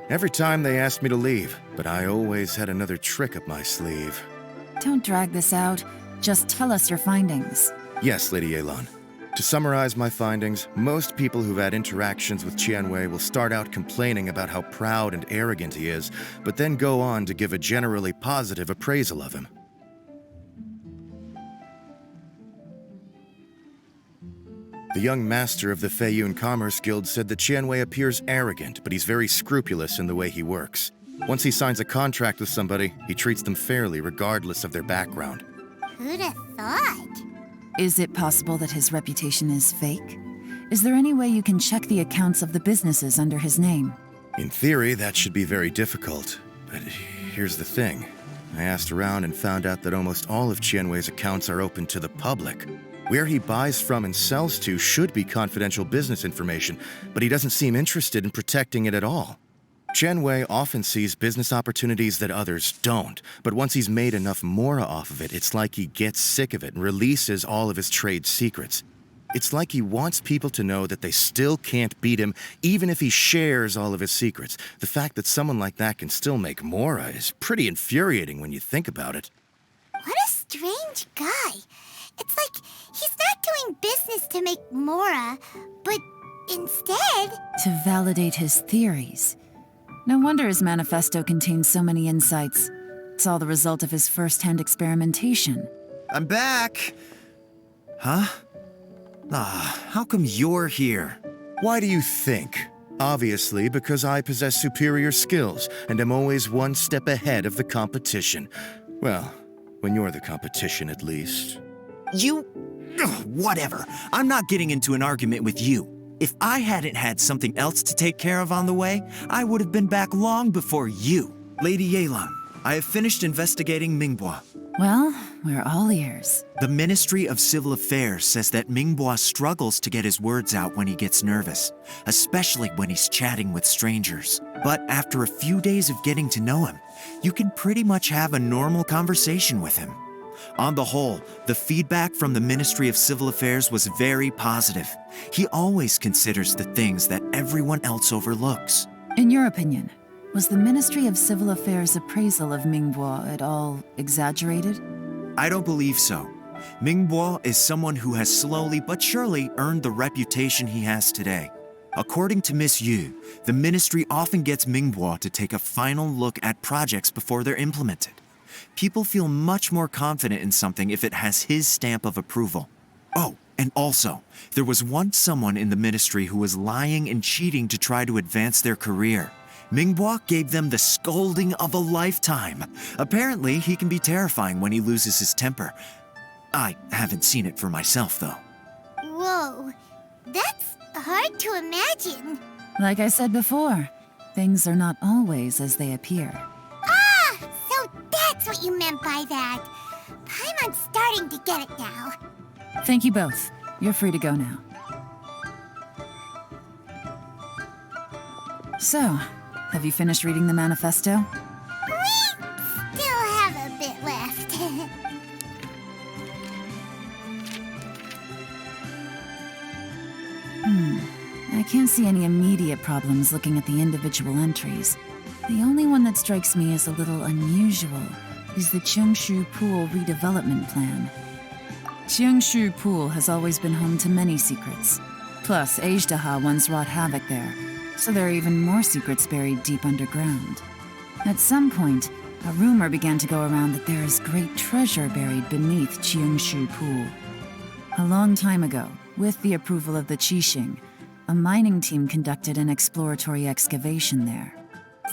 Every time they asked me to leave, but I always had another trick up my sleeve. Don't drag this out. Just tell us your findings. Yes, Lady Yelan. To summarize my findings, most people who've had interactions with Tianwei will start out complaining about how proud and arrogant he is, but then go on to give a generally positive appraisal of him. The young master of the Feiyun Commerce Guild said that Tianwei appears arrogant, but he's very scrupulous in the way he works. Once he signs a contract with somebody, he treats them fairly regardless of their background. Who'd have thought? Is it possible that his reputation is fake? Is there any way you can check the accounts of the businesses under his name? In theory, that should be very difficult. But here's the thing. I asked around and found out that almost all of Tianwei's accounts are open to the public. Where he buys from and sells to should be confidential business information, but he doesn't seem interested in protecting it at all. Tianwei often sees business opportunities that others don't, but once he's made enough mora off of it, it's like he gets sick of it and releases all of his trade secrets. It's like he wants people to know that they still can't beat him, even if he shares all of his secrets. The fact that someone like that can still make mora is pretty infuriating when you think about it. What a strange guy. It's like he's not doing business to make mora, but instead... to validate his theories. No wonder his manifesto contains so many insights. It's all the result of his first-hand experimentation. I'm back! Huh? How come you're here? Why do you think? Obviously, because I possess superior skills and am always one step ahead of the competition. Well, when you're the competition, at least. Whatever. I'm not getting into an argument with you. If I hadn't had something else to take care of on the way, I would have been back long before you. Lady Yelan, I have finished investigating Mingbois. Well, we're all ears. The Ministry of Civil Affairs says that Mingbois struggles to get his words out when he gets nervous, especially when he's chatting with strangers. But after a few days of getting to know him, you can pretty much have a normal conversation with him. On the whole, the feedback from the Ministry of Civil Affairs was very positive. He always considers the things that everyone else overlooks. In your opinion, was the Ministry of Civil Affairs' appraisal of Mingbois at all exaggerated? I don't believe so. Mingbois is someone who has slowly but surely earned the reputation he has today. According to Miss Yu, the ministry often gets Mingbois to take a final look at projects before they're implemented. People feel much more confident in something if it has his stamp of approval. Oh, and also, there was once someone in the ministry who was lying and cheating to try to advance their career. Mingbois gave them the scolding of a lifetime. Apparently, he can be terrifying when he loses his temper. I haven't seen it for myself, though. Whoa, that's hard to imagine. Like I said before, things are not always as they appear. So that's what you meant by that. Paimon's starting to get it now. Thank you both. You're free to go now. So, have you finished reading the manifesto? We still have a bit left. I can't see any immediate problems looking at the individual entries. The only one that strikes me as a little unusual is the Cheongshu Pool redevelopment plan. Cheongshu Pool has always been home to many secrets. Plus, Ajdaha once wrought havoc there, so there are even more secrets buried deep underground. At some point, a rumor began to go around that there is great treasure buried beneath Cheongshu Pool. A long time ago, with the approval of the Qixing, a mining team conducted an exploratory excavation there.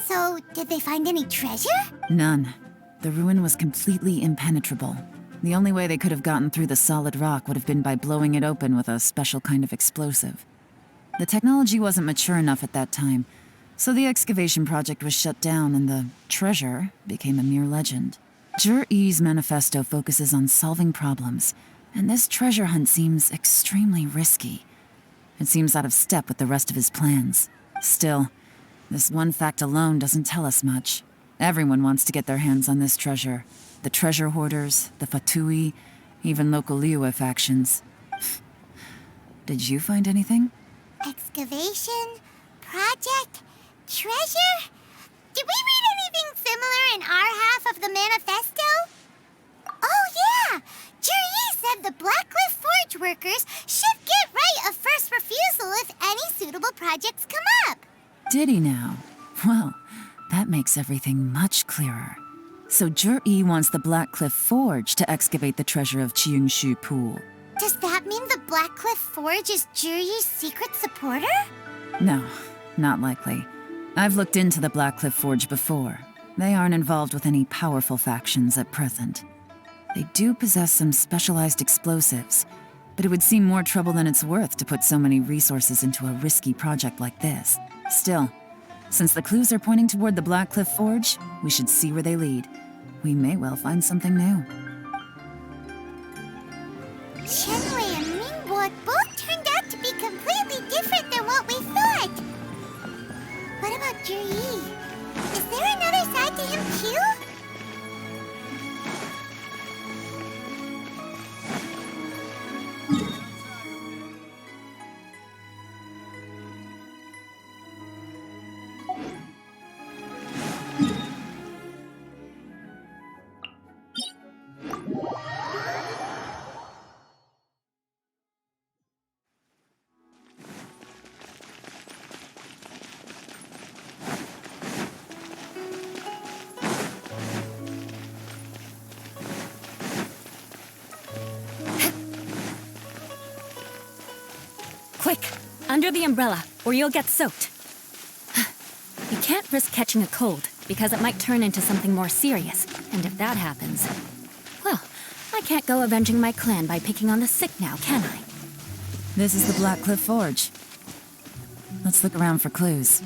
So, did they find any treasure? None. The ruin was completely impenetrable. The only way they could have gotten through the solid rock would have been by blowing it open with a special kind of explosive. The technology wasn't mature enough at that time, so the excavation project was shut down and the treasure became a mere legend. Jur-E's manifesto focuses on solving problems, and this treasure hunt seems extremely risky. It seems out of step with the rest of his plans. Still, this one fact alone doesn't tell us much. Everyone wants to get their hands on this treasure. The treasure hoarders, the Fatui, even local Liyue factions. Did you find anything? Excavation? Project? Treasure? Did we read anything similar in our half of the manifesto? Oh yeah! Juri said the Blackcliff Forge workers should get right of first refusal if any suitable projects come up. Did he now? Well, that makes everything much clearer. So Jur-E wants the Blackcliff Forge to excavate the treasure of Qiyngshu Pool. Does that mean the Blackcliff Forge is Juri's secret supporter? No, not likely. I've looked into the Blackcliff Forge before. They aren't involved with any powerful factions at present. They do possess some specialized explosives, but it would seem more trouble than it's worth to put so many resources into a risky project like this. Still, since the clues are pointing toward the Blackcliff Forge, we should see where they lead. We may well find something new. Shenwei and Mingbo both turned out to be completely different than what we thought. What about Juri? Is there another side to him too? Quick! Under the umbrella, or you'll get soaked. You can't risk catching a cold, because it might turn into something more serious. And if that happens, well, I can't go avenging my clan by picking on the sick now, can I? This is the Blackcliff Forge. Let's look around for clues.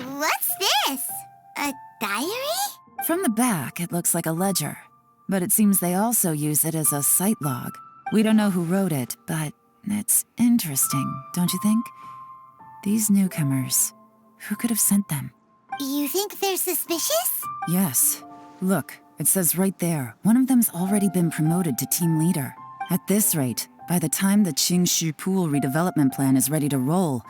What's this? A diary? From the back, it looks like a ledger, but it seems they also use it as a site log. We don't know who wrote it, but it's interesting, don't you think? These newcomers, who could have sent them? You think they're suspicious? Yes. Look, it says right there, one of them's already been promoted to team leader. At this rate, by the time the Qiyngshu Pool redevelopment plan is ready to roll,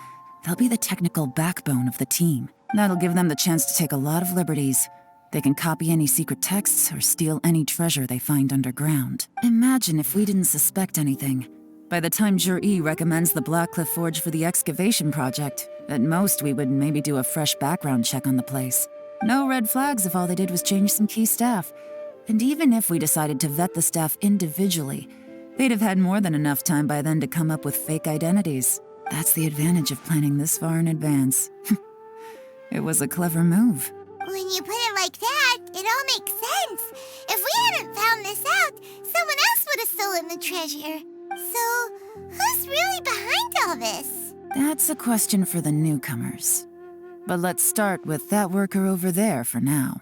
they'll be the technical backbone of the team. That'll give them the chance to take a lot of liberties. They can copy any secret texts or steal any treasure they find underground. Imagine if we didn't suspect anything. By the time Jur-E recommends the Blackcliff Forge for the excavation project, at most we would maybe do a fresh background check on the place. No red flags if all they did was change some key staff. And even if we decided to vet the staff individually, they'd have had more than enough time by then to come up with fake identities. That's the advantage of planning this far in advance. It was a clever move. When you put it like that, it all makes sense. If we hadn't found this out, someone else would have stolen the treasure. So, who's really behind all this? That's a question for the newcomers. But let's start with that worker over there for now.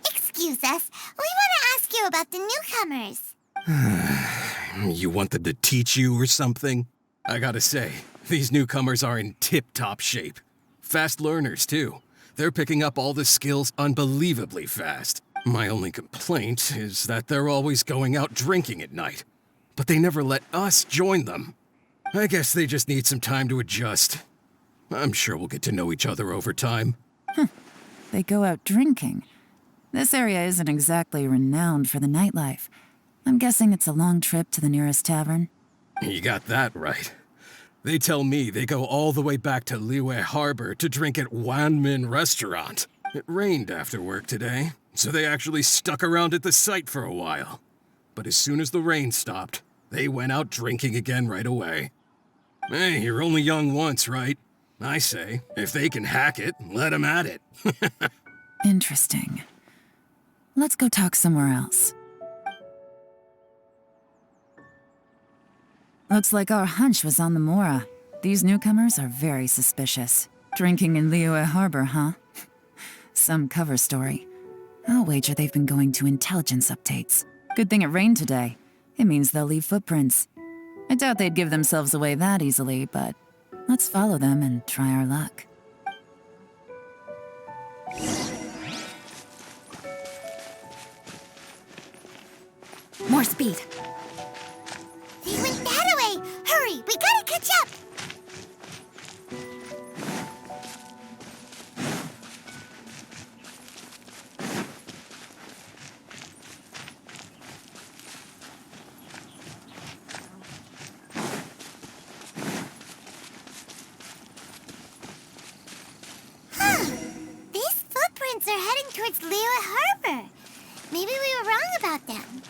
Excuse us. We want to ask you about the newcomers. You want them to teach you or something? I gotta say, these newcomers are in tip-top shape. Fast learners, too. They're picking up all the skills unbelievably fast. My only complaint is that they're always going out drinking at night. But they never let us join them. I guess they just need some time to adjust. I'm sure we'll get to know each other over time. They go out drinking. This area isn't exactly renowned for the nightlife. I'm guessing it's a long trip to the nearest tavern. You got that right. They tell me they go all the way back to Liyue Harbor to drink at Wanmin Restaurant. It rained after work today, so they actually stuck around at the site for a while. But as soon as the rain stopped, they went out drinking again right away. Hey, you're only young once, right? I say, if they can hack it, let them at it. Interesting. Let's go talk somewhere else. Looks like our hunch was on the Mora. These newcomers are very suspicious. Drinking in Liyue Harbor, huh? Some cover story. I'll wager they've been going to intelligence updates. Good thing it rained today. It means they'll leave footprints. I doubt they'd give themselves away that easily, but let's follow them and try our luck. More speed. They went that way! Hurry, we gotta catch up! These footprints are heading towards Liyue Harbor. Maybe we were wrong about them.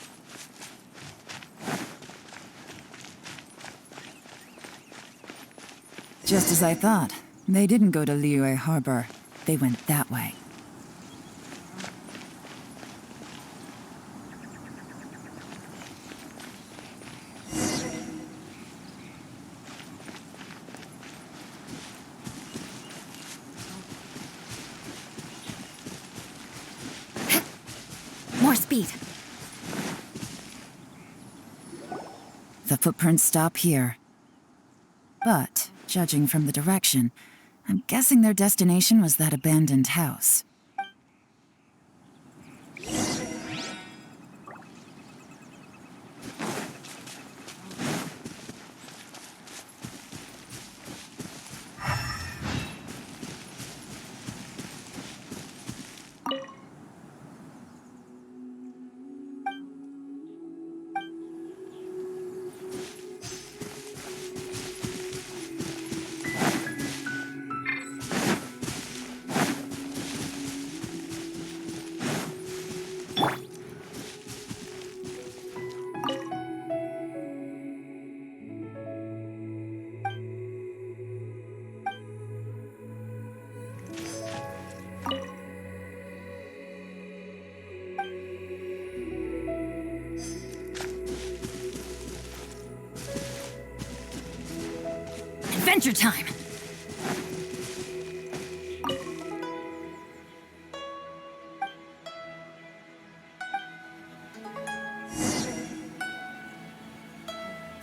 Just as I thought. They didn't go to Liyue Harbor. They went that way. More speed. The footprints stop here. But, judging from the direction, I'm guessing their destination was that abandoned house. Adventure time!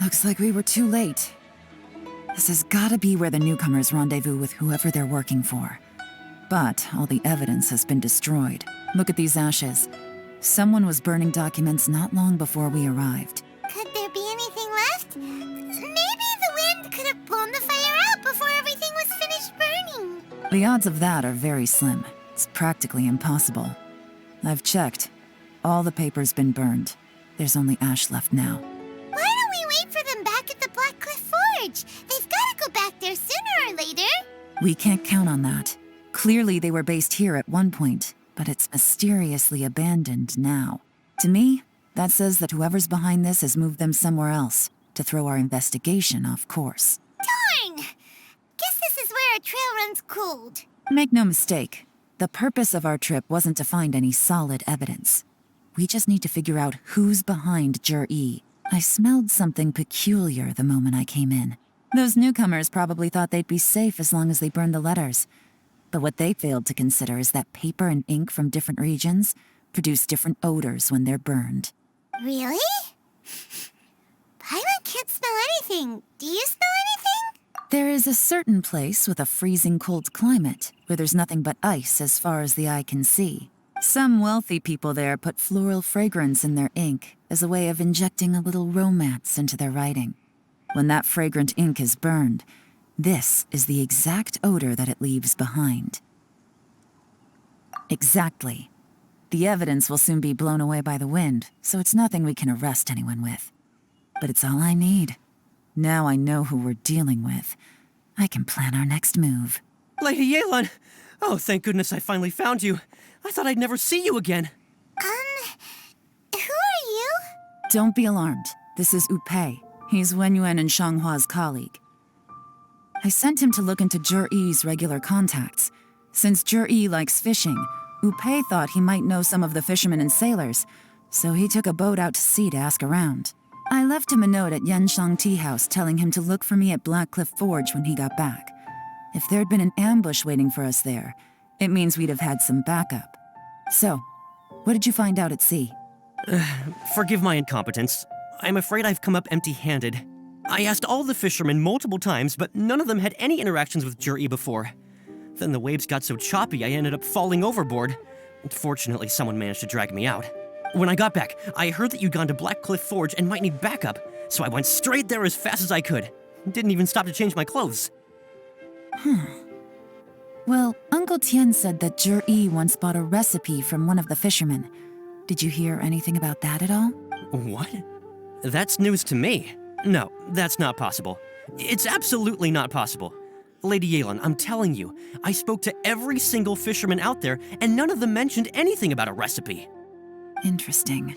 Looks like we were too late. This has gotta be where the newcomers rendezvous with whoever they're working for. But all the evidence has been destroyed. Look at these ashes. Someone was burning documents not long before we arrived. Could there be anything left? Maybe the wind could have blown the fire out before everything was finished burning. The odds of that are very slim. It's practically impossible. I've checked. All the paper's been burned. There's only ash left now. Why don't we wait for them back at the Black Cliff Forge? They've got to go back there sooner or later. We can't count on that. Clearly they were based here at one point, but it's mysteriously abandoned now. To me, that says that whoever's behind this has moved them somewhere else to throw our investigation off course. Darn! Guess this is where our trail runs cold. Make no mistake, the purpose of our trip wasn't to find any solid evidence. We just need to figure out who's behind Jur-E. I smelled something peculiar the moment I came in. Those newcomers probably thought they'd be safe as long as they burned the letters. But what they failed to consider is that paper and ink from different regions produce different odors when they're burned. Really? Paimon can't smell anything. Do you smell anything? There is a certain place with a freezing cold climate where there's nothing but ice as far as the eye can see. Some wealthy people there put floral fragrance in their ink as a way of injecting a little romance into their writing. When that fragrant ink is burned, this is the exact odor that it leaves behind. Exactly. The evidence will soon be blown away by the wind, so it's nothing we can arrest anyone with. But it's all I need. Now I know who we're dealing with. I can plan our next move. Lady Yelan! Oh, thank goodness I finally found you. I thought I'd never see you again. Who are you? Don't be alarmed. This is Upei. He's Wenyuan and Shanghua's colleague. I sent him to look into Jur-Yi's regular contacts. Since Jur-Yi likes fishing, Upei thought he might know some of the fishermen and sailors, so he took a boat out to sea to ask around. I left him a note at Yenshang Tea House telling him to look for me at Blackcliff Forge when he got back. If there'd been an ambush waiting for us there, it means we'd have had some backup. So, what did you find out at sea? Forgive my incompetence. I'm afraid I've come up empty-handed. I asked all the fishermen multiple times, but none of them had any interactions with Jur-Yi before. Then the waves got so choppy I ended up falling overboard. Fortunately, someone managed to drag me out. When I got back, I heard that you'd gone to Blackcliff Forge and might need backup, so I went straight there as fast as I could. Didn't even stop to change my clothes. Well, Uncle Tien said that Jur-Yi once bought a recipe from one of the fishermen. Did you hear anything about that at all? What? That's news to me. No, that's not possible. It's absolutely not possible. Lady Yelan, I'm telling you, I spoke to every single fisherman out there, and none of them mentioned anything about a recipe. Interesting.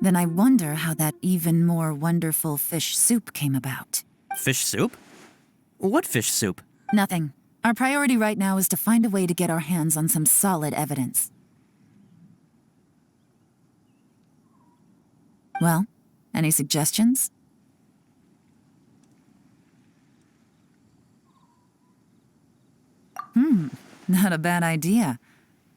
Then I wonder how that even more wonderful fish soup came about. Fish soup? What fish soup? Nothing. Our priority right now is to find a way to get our hands on some solid evidence. Well, any suggestions? Not a bad idea.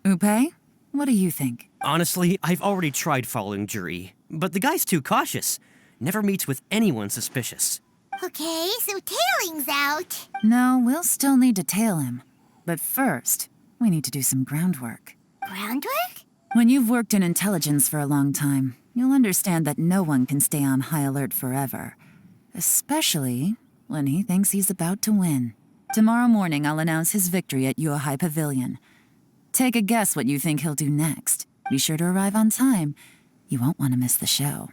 Upei, what do you think? Honestly, I've already tried following Jur-Yi, but the guy's too cautious. Never meets with anyone suspicious. Okay, so tailing's out. No, we'll still need to tail him. But first, we need to do some groundwork. Groundwork? When you've worked in intelligence for a long time, you'll understand that no one can stay on high alert forever. Especially when he thinks he's about to win. Tomorrow morning, I'll announce his victory at Yuehai Pavilion. Take a guess what you think he'll do next. Be sure to arrive on time. You won't want to miss the show.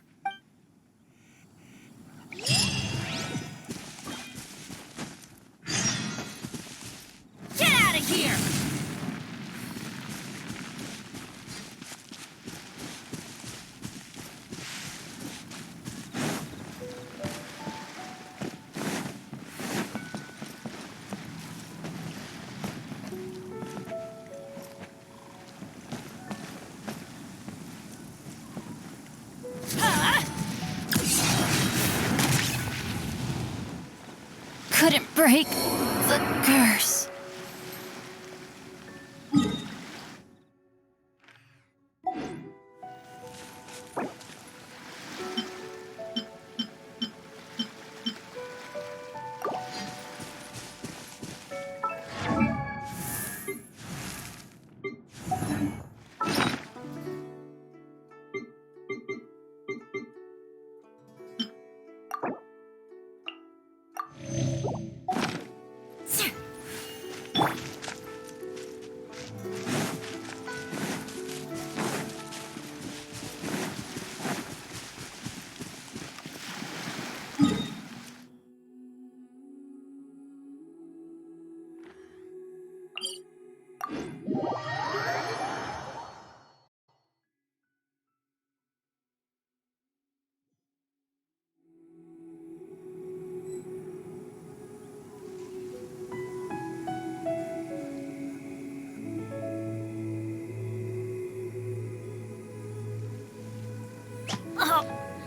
Get out of here! Couldn't break the curse.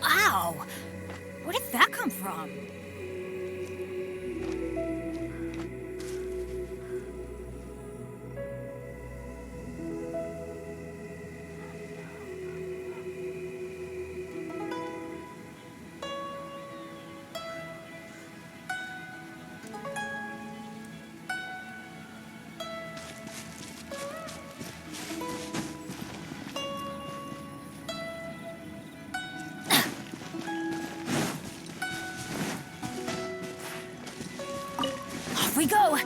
Ow! Where did that come from? Off we go!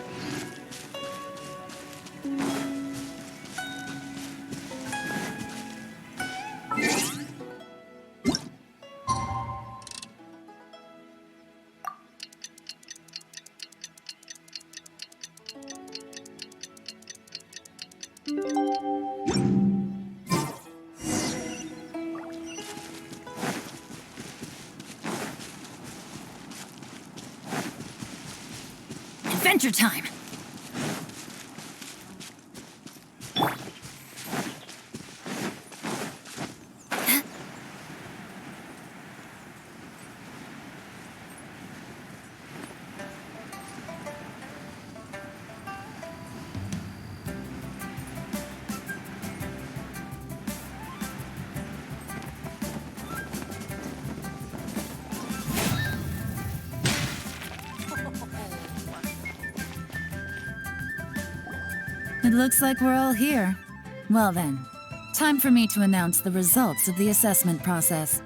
Adventure time! It looks like we're all here. Well then, time for me to announce the results of the assessment process.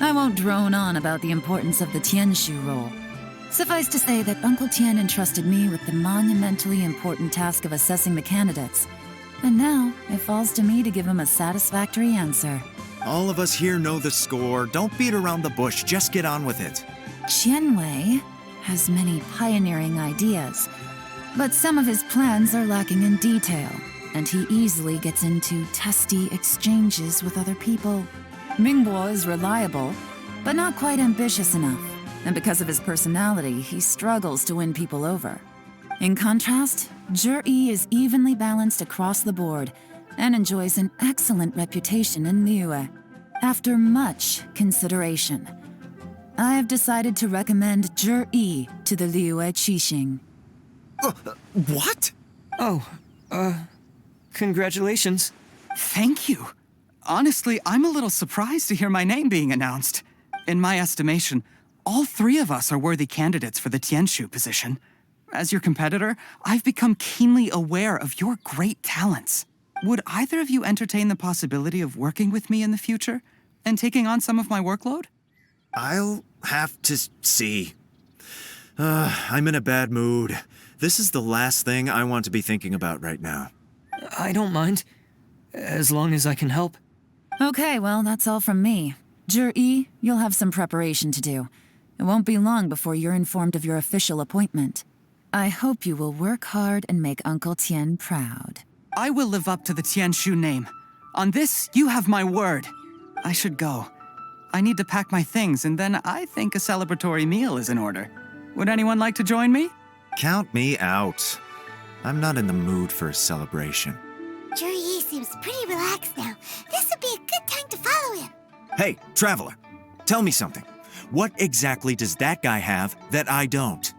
I won't drone on about the importance of the Tianshu role. Suffice to say that Uncle Tien entrusted me with the monumentally important task of assessing the candidates. And now, it falls to me to give him a satisfactory answer. All of us here know the score. Don't beat around the bush, just get on with it. Qianwei has many pioneering ideas, but some of his plans are lacking in detail, and he easily gets into testy exchanges with other people. Mingbo is reliable, but not quite ambitious enough, and because of his personality, he struggles to win people over. In contrast, Zhi is evenly balanced across the board and enjoys an excellent reputation in Liyue. After much consideration, I have decided to recommend Zhi to the Liyue Qixing. What? Congratulations. Thank you. Honestly, I'm a little surprised to hear my name being announced. In my estimation, all three of us are worthy candidates for the Tianshu position. As your competitor, I've become keenly aware of your great talents. Would either of you entertain the possibility of working with me in the future and taking on some of my workload? I'll have to see. I'm in a bad mood. This is the last thing I want to be thinking about right now. I don't mind, as long as I can help. Okay, well, that's all from me. Zhi, you'll have some preparation to do. It won't be long before you're informed of your official appointment. I hope you will work hard and make Uncle Tien proud. I will live up to the Tianshu name. On this, you have my word. I should go. I need to pack my things, and then I think a celebratory meal is in order. Would anyone like to join me? Count me out. I'm not in the mood for a celebration. Zhi seems pretty relaxed now. This would be a good time to follow him. Hey, Traveler, tell me something. What exactly does that guy have that I don't?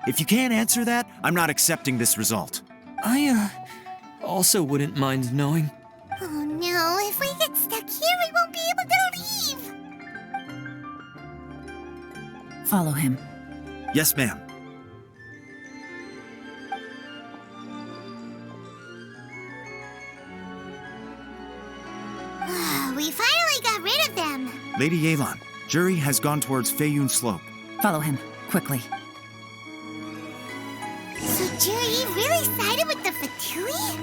If you can't answer that, I'm not accepting this result. I, also wouldn't mind knowing. Oh no, if we get stuck here, we won't be able to Follow him. Yes, ma'am. We finally got rid of them. Lady Yelan, jury has gone towards Feiyun Slope. Follow him, quickly. So Jury really sided with the Fatui?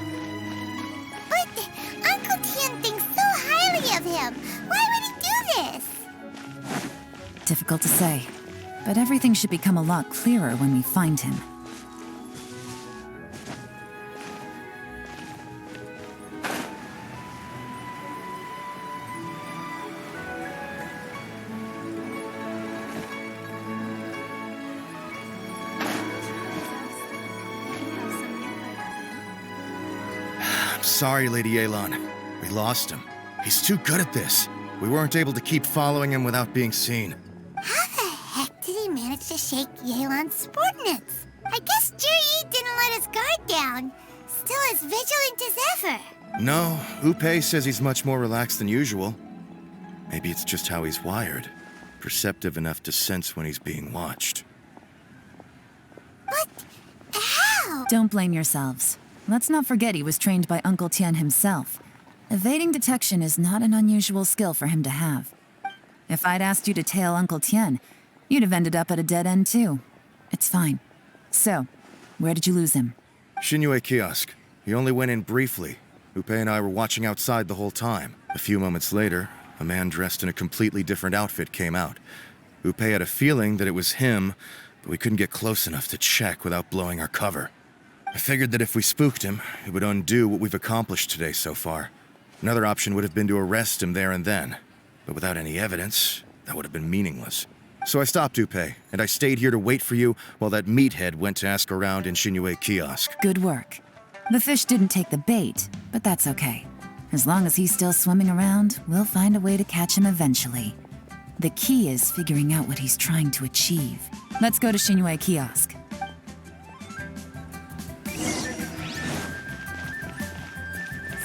But Uncle Tian thinks so highly of him. Why would he do this? Difficult to say, but everything should become a lot clearer when we find him. Sorry, Lady Yelan. We lost him. He's too good at this. We weren't able to keep following him without being seen. How the heck did he manage to shake Yelan's subordinates? I guess Juyi didn't let his guard down. Still as vigilant as ever. No, Upe says he's much more relaxed than usual. Maybe it's just how he's wired. Perceptive enough to sense when he's being watched. But how? Don't blame yourselves. Let's not forget he was trained by Uncle Tian himself. Evading detection is not an unusual skill for him to have. If I'd asked you to tail Uncle Tian, you'd have ended up at a dead end too. It's fine. So, where did you lose him? Shinyue Kiosk. He only went in briefly. Upe and I were watching outside the whole time. A few moments later, a man dressed in a completely different outfit came out. Upe had a feeling that it was him, but we couldn't get close enough to check without blowing our cover. I figured that if we spooked him, it would undo what we've accomplished today so far. Another option would have been to arrest him there and then, but without any evidence, that would have been meaningless. So I stopped Upe, and I stayed here to wait for you while that meathead went to ask around in Shinyue Kiosk. Good work. The fish didn't take the bait, but that's okay. As long as he's still swimming around, we'll find a way to catch him eventually. The key is figuring out what he's trying to achieve. Let's go to Shinyue Kiosk.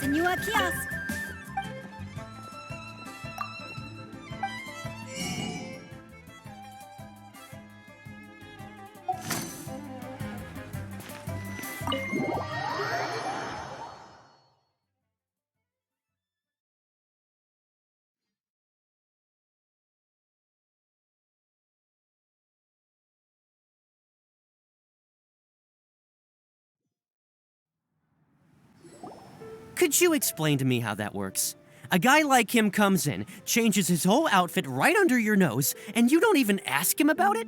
Senua Kiosk. Could you explain to me how that works? A guy like him comes in, changes his whole outfit right under your nose, and you don't even ask him about it?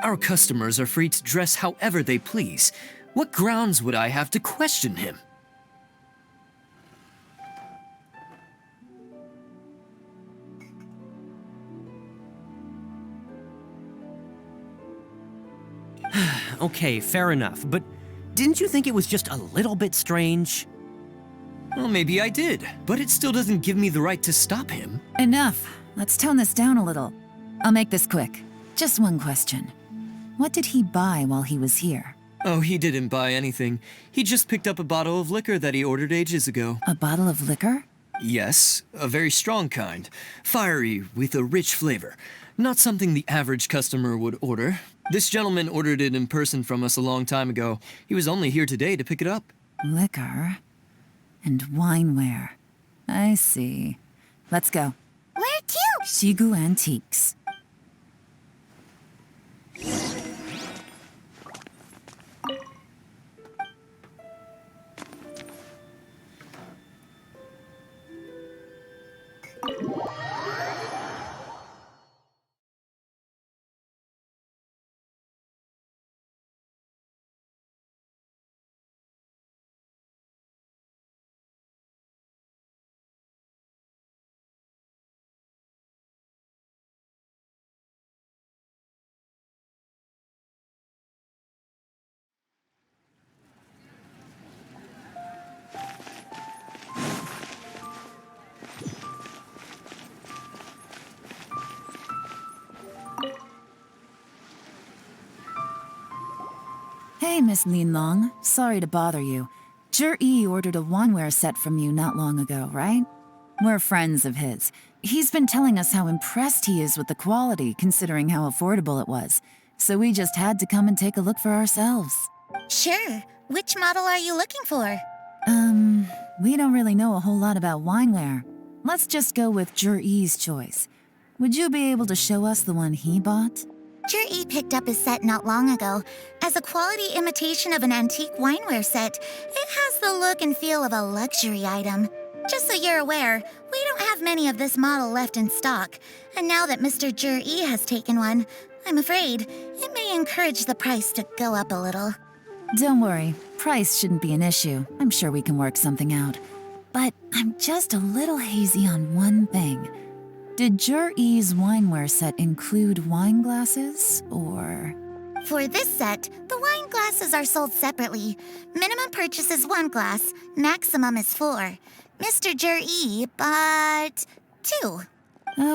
Our customers are free to dress however they please. What grounds would I have to question him? Okay, fair enough, but didn't you think it was just a little bit strange? Well, maybe I did, but it still doesn't give me the right to stop him. Enough. Let's tone this down a little. I'll make this quick. Just one question. What did he buy while he was here? Oh, he didn't buy anything. He just picked up a bottle of liquor that he ordered ages ago. A bottle of liquor? Yes, a very strong kind. Fiery, with a rich flavor. Not something the average customer would order. This gentleman ordered it in person from us a long time ago. He was only here today to pick it up. Liquor and wineware. I see. Let's go. Where to? Shigu Antiques. Hey, Miss Linlong. Sorry to bother you. Zhi ordered a wineware set from you not long ago, right? We're friends of his. He's been telling us how impressed he is with the quality, considering how affordable it was. So we just had to come and take a look for ourselves. Sure. Which model are you looking for? We don't really know a whole lot about wineware. Let's just go with Zhi's choice. Would you be able to show us the one he bought? Zhi picked up his set not long ago. As a quality imitation of an antique wineware set, it has the look and feel of a luxury item. Just so you're aware, we don't have many of this model left in stock. And now that Mr. Zhi has taken one, I'm afraid it may encourage the price to go up a little. Don't worry, price shouldn't be an issue. I'm sure we can work something out. But I'm just a little hazy on one thing. Did Zhi's wineware set include wine glasses, or...? For this set, the wine glasses are sold separately. Minimum purchase is 1 glass, maximum is 4. Mr. Zhi bought 2.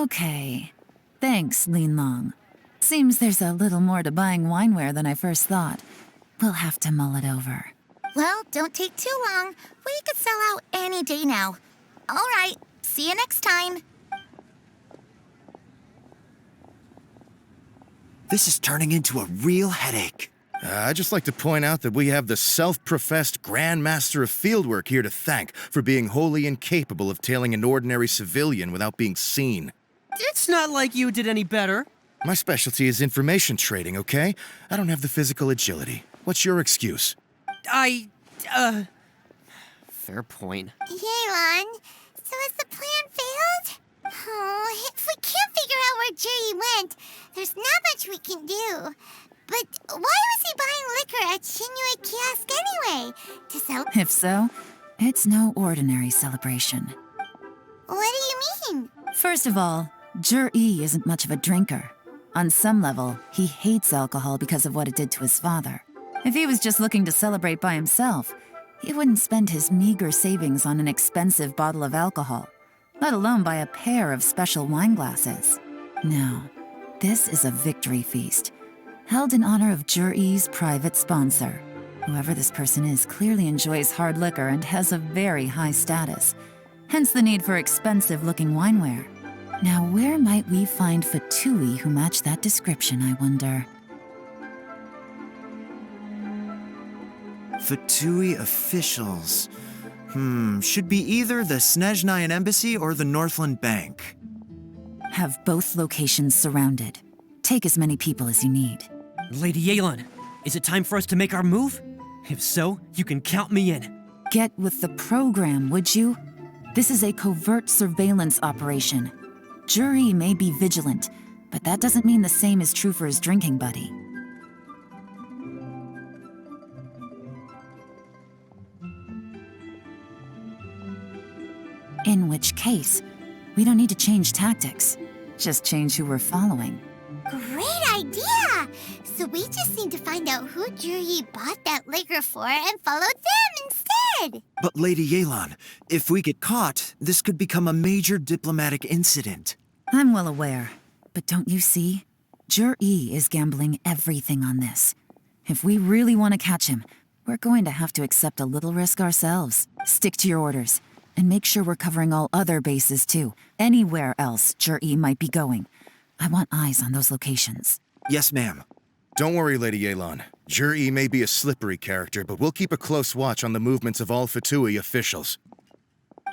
Okay. Thanks, Linlong. Seems there's a little more to buying wineware than I first thought. We'll have to mull it over. Well, don't take too long. We could sell out any day now. All right, see you next time. This is turning into a real headache. I'd just like to point out that we have the self-professed Grand Master of Fieldwork here to thank for being wholly incapable of tailing an ordinary civilian without being seen. It's not like you did any better. My specialty is information trading, okay? I don't have the physical agility. What's your excuse? Fair point. Yelan, so has the plan failed? Oh, if we can't figure out where Zhi went, there's not much we can do. But why was he buying liquor at Xinyue Kiosk anyway? To sell? If so, it's no ordinary celebration. What do you mean? First of all, Zhi isn't much of a drinker. On some level, he hates alcohol because of what it did to his father. If he was just looking to celebrate by himself, he wouldn't spend his meager savings on an expensive bottle of alcohol, let alone buy a pair of special wine glasses. No, this is a victory feast, held in honor of Zhi's private sponsor. Whoever this person is clearly enjoys hard liquor and has a very high status, hence the need for expensive-looking wineware. Now, where might we find Fatui who match that description, I wonder? Fatui officials. Should be either the Snezhnayan Embassy or the Northland Bank. Have both locations surrounded. Take as many people as you need. Lady Yelan, is it time for us to make our move? If so, you can count me in. Get with the program, would you? This is a covert surveillance operation. Zhi may be vigilant, but that doesn't mean the same is true for his drinking buddy. In which case, we don't need to change tactics. Just change who we're following. Great idea! So we just need to find out who Juri bought that liquor for and follow them instead! But Lady Yelan, if we get caught, this could become a major diplomatic incident. I'm well aware, but don't you see? Juri is gambling everything on this. If we really want to catch him, we're going to have to accept a little risk ourselves. Stick to your orders, and make sure we're covering all other bases too. Anywhere else Juri might be going. I want eyes on those locations. Yes, ma'am. Don't worry, Lady Yelan. Juri may be a slippery character, but we'll keep a close watch on the movements of all Fatui officials.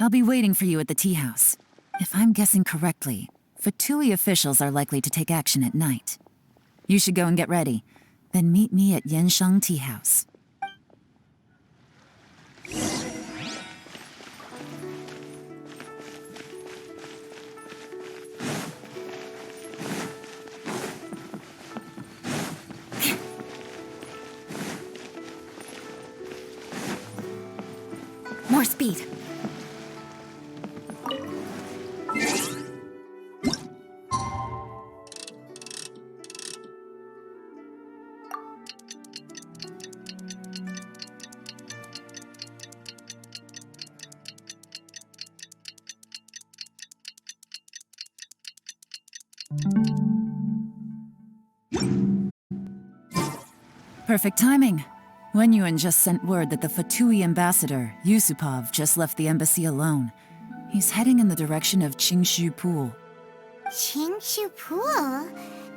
I'll be waiting for you at the tea house. If I'm guessing correctly, Fatui officials are likely to take action at night. You should go and get ready. Then meet me at Yensheng Tea House. More speed. Perfect timing. Wenyuan just sent word that the Fatui ambassador, Yusupov, just left the embassy alone. He's heading in the direction of Qingshu Pool. Qingshu Pool?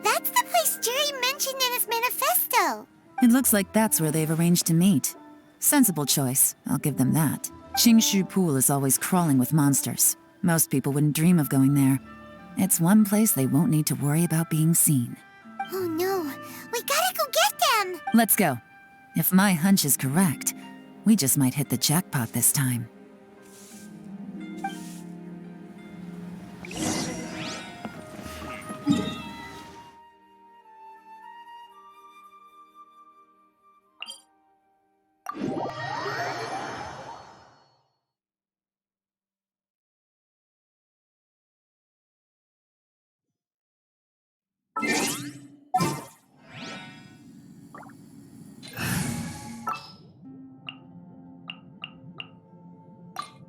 That's the place Juri mentioned in his manifesto. It looks like that's where they've arranged to meet. Sensible choice, I'll give them that. Qingshu Pool is always crawling with monsters. Most people wouldn't dream of going there. It's one place they won't need to worry about being seen. Oh no, we gotta go get them! Let's go. If my hunch is correct, we just might hit the jackpot this time.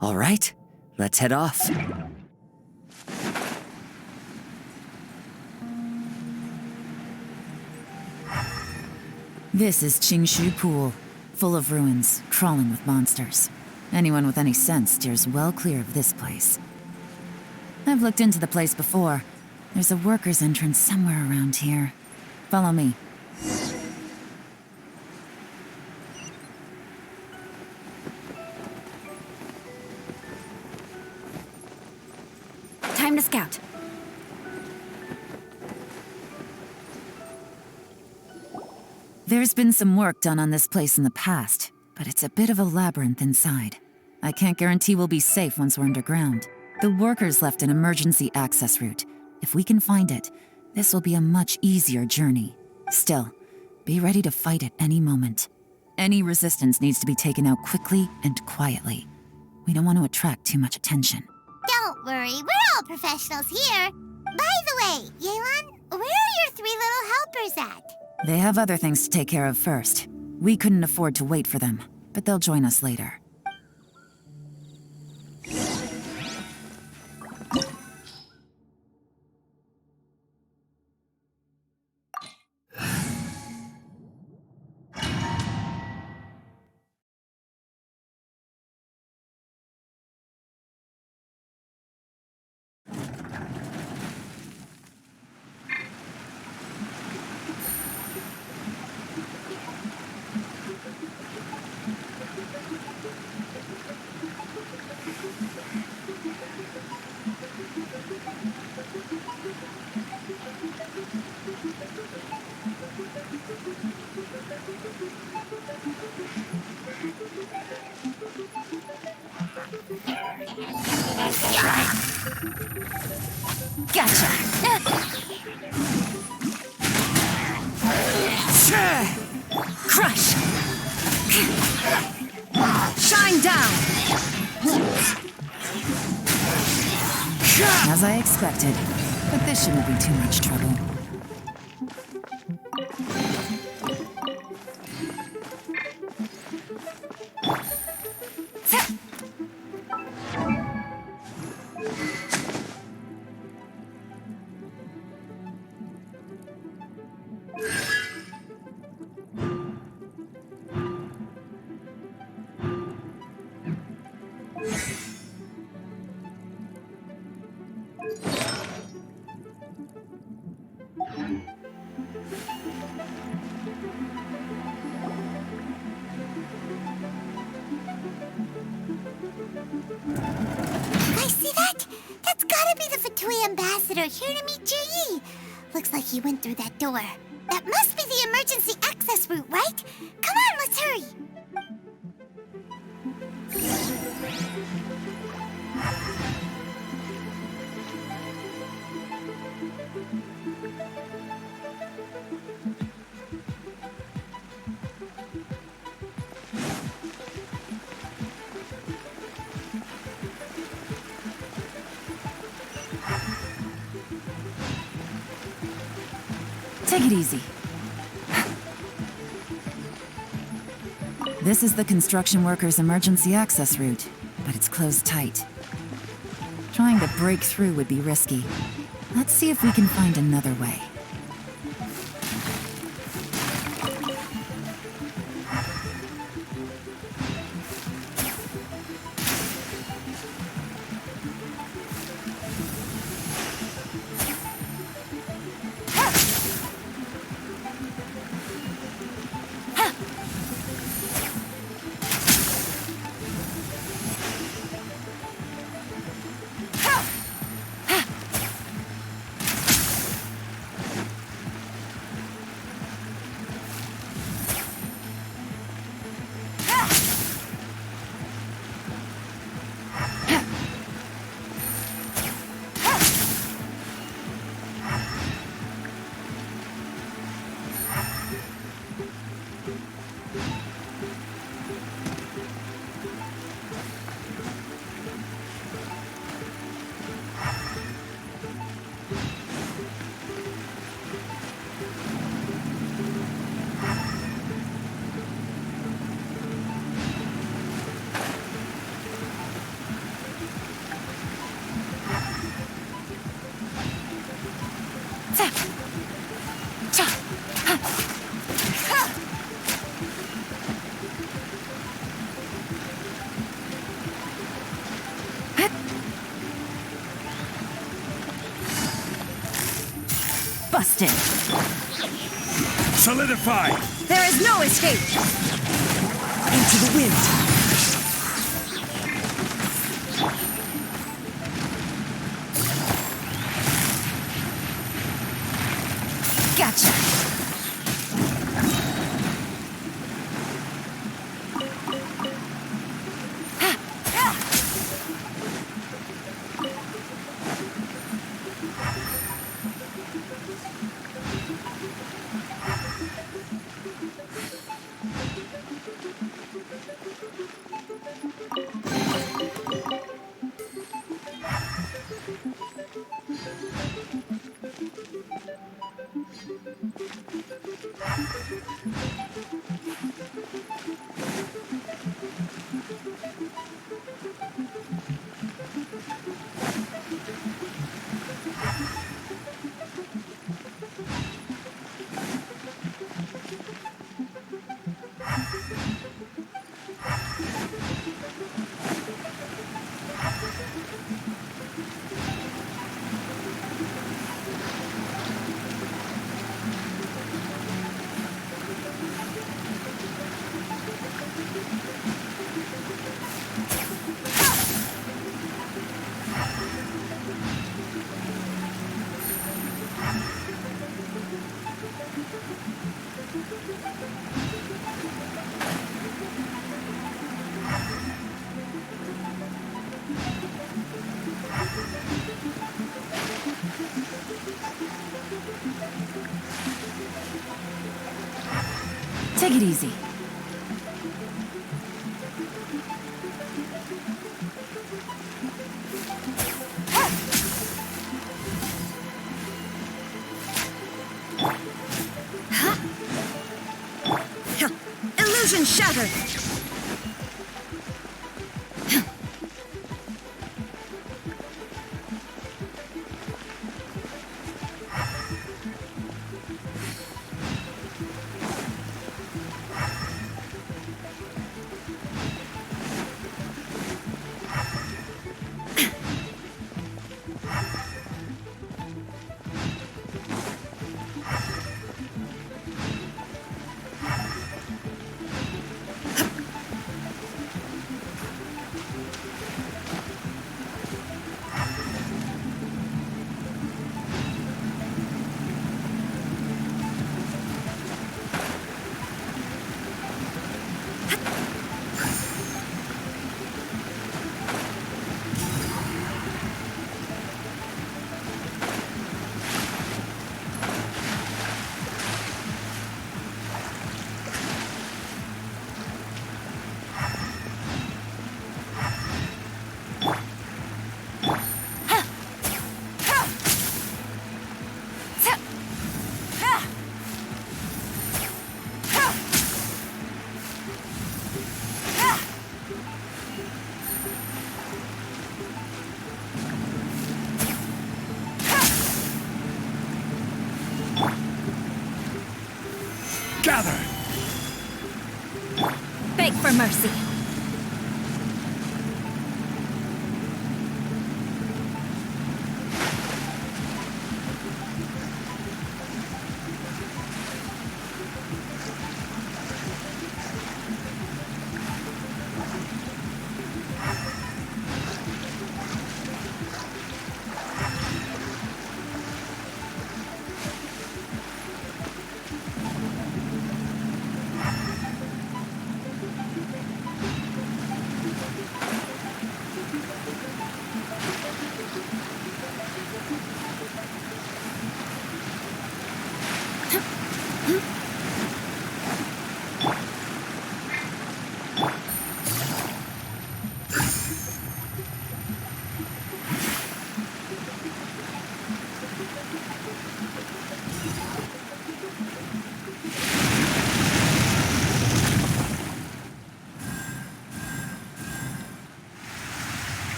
All right, let's head off. This is Qingshu Pool, full of ruins, crawling with monsters. Anyone with any sense steers well clear of this place. I've looked into the place before. There's a worker's entrance somewhere around here. Follow me. Time to scout. There's been some work done on this place in the past, but it's a bit of a labyrinth inside. I can't guarantee we'll be safe once we're underground. The workers left an emergency access route. If we can find it, this will be a much easier journey. Still, be ready to fight at any moment. Any resistance needs to be taken out quickly and quietly. We don't want to attract too much attention. Don't worry, we're all professionals here. By the way, Yelan, where are your three little helpers at? They have other things to take care of first. We couldn't afford to wait for them, but they'll join us later. Gotcha! Crush! Shine down! As I expected. But this shouldn't be too much trouble. Ambassador here to meet Ji. Looks like he went through that door. That must be the emergency access route, right? Come on, let's hurry. Take it easy. This is the construction workers' emergency access route, but it's closed tight. Trying to break through would be risky. Let's see if we can find another way. Busted. Solidify. There is no escape. Into the wind. Gotcha. Take it easy. Illusion shattered! Gather! Beg for mercy.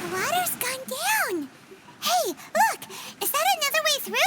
The water's gone down. Hey, look! Is that another way through?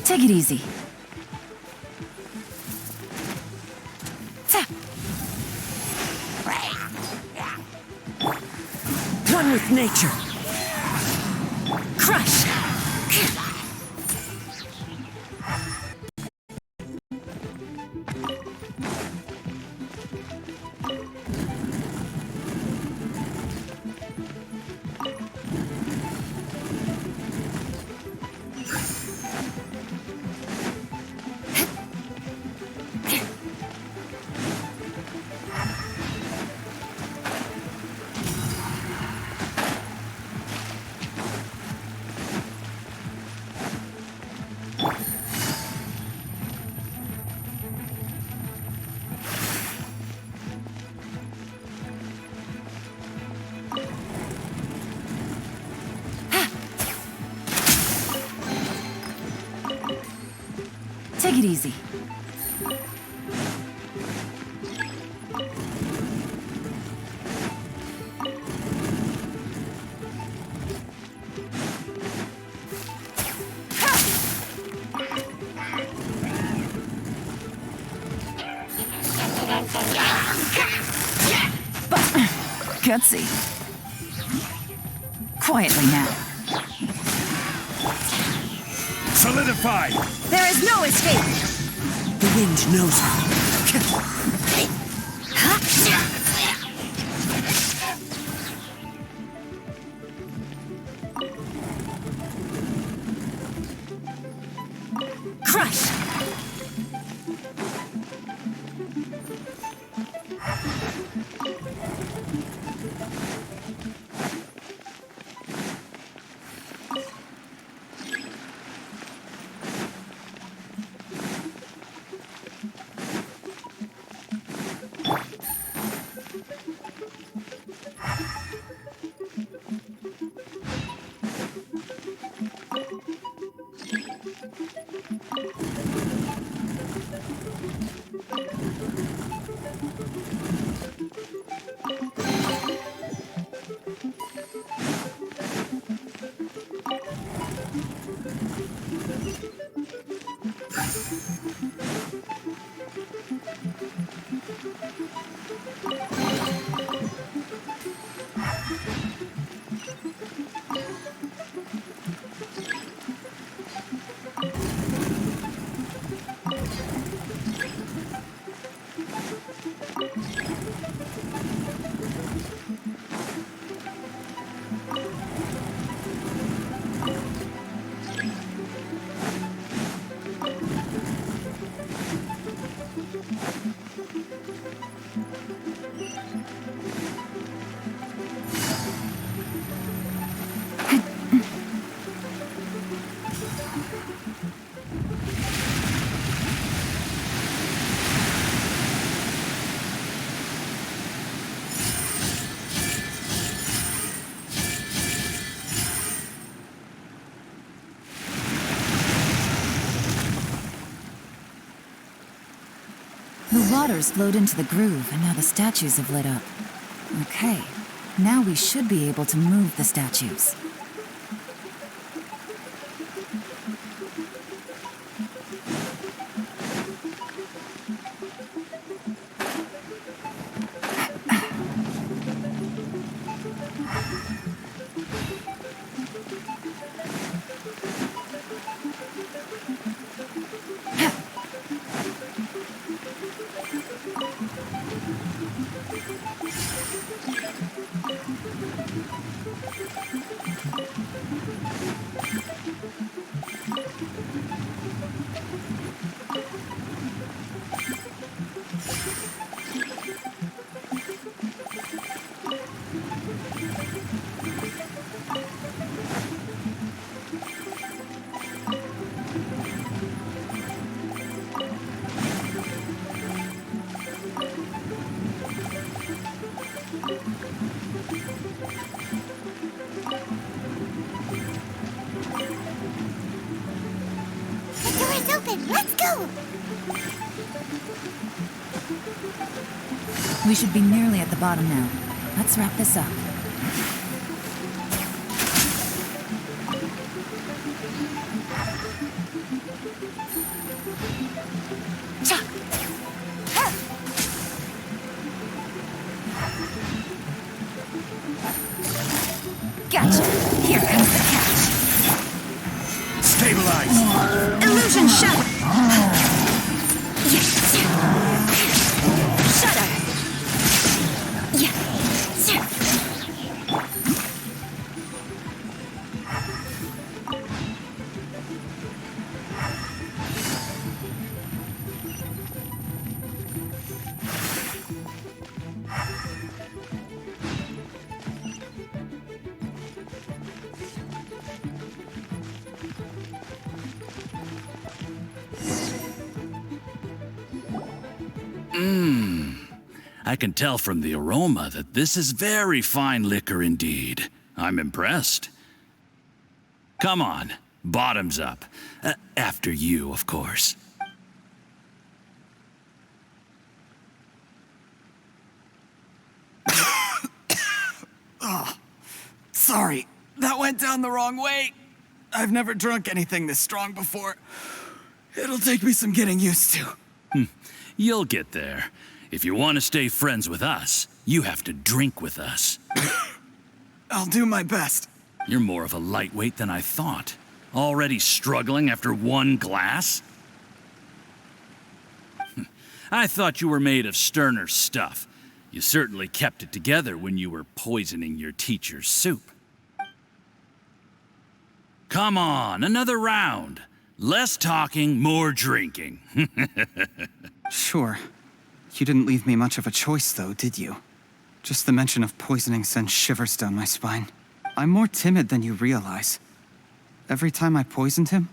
Take it easy. One with nature. Crush! it easy. Gutsy. Quietly now. Solidify! There is no escape! The wind knows Crush! The waters flowed into the groove, and now the statues have lit up. Okay, now we should be able to move the statues. Let's go! We should be nearly at the bottom now. Let's wrap this up. Gotcha! Here comes the catch! Stabilize! Illusion shatter! Shudder! I can tell from the aroma that this is very fine liquor indeed. I'm impressed. Come on, bottoms up. After you, of course. Sorry, that went down the wrong way. I've never drunk anything this strong before. It'll take me some getting used to. You'll get there. If you want to stay friends with us, you have to drink with us. I'll do my best. You're more of a lightweight than I thought. Already struggling after one glass? I thought you were made of sterner stuff. You certainly kept it together when you were poisoning your teacher's soup. Come on, another round. Less talking, more drinking. Sure. You didn't leave me much of a choice, though, did you? Just the mention of poisoning sends shivers down my spine. I'm more timid than you realize. Every time I poisoned him,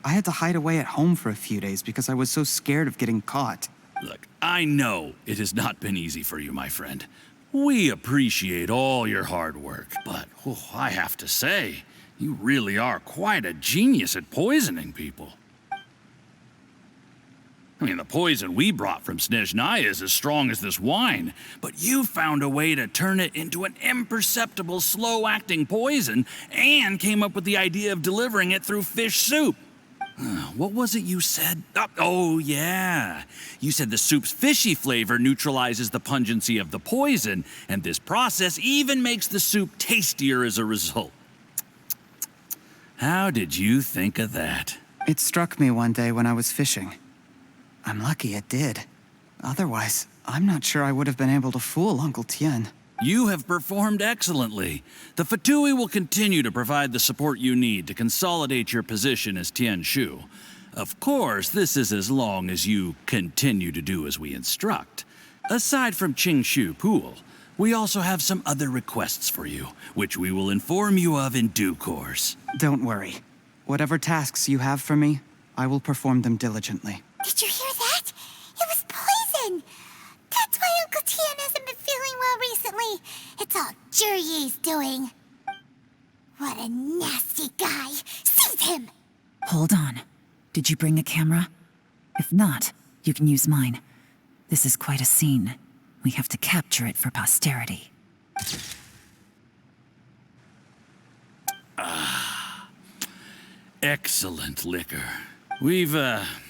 I had to hide away at home for a few days because I was so scared of getting caught. Look, I know it has not been easy for you, my friend. We appreciate all your hard work, but I have to say, you really are quite a genius at poisoning people. I mean, the poison we brought from Snezhnaya is as strong as this wine, but you found a way to turn it into an imperceptible, slow-acting poison and came up with the idea of delivering it through fish soup. What was it you said? Oh, yeah. You said the soup's fishy flavor neutralizes the pungency of the poison, and this process even makes the soup tastier as a result. How did you think of that? It struck me one day when I was fishing. I'm lucky it did. Otherwise, I'm not sure I would have been able to fool Uncle Tien. You have performed excellently. The Fatui will continue to provide the support you need to consolidate your position as Tien Shu. Of course, this is as long as you continue to do as we instruct. Aside from Qing Shu Pool, we also have some other requests for you, which we will inform you of in due course. Don't worry. Whatever tasks you have for me, I will perform them diligently. Did you hear that? It was poison! That's why Uncle Tien hasn't been feeling well recently. It's all Jurye's doing. What a nasty guy. Seize him! Hold on. Did you bring a camera? If not, you can use mine. This is quite a scene. We have to capture it for posterity. Excellent liquor. We've,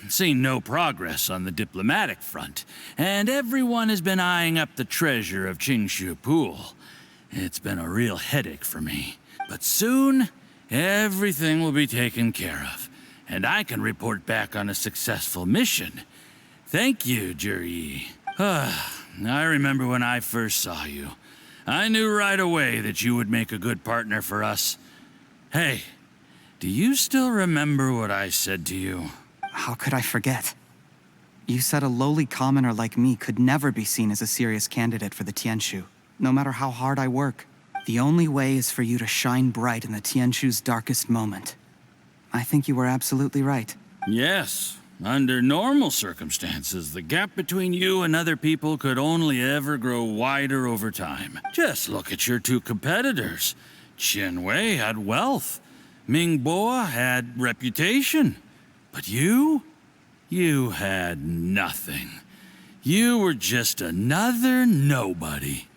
seen no progress on the diplomatic front, and everyone has been eyeing up the treasure of Qingshu Pool. It's been a real headache for me. But soon, everything will be taken care of, and I can report back on a successful mission. Thank you, Jurye. I remember when I first saw you. I knew right away that you would make a good partner for us. Hey, do you still remember what I said to you? How could I forget? You said a lowly commoner like me could never be seen as a serious candidate for the Tianshu, no matter how hard I work. The only way is for you to shine bright in the Tianshu's darkest moment. I think you were absolutely right. Yes. Under normal circumstances, the gap between you and other people could only ever grow wider over time. Just look at your two competitors. Chen Wei had wealth. Ming Boa had reputation. But you had nothing. You were just another nobody.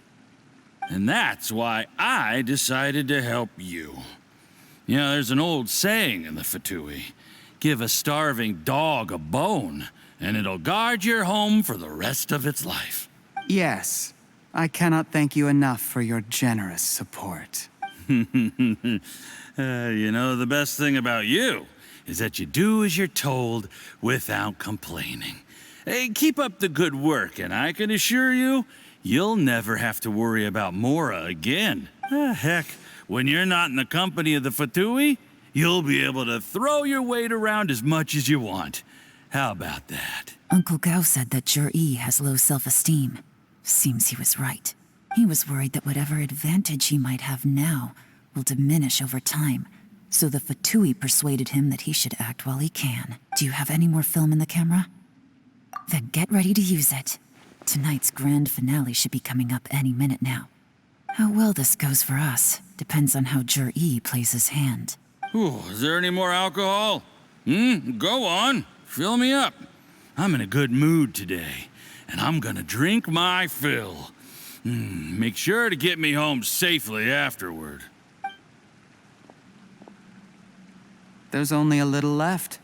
And that's why I decided to help you. You know, there's an old saying in the Fatui. Give a starving dog a bone, and it'll guard your home for the rest of its life. Yes. I cannot thank you enough for your generous support. You know, the best thing about you is that you do as you're told without complaining. Hey, keep up the good work, and I can assure you, you'll never have to worry about Mora again. Heck, when you're not in the company of the Fatui, you'll be able to throw your weight around as much as you want. How about that? Uncle Gao said that Jurye has low self-esteem. Seems he was right. He was worried that whatever advantage he might have now will diminish over time, so the Fatui persuaded him that he should act while he can. Do you have any more film in the camera? Then get ready to use it. Tonight's grand finale should be coming up any minute now. How well this goes for us depends on how Jurye plays his hand. Ooh, is there any more alcohol? Go on. Fill me up. I'm in a good mood today, and I'm gonna drink my fill. Make sure to get me home safely afterward. there's only a little left.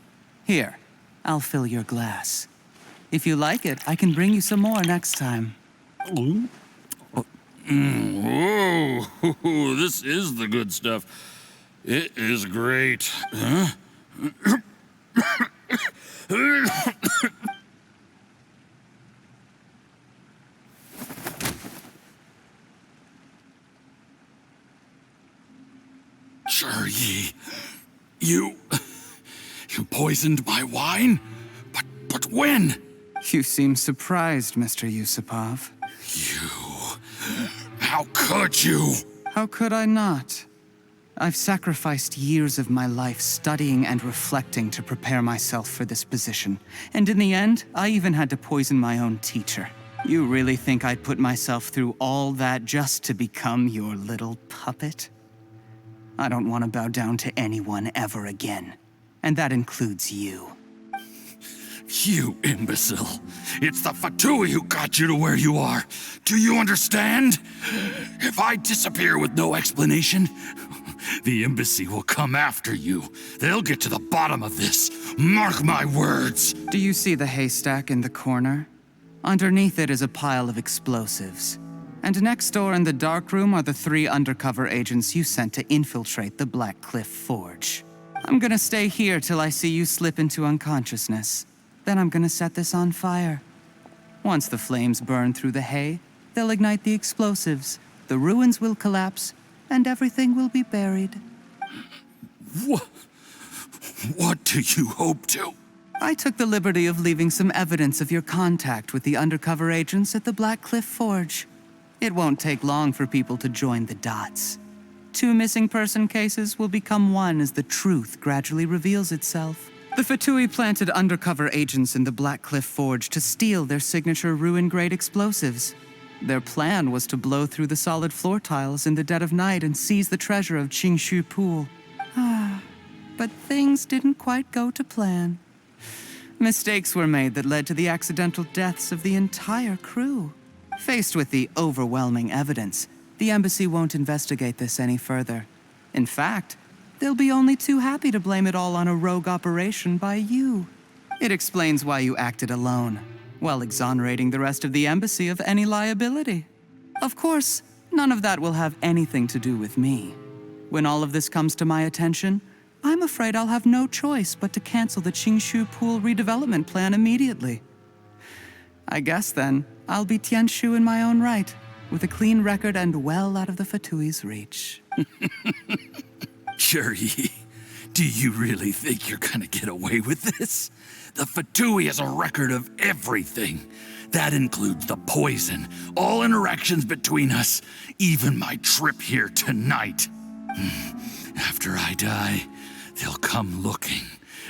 Here, I'll fill your glass. If you like it, I can bring you some more next time. Whoa, this is the good stuff. It is great. Huh? Yi, you poisoned my wine? But when? You seem surprised, Mr. Yusupov. How could you? How could I not? I've sacrificed years of my life studying and reflecting to prepare myself for this position. And in the end, I even had to poison my own teacher. You really think I'd put myself through all that just to become your little puppet? I don't want to bow down to anyone ever again. And that includes you. You imbecile. It's the Fatui who got you to where you are. Do you understand? If I disappear with no explanation, the embassy will come after you. They'll get to the bottom of this. Mark my words. Do you see the haystack in the corner? Underneath it is a pile of explosives. And next door in the dark room are the 3 undercover agents you sent to infiltrate the Black Cliff Forge. I'm gonna stay here till I see you slip into unconsciousness. Then I'm gonna set this on fire. Once the flames burn through the hay, they'll ignite the explosives, the ruins will collapse, and everything will be buried. What do you hope to? I took the liberty of leaving some evidence of your contact with the undercover agents at the Black Cliff Forge. It won't take long for people to join the dots. 2 missing person cases will become one as the truth gradually reveals itself. The Fatui planted undercover agents in the Black Cliff Forge to steal their signature ruin-grade explosives. Their plan was to blow through the solid floor tiles in the dead of night and seize the treasure of Qingshu Pool. But things didn't quite go to plan. Mistakes were made that led to the accidental deaths of the entire crew. Faced with the overwhelming evidence, the embassy won't investigate this any further. In fact, they'll be only too happy to blame it all on a rogue operation by you. It explains why you acted alone, while exonerating the rest of the embassy of any liability. Of course, none of that will have anything to do with me. When all of this comes to my attention, I'm afraid I'll have no choice but to cancel the Qingshu Pool redevelopment plan immediately. I guess then, I'll be Tianshu in my own right, with a clean record and well out of the Fatui's reach. Yi, do you really think you're gonna get away with this? The Fatui has a record of everything. That includes the poison, all interactions between us, even my trip here tonight. After I die, they'll come looking,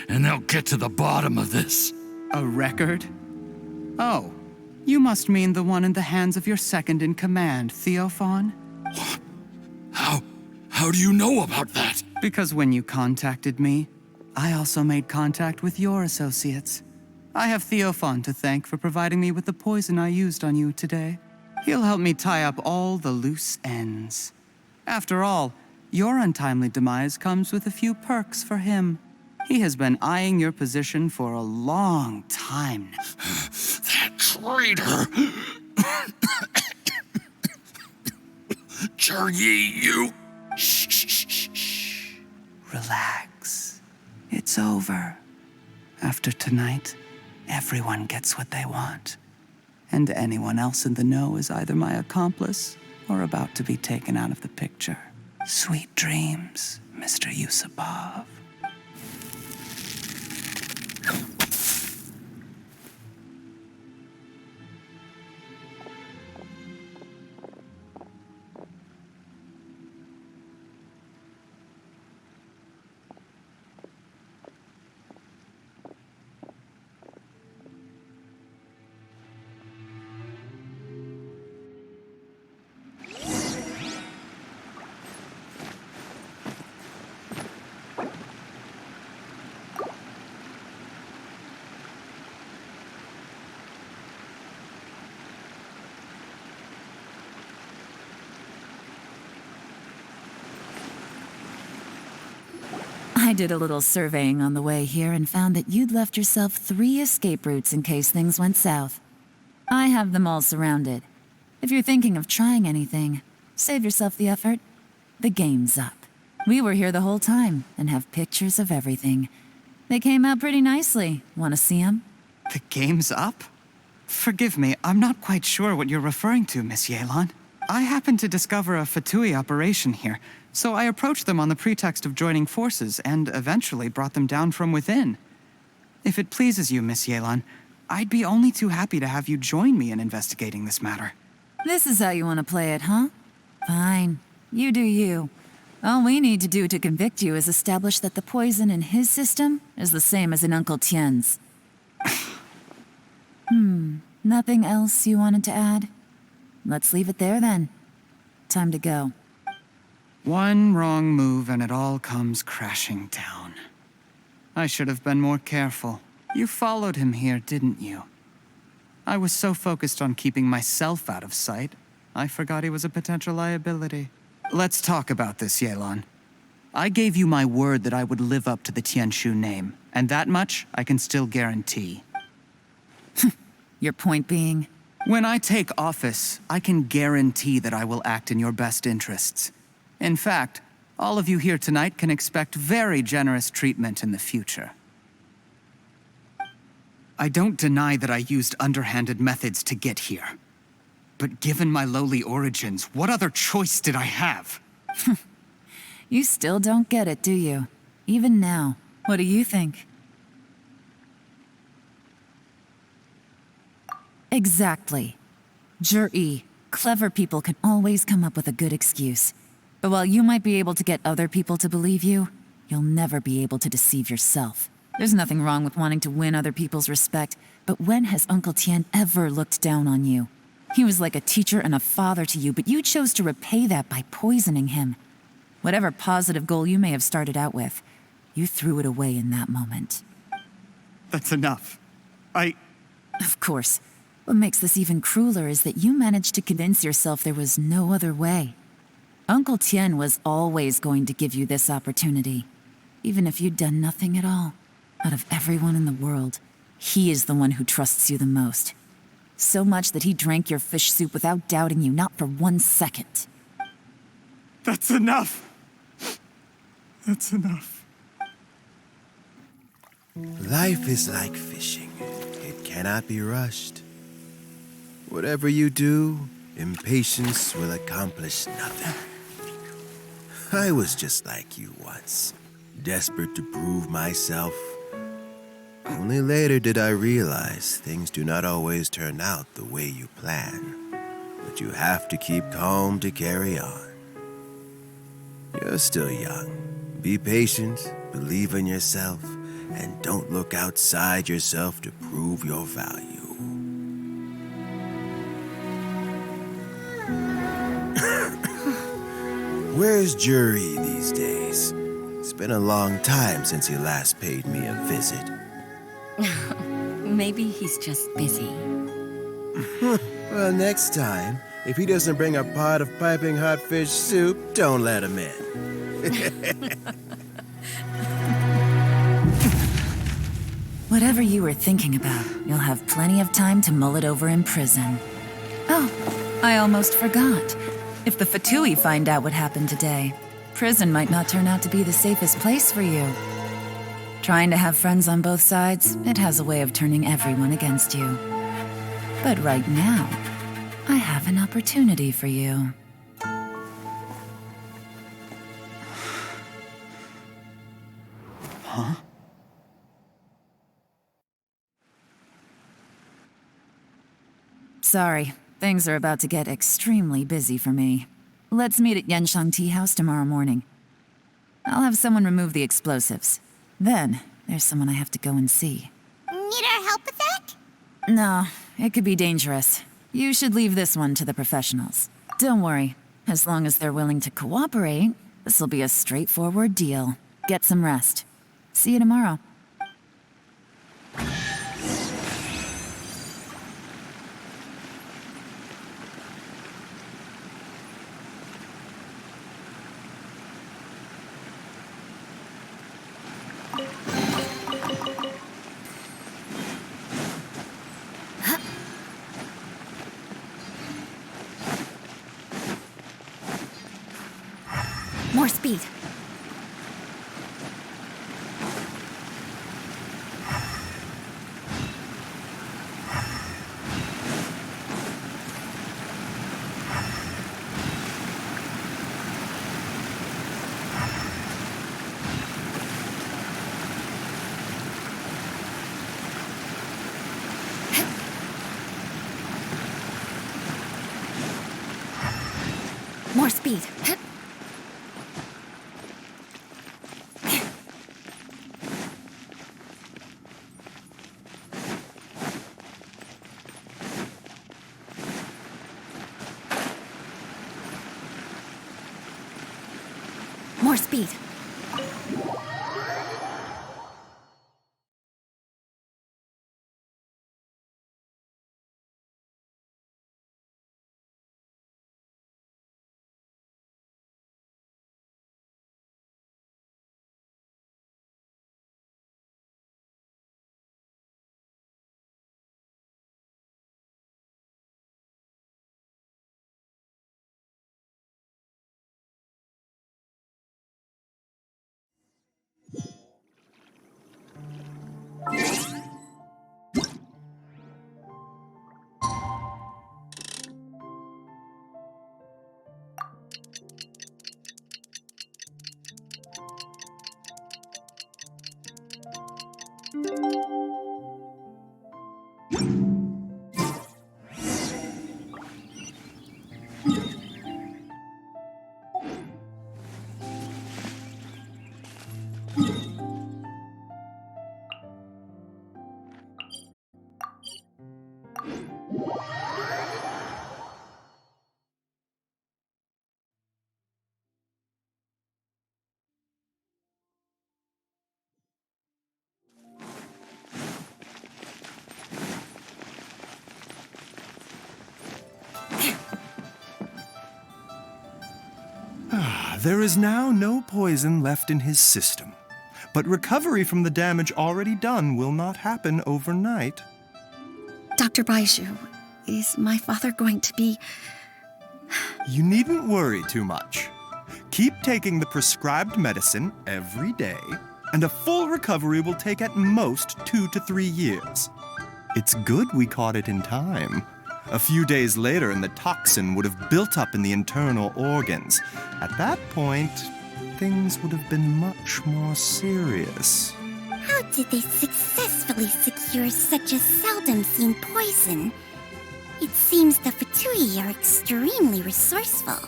and they'll get to the bottom of this. A record? Oh, you must mean the one in the hands of your second-in-command, Theophan? How do you know about that? Because when you contacted me, I also made contact with your associates. I have Theophan to thank for providing me with the poison I used on you today. He'll help me tie up all the loose ends. After all, your untimely demise comes with a few perks for him. He has been eyeing your position for a long time now. That traitor! Yi, you... Shh. Relax. It's over. After tonight, everyone gets what they want. And anyone else in the know is either my accomplice or about to be taken out of the picture. Sweet dreams, Mr. Yusupov. I did a little surveying on the way here and found that you'd left yourself 3 escape routes in case things went south. I have them all surrounded. If you're thinking of trying anything, save yourself the effort. The game's up. We were here the whole time and have pictures of everything. They came out pretty nicely. Want to see them? The game's up? Forgive me, I'm not quite sure what you're referring to, Miss Yelan. I happened to discover a Fatui operation here, so I approached them on the pretext of joining forces and eventually brought them down from within. If it pleases you, Miss Yelan, I'd be only too happy to have you join me in investigating this matter. This is how you want to play it, huh? Fine. You do you. All we need to do to convict you is establish that the poison in his system is the same as in Uncle Tien's. Nothing else you wanted to add? Let's leave it there then. Time to go. One wrong move and it all comes crashing down. I should have been more careful. You followed him here, didn't you? I was so focused on keeping myself out of sight, I forgot he was a potential liability. Let's talk about this, Yelan. I gave you my word that I would live up to the Tianshu name, and that much I can still guarantee. Your point being? When I take office, I can guarantee that I will act in your best interests. In fact, all of you here tonight can expect very generous treatment in the future. I don't deny that I used underhanded methods to get here. But given my lowly origins, what other choice did I have? You still don't get it, do you? Even now. What do you think? Exactly. Jur-E, clever people can always come up with a good excuse. But while you might be able to get other people to believe you, you'll never be able to deceive yourself. There's nothing wrong with wanting to win other people's respect, but when has Uncle Tien ever looked down on you? He was like a teacher and a father to you, but you chose to repay that by poisoning him. Whatever positive goal you may have started out with, you threw it away in that moment. That's enough. Of course. What makes this even crueler is that you managed to convince yourself there was no other way. Uncle Tien was always going to give you this opportunity, even if you'd done nothing at all. Out of everyone in the world, he is the one who trusts you the most. So much that he drank your fish soup without doubting you, not for 1 second. That's enough. That's enough. Life is like fishing. It cannot be rushed. Whatever you do, impatience will accomplish nothing. I was just like you once, desperate to prove myself. Only later did I realize things do not always turn out the way you plan, but you have to keep calm to carry on. You're still young. Be patient, believe in yourself, and don't look outside yourself to prove your value. Where's Jur-E these days? It's been a long time since he last paid me a visit. Maybe he's just busy. Well, next time, if he doesn't bring a pot of piping hot fish soup, don't let him in. Whatever you were thinking about, you'll have plenty of time to mull it over in prison. Oh, I almost forgot. If the Fatui find out what happened today, prison might not turn out to be the safest place for you. Trying to have friends on both sides, it has a way of turning everyone against you. But right now, I have an opportunity for you. Huh? Sorry, things are about to get extremely busy for me. Let's meet at Yenshang Tea House tomorrow morning. I'll have someone remove the explosives. Then, there's someone I have to go and see. Need our help with that? No, it could be dangerous. You should leave this one to the professionals. Don't worry. As long as they're willing to cooperate, this'll be a straightforward deal. Get some rest. See you tomorrow. More speed. More speed. More speed. There is now no poison left in his system, but recovery from the damage already done will not happen overnight. Dr. Baiju, is my father going to be... You needn't worry too much. Keep taking the prescribed medicine every day, and a full recovery will take at most 2 to 3 years. It's good we caught it in time. A few days later, and the toxin would have built up in the internal organs. At that point, things would have been much more serious. How did they successfully secure such a seldom-seen poison? It seems the Fatui are extremely resourceful.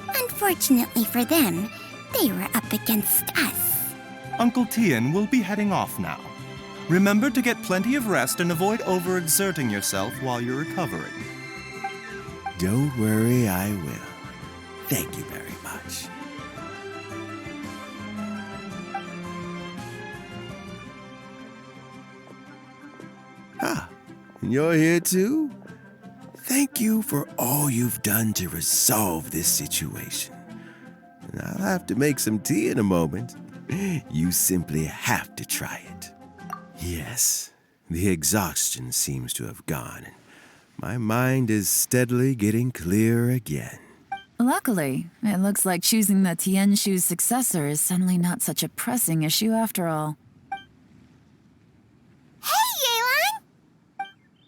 Unfortunately for them, they were up against us. Uncle Tian will be heading off now. Remember to get plenty of rest and avoid overexerting yourself while you're recovering. Don't worry, I will. Thank you very much. Ah, you're here too? Thank you for all you've done to resolve this situation. And I'll have to make some tea in a moment. You simply have to try it. Yes, the exhaustion seems to have gone, and my mind is steadily getting clearer again. Luckily, it looks like choosing the Tianshu's successor is suddenly not such a pressing issue after all. Hey, Yelan!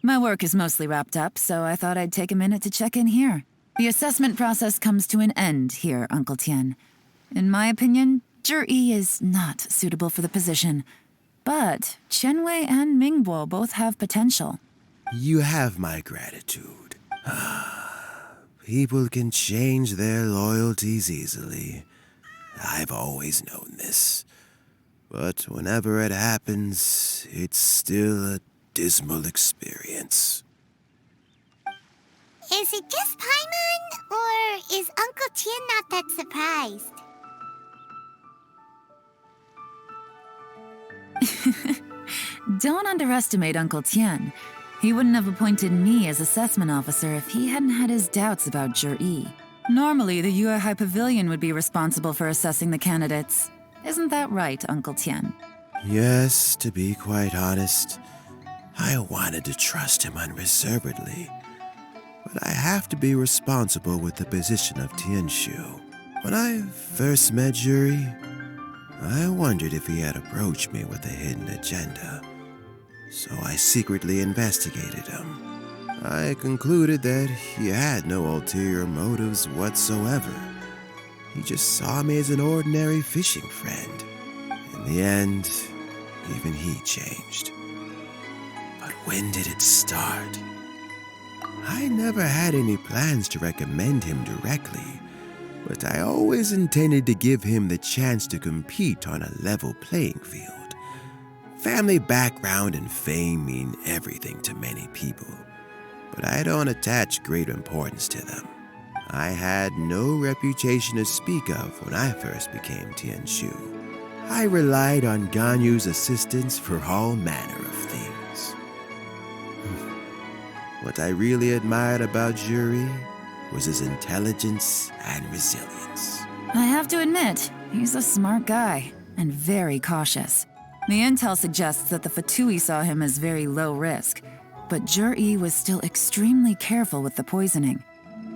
My work is mostly wrapped up, so I thought I'd take a minute to check in here. The assessment process comes to an end here, Uncle Tian. In my opinion, Zhi is not suitable for the position. But Qianwei and Mingbo both have potential. You have my gratitude. People can change their loyalties easily. I've always known this. But whenever it happens, it's still a dismal experience. Is it just Paimon, or is Uncle Tian not that surprised? Don't underestimate Uncle Tian. He wouldn't have appointed me as assessment officer if he hadn't had his doubts about Zhi. Normally, the Yuehai Pavilion would be responsible for assessing the candidates. Isn't that right, Uncle Tian? Yes, to be quite honest, I wanted to trust him unreservedly. But I have to be responsible with the position of Tianshu. When I first met Juri, I wondered if he had approached me with a hidden agenda. So I secretly investigated him. I concluded that he had no ulterior motives whatsoever. He just saw me as an ordinary fishing friend. In the end, even he changed. But when did it start? I never had any plans to recommend him directly, but I always intended to give him the chance to compete on a level playing field. Family background and fame mean everything to many people, but I don't attach great importance to them. I had no reputation to speak of when I first became Tianshu. I relied on Ganyu's assistance for all manner of things. What I really admired about Juri was his intelligence and resilience. I have to admit, he's a smart guy, and very cautious. The intel suggests that the Fatui saw him as very low risk, but Juri was still extremely careful with the poisoning.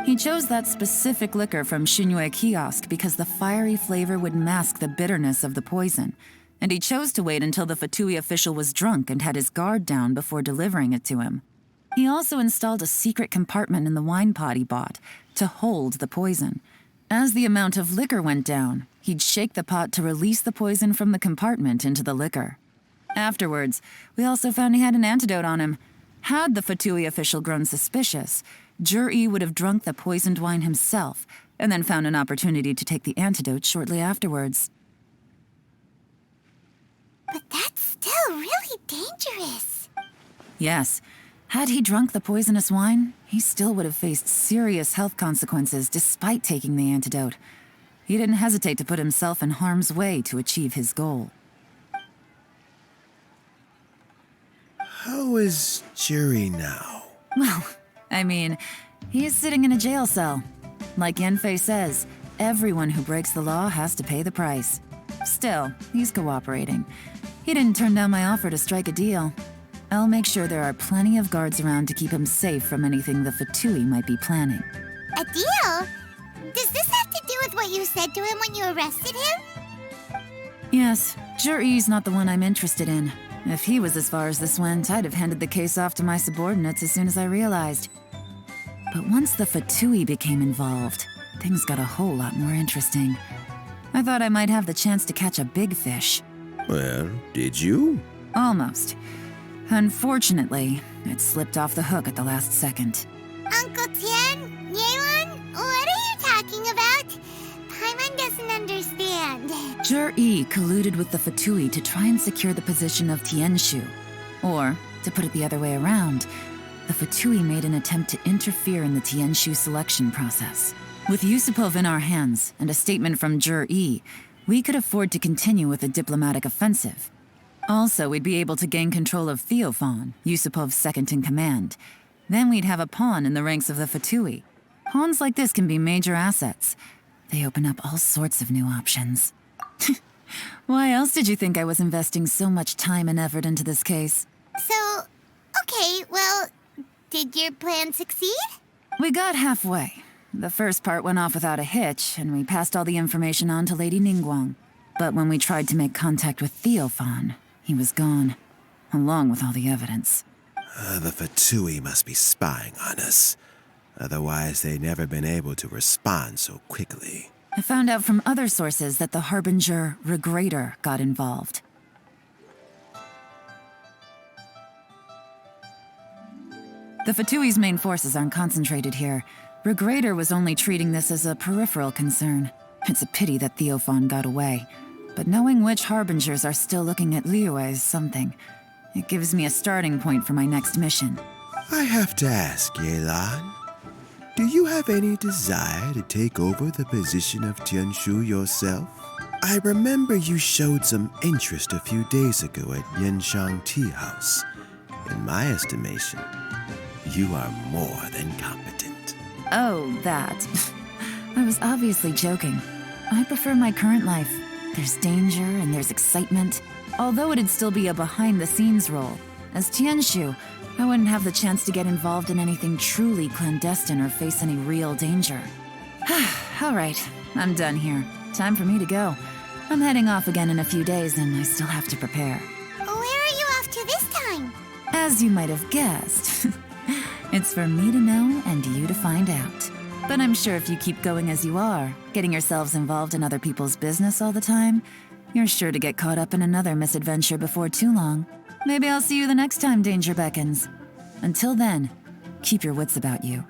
He chose that specific liquor from Shinue Kiosk because the fiery flavor would mask the bitterness of the poison, and he chose to wait until the Fatui official was drunk and had his guard down before delivering it to him. He also installed a secret compartment in the wine pot he bought to hold the poison. As the amount of liquor went down, he'd shake the pot to release the poison from the compartment into the liquor. Afterwards, we also found he had an antidote on him. Had the Fatui official grown suspicious, Juri would have drunk the poisoned wine himself and then found an opportunity to take the antidote shortly afterwards. But that's still really dangerous. Yes. Had he drunk the poisonous wine, he still would have faced serious health consequences despite taking the antidote. He didn't hesitate to put himself in harm's way to achieve his goal. How is Juri now? Well, I mean, he's sitting in a jail cell. Like Yanfei says, everyone who breaks the law has to pay the price. Still, he's cooperating. He didn't turn down my offer to strike a deal. I'll make sure there are plenty of guards around to keep him safe from anything the Fatui might be planning. A deal? Does this have to do with what you said to him when you arrested him? Yes, Juri's not the one I'm interested in. If he was as far as this went, I'd have handed the case off to my subordinates as soon as I realized. But once the Fatui became involved, things got a whole lot more interesting. I thought I might have the chance to catch a big fish. Well, did you? Almost. Unfortunately, it slipped off the hook at the last second. Uncle Tian, Yelan, what are you talking about? Paimon doesn't understand. Jur-E colluded with the Fatui to try and secure the position of Tianshu. Or, to put it the other way around, the Fatui made an attempt to interfere in the Tianshu selection process. With Yusupov in our hands and a statement from Jur-E, we could afford to continue with a diplomatic offensive. Also, we'd be able to gain control of Theophan, Yusupov's second-in-command. Then we'd have a pawn in the ranks of the Fatui. Pawns like this can be major assets. They open up all sorts of new options. Why else did you think I was investing so much time and effort into this case? So, okay, well, did your plan succeed? We got halfway. The first part went off without a hitch, and we passed all the information on to Lady Ningguang. But when we tried to make contact with Theophan, he was gone, along with all the evidence. The Fatui must be spying on us. Otherwise, they'd never been able to respond so quickly. I found out from other sources that the Harbinger Regrator got involved. The Fatui's main forces aren't concentrated here. Regrator was only treating this as a peripheral concern. It's a pity that Theophan got away. But knowing which Harbingers are still looking at Liyue is something. It gives me a starting point for my next mission. I have to ask, Yelan, do you have any desire to take over the position of Tianshu yourself? I remember you showed some interest a few days ago at Yenshang Tea House. In my estimation, you are more than competent. Oh, that. I was obviously joking. I prefer my current life. There's danger and there's excitement, although it'd still be a behind-the-scenes role. As Tianshu, I wouldn't have the chance to get involved in anything truly clandestine or face any real danger. All right, I'm done here. Time for me to go. I'm heading off again in a few days, and I still have to prepare. Where are you off to this time? As you might have guessed, it's for me to know and you to find out. But I'm sure if you keep going as you are, getting yourselves involved in other people's business all the time, you're sure to get caught up in another misadventure before too long. Maybe I'll see you the next time danger beckons. Until then, keep your wits about you.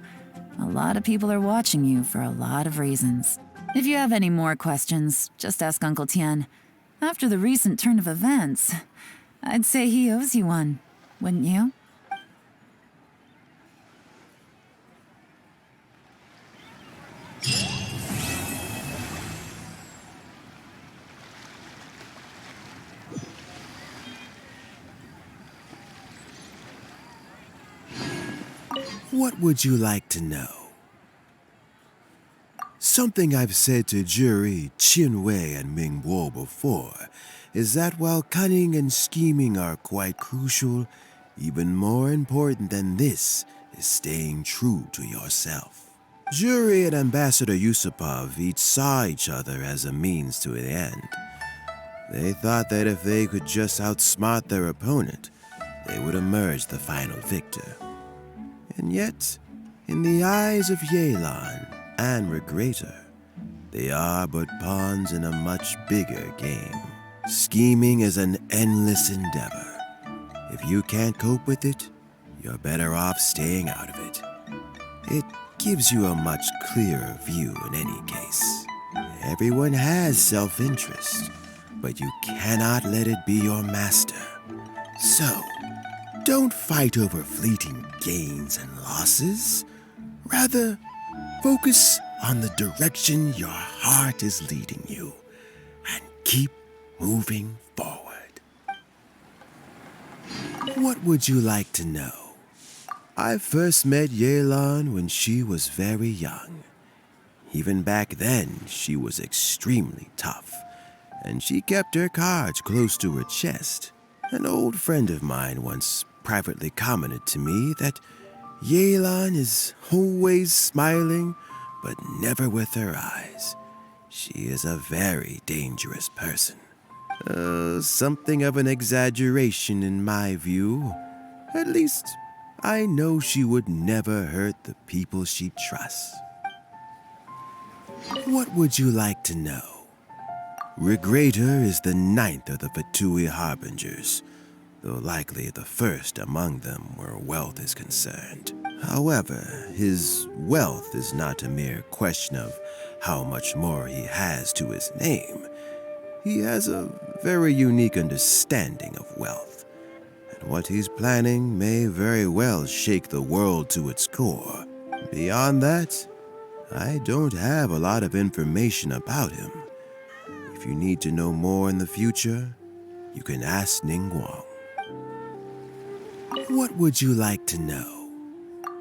A lot of people are watching you for a lot of reasons. If you have any more questions, just ask Uncle Tien. After the recent turn of events, I'd say he owes you one, wouldn't you? What would you like to know? Something I've said to Jury, Qinwei, and Mingguo before is that while cunning and scheming are quite crucial, even more important than this is staying true to yourself. Jury and Ambassador Yusupov each saw each other as a means to an end. They thought that if they could just outsmart their opponent, they would emerge the final victor. And yet, in the eyes of Yelan and Regrator, they are but pawns in a much bigger game. Scheming is an endless endeavor. If you can't cope with it, you're better off staying out of it. It gives you a much clearer view in any case. Everyone has self-interest, but you cannot let it be your master. So, don't fight over fleeting gains and losses. Rather, focus on the direction your heart is leading you and keep moving forward. What would you like to know? I first met Yelan when she was very young. Even back then, she was extremely tough, and she kept her cards close to her chest. An old friend of mine once privately commented to me that Yelan is always smiling, but never with her eyes. She is a very dangerous person. Something of an exaggeration in my view. At least, I know she would never hurt the people she trusts. What would you like to know? Regrator is the 9th of the Fatui Harbingers, though likely the first among them where wealth is concerned. However, his wealth is not a mere question of how much more he has to his name. He has a very unique understanding of wealth, and what he's planning may very well shake the world to its core. Beyond that, I don't have a lot of information about him. If you need to know more in the future, you can ask Ningguang. What would you like to know?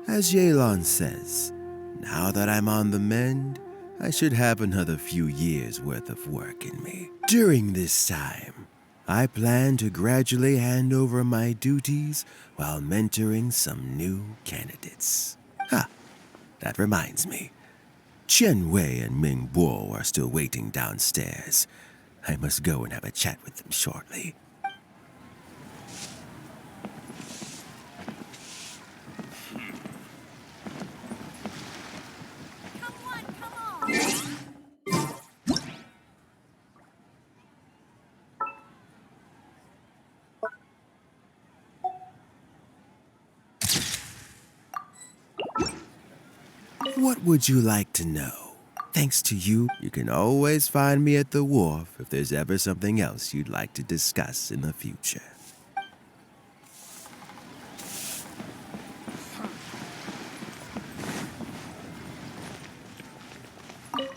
As Yelan says, now that I'm on the mend, I should have another few years' worth of work in me. During this time, I plan to gradually hand over my duties while mentoring some new candidates. That reminds me. Qianwei and Mingguo are still waiting downstairs. I must go and have a chat with them shortly. What would you like to know? Thanks to you, you can always find me at the wharf if there's ever something else you'd like to discuss in the future.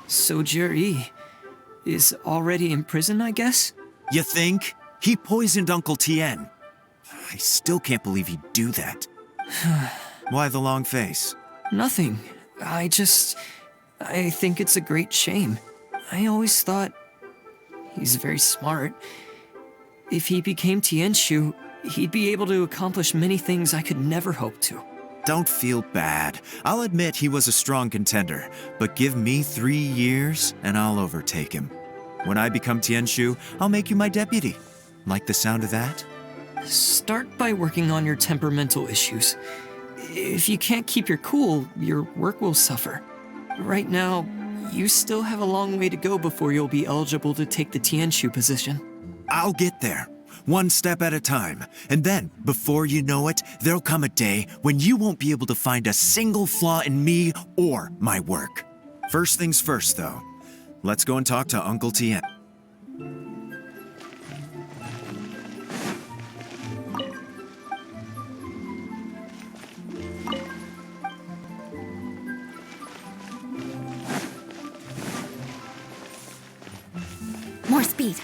So Jerry is already in prison, I guess? You think? He poisoned Uncle Tien. I still can't believe he'd do that. Why the long face? Nothing. I think it's a great shame. I always thought he's very smart. If he became Tianshu, he'd be able to accomplish many things I could never hope to. Don't feel bad. I'll admit he was a strong contender, but give me 3 years and I'll overtake him. When I become Tianshu, I'll make you my deputy. Like the sound of that? Start by working on your temperamental issues. If you can't keep your cool, your work will suffer. Right now, you still have a long way to go before you'll be eligible to take the Tianshu position. I'll get there, one step at a time. And then, before you know it, there'll come a day when you won't be able to find a single flaw in me or my work. First things first, though. Let's go and talk to Uncle Tien. More speed.